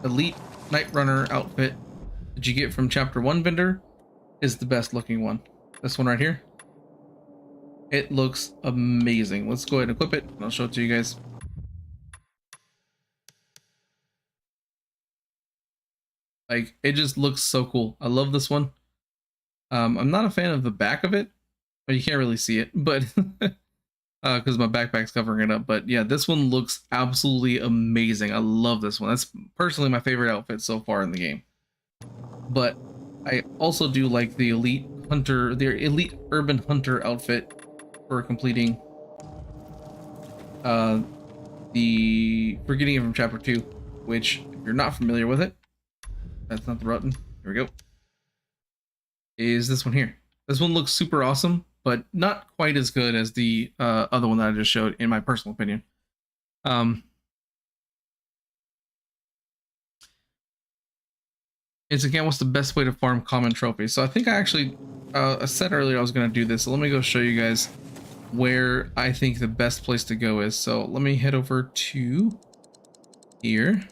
Elite Night Runner outfit that you get from Chapter 1 vendor is the best looking one. This one right here. It looks amazing. Let's go ahead and equip it, and I'll show it to you guys. Like, it just looks so cool. I love this one. I'm not a fan of the back of it, but you can't really see it, but because my backpack's covering it up. But yeah, this one looks absolutely amazing. I love this one. That's personally my favorite outfit so far in the game. But I also do like the Elite Hunter, their Elite Urban Hunter outfit for completing the Forgetting It from Chapter 2, which, if you're not familiar with it, that's not the button. Here we go. Is this one here. This one looks super awesome, but not quite as good as the other one that I just showed, in my personal opinion. It's again, what's the best way to farm common trophies? So I think I actually I said earlier I was going to do this. So let me go show you guys where I think the best place to go is. So let me head over to here.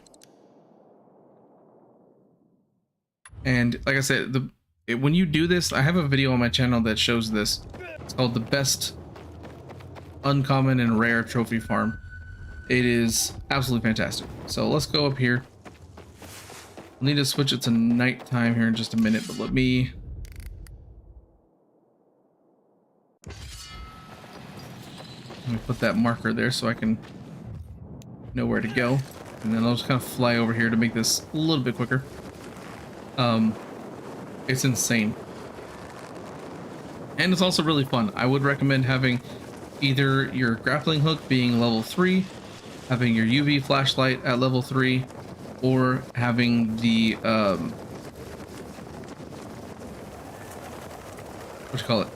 And like I said, when you do this, I have a video on my channel that shows this. It's called the best uncommon and rare trophy farm. It is absolutely fantastic. So let's go up here. I'll need to switch it to nighttime here in just a minute, but let me put that marker there so I can know where to go. And then I'll just kind of fly over here to make this a little bit quicker. It's insane. And it's also really fun. I would recommend having either your grappling hook being level 3, having your UV flashlight at level 3, or having the what you call it?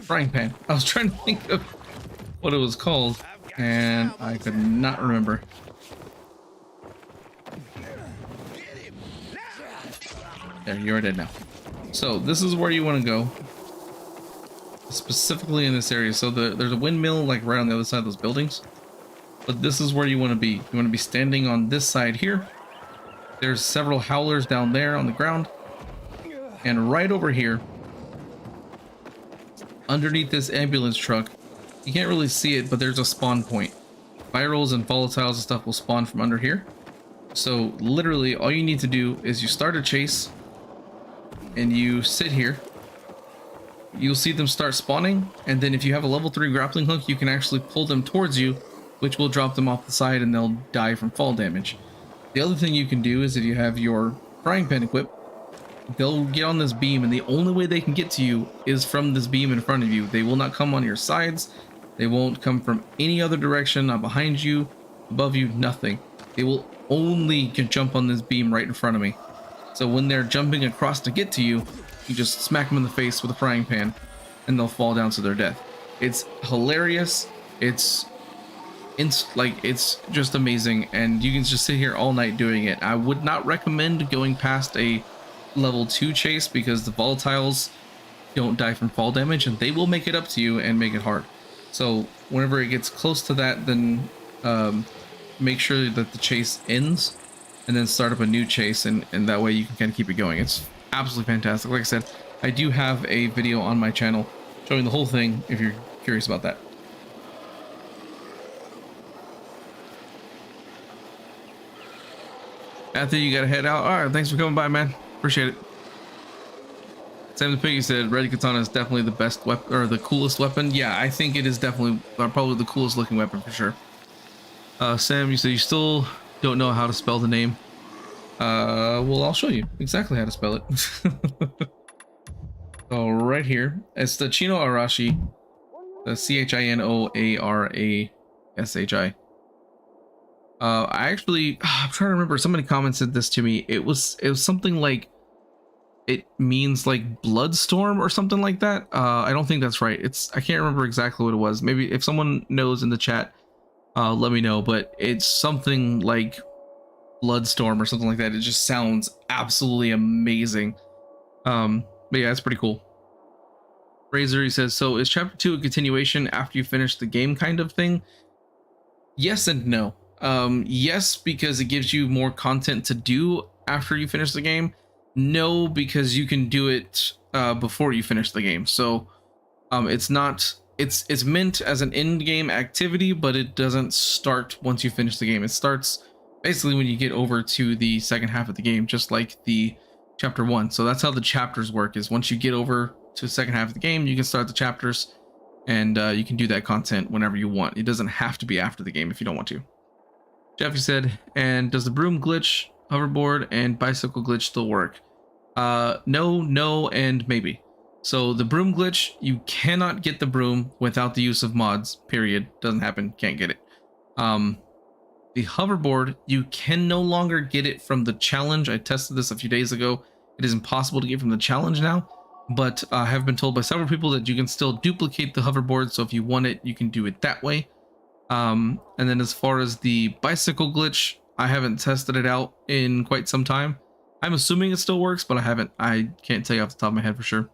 Frying pan. I was trying to think of what it was called, and I could not remember. There, you're dead now. So this is where you want to go, specifically in this area. So there's a windmill like right on the other side of those buildings, but this is where you want to be. You want to be standing on this side here. There's several howlers down there on the ground, and right over here underneath this ambulance truck, you can't really see it, but there's a spawn point. Virals and volatiles and stuff will spawn from under here. So literally all you need to do is you start a chase and you sit here. You'll see them start spawning, and then if you have a level 3 grappling hook, you can actually pull them towards you, which will drop them off the side and they'll die from fall damage. The other thing you can do is if you have your frying pan equipped, they'll get on this beam, and the only way they can get to you is from this beam in front of you. They will not come on your sides. They won't come from any other direction, not behind you, above you, nothing. They will only can jump on this beam right in front of me. So when they're jumping across to get to you, you just smack them in the face with a frying pan and they'll fall down to their death. It's hilarious. It's just amazing, and you can just sit here all night doing it. I would not recommend going past a level 2 chase because the volatiles don't die from fall damage, and they will make it up to you and make it hard. So whenever it gets close to that, then make sure that the chase ends and then start up a new chase, and that way you can kind of keep it going. It's absolutely fantastic. Like I said, I do have a video on my channel showing the whole thing if you're curious about that. After you gotta head out. All right, thanks for coming by, man. Appreciate it. Sam the Piggy said Red Katana is definitely the best weapon, or the coolest weapon. Yeah, I think it is definitely probably the coolest looking weapon for sure. Sam, you said you still don't know how to spell the name. Well, I'll show you exactly how to spell it. So right here, it's the Chino Arashi, the Chinoarashi. I actually, I'm trying to remember. Somebody commented this to me. It was something like, it means like bloodstorm or something like that. I don't think that's right. I can't remember exactly what it was. Maybe if someone knows in the chat, let me know. But it's something like Bloodstorm or something like that. It just sounds absolutely amazing. But yeah, it's pretty cool. Razor, he says, so is chapter 2 a continuation after you finish the game kind of thing? Yes and no. Yes, because it gives you more content to do after you finish the game. No, because you can do it before you finish the game. So it's not, it's meant as an end game activity, but it doesn't start once you finish the game. It starts basically when you get over to the second half of the game, just like the chapter 1. So that's how the chapters work, is once you get over to the second half of the game, you can start the chapters, and you can do that content whenever you want. It doesn't have to be after the game if you don't want to. Jeffy said, and does the broom glitch, hoverboard, and bicycle glitch still work? No, and maybe. So the broom glitch, you cannot get the broom without the use of mods, period. Doesn't happen, can't get it. The hoverboard, you can no longer get it from the challenge. I tested this a few days ago. It is impossible to get from the challenge now, but I have been told by several people that you can still duplicate the hoverboard. So if you want it, you can do it that way. And then as far as the bicycle glitch, I haven't tested it out in quite some time. I'm assuming it still works, but I can't tell you off the top of my head for sure.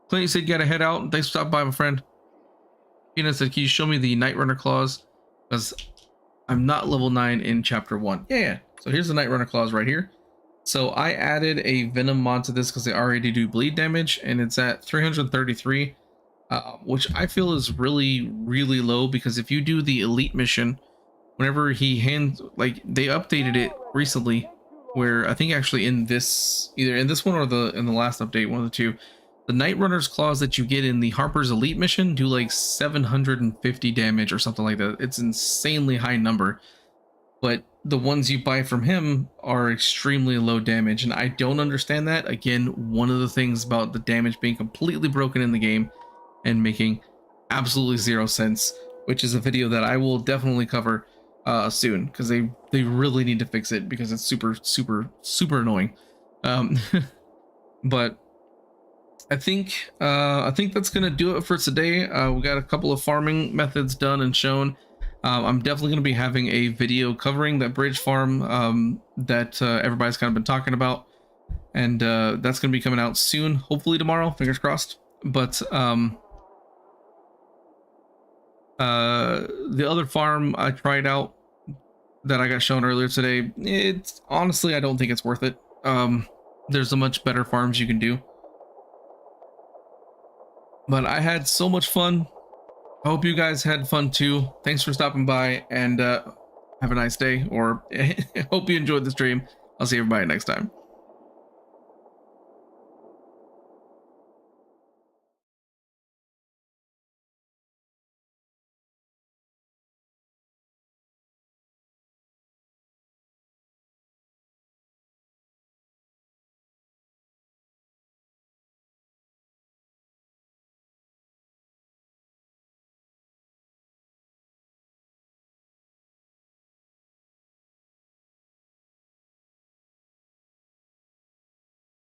Clint, you said you gotta head out. Thanks for stopping by, my friend. Peanut said, can you show me the Night Runner clause? Because I'm not level 9 in chapter 1. Yeah. So here's the Night Runner clause right here. So I added a Venom mod to this because they already do bleed damage, and it's at 333, which I feel is really, really low, because if you do the elite mission, whenever he hands, like, they updated it recently, where I think actually in this, either in this one or in the last update, one of the two, the Night Runner's claws that you get in the Harper's Elite mission do like 750 damage or something like that. It's an insanely high number, but the ones you buy from him are extremely low damage, and I don't understand that. Again, one of the things about the damage being completely broken in the game and making absolutely zero sense, which is a video that I will definitely cover soon, because they really need to fix it, because it's super annoying. But I think that's gonna do it for today. We got a couple of farming methods done and shown. I'm definitely gonna be having a video covering that bridge farm that everybody's kind of been talking about, and that's gonna be coming out soon, hopefully tomorrow, fingers crossed. But the other farm I tried out that I got shown earlier today, it's honestly, I don't think it's worth it. There's a much better farms you can do. But I had so much fun. I hope you guys had fun too. Thanks for stopping by, and have a nice day, or hope you enjoyed the stream. I'll see everybody next time.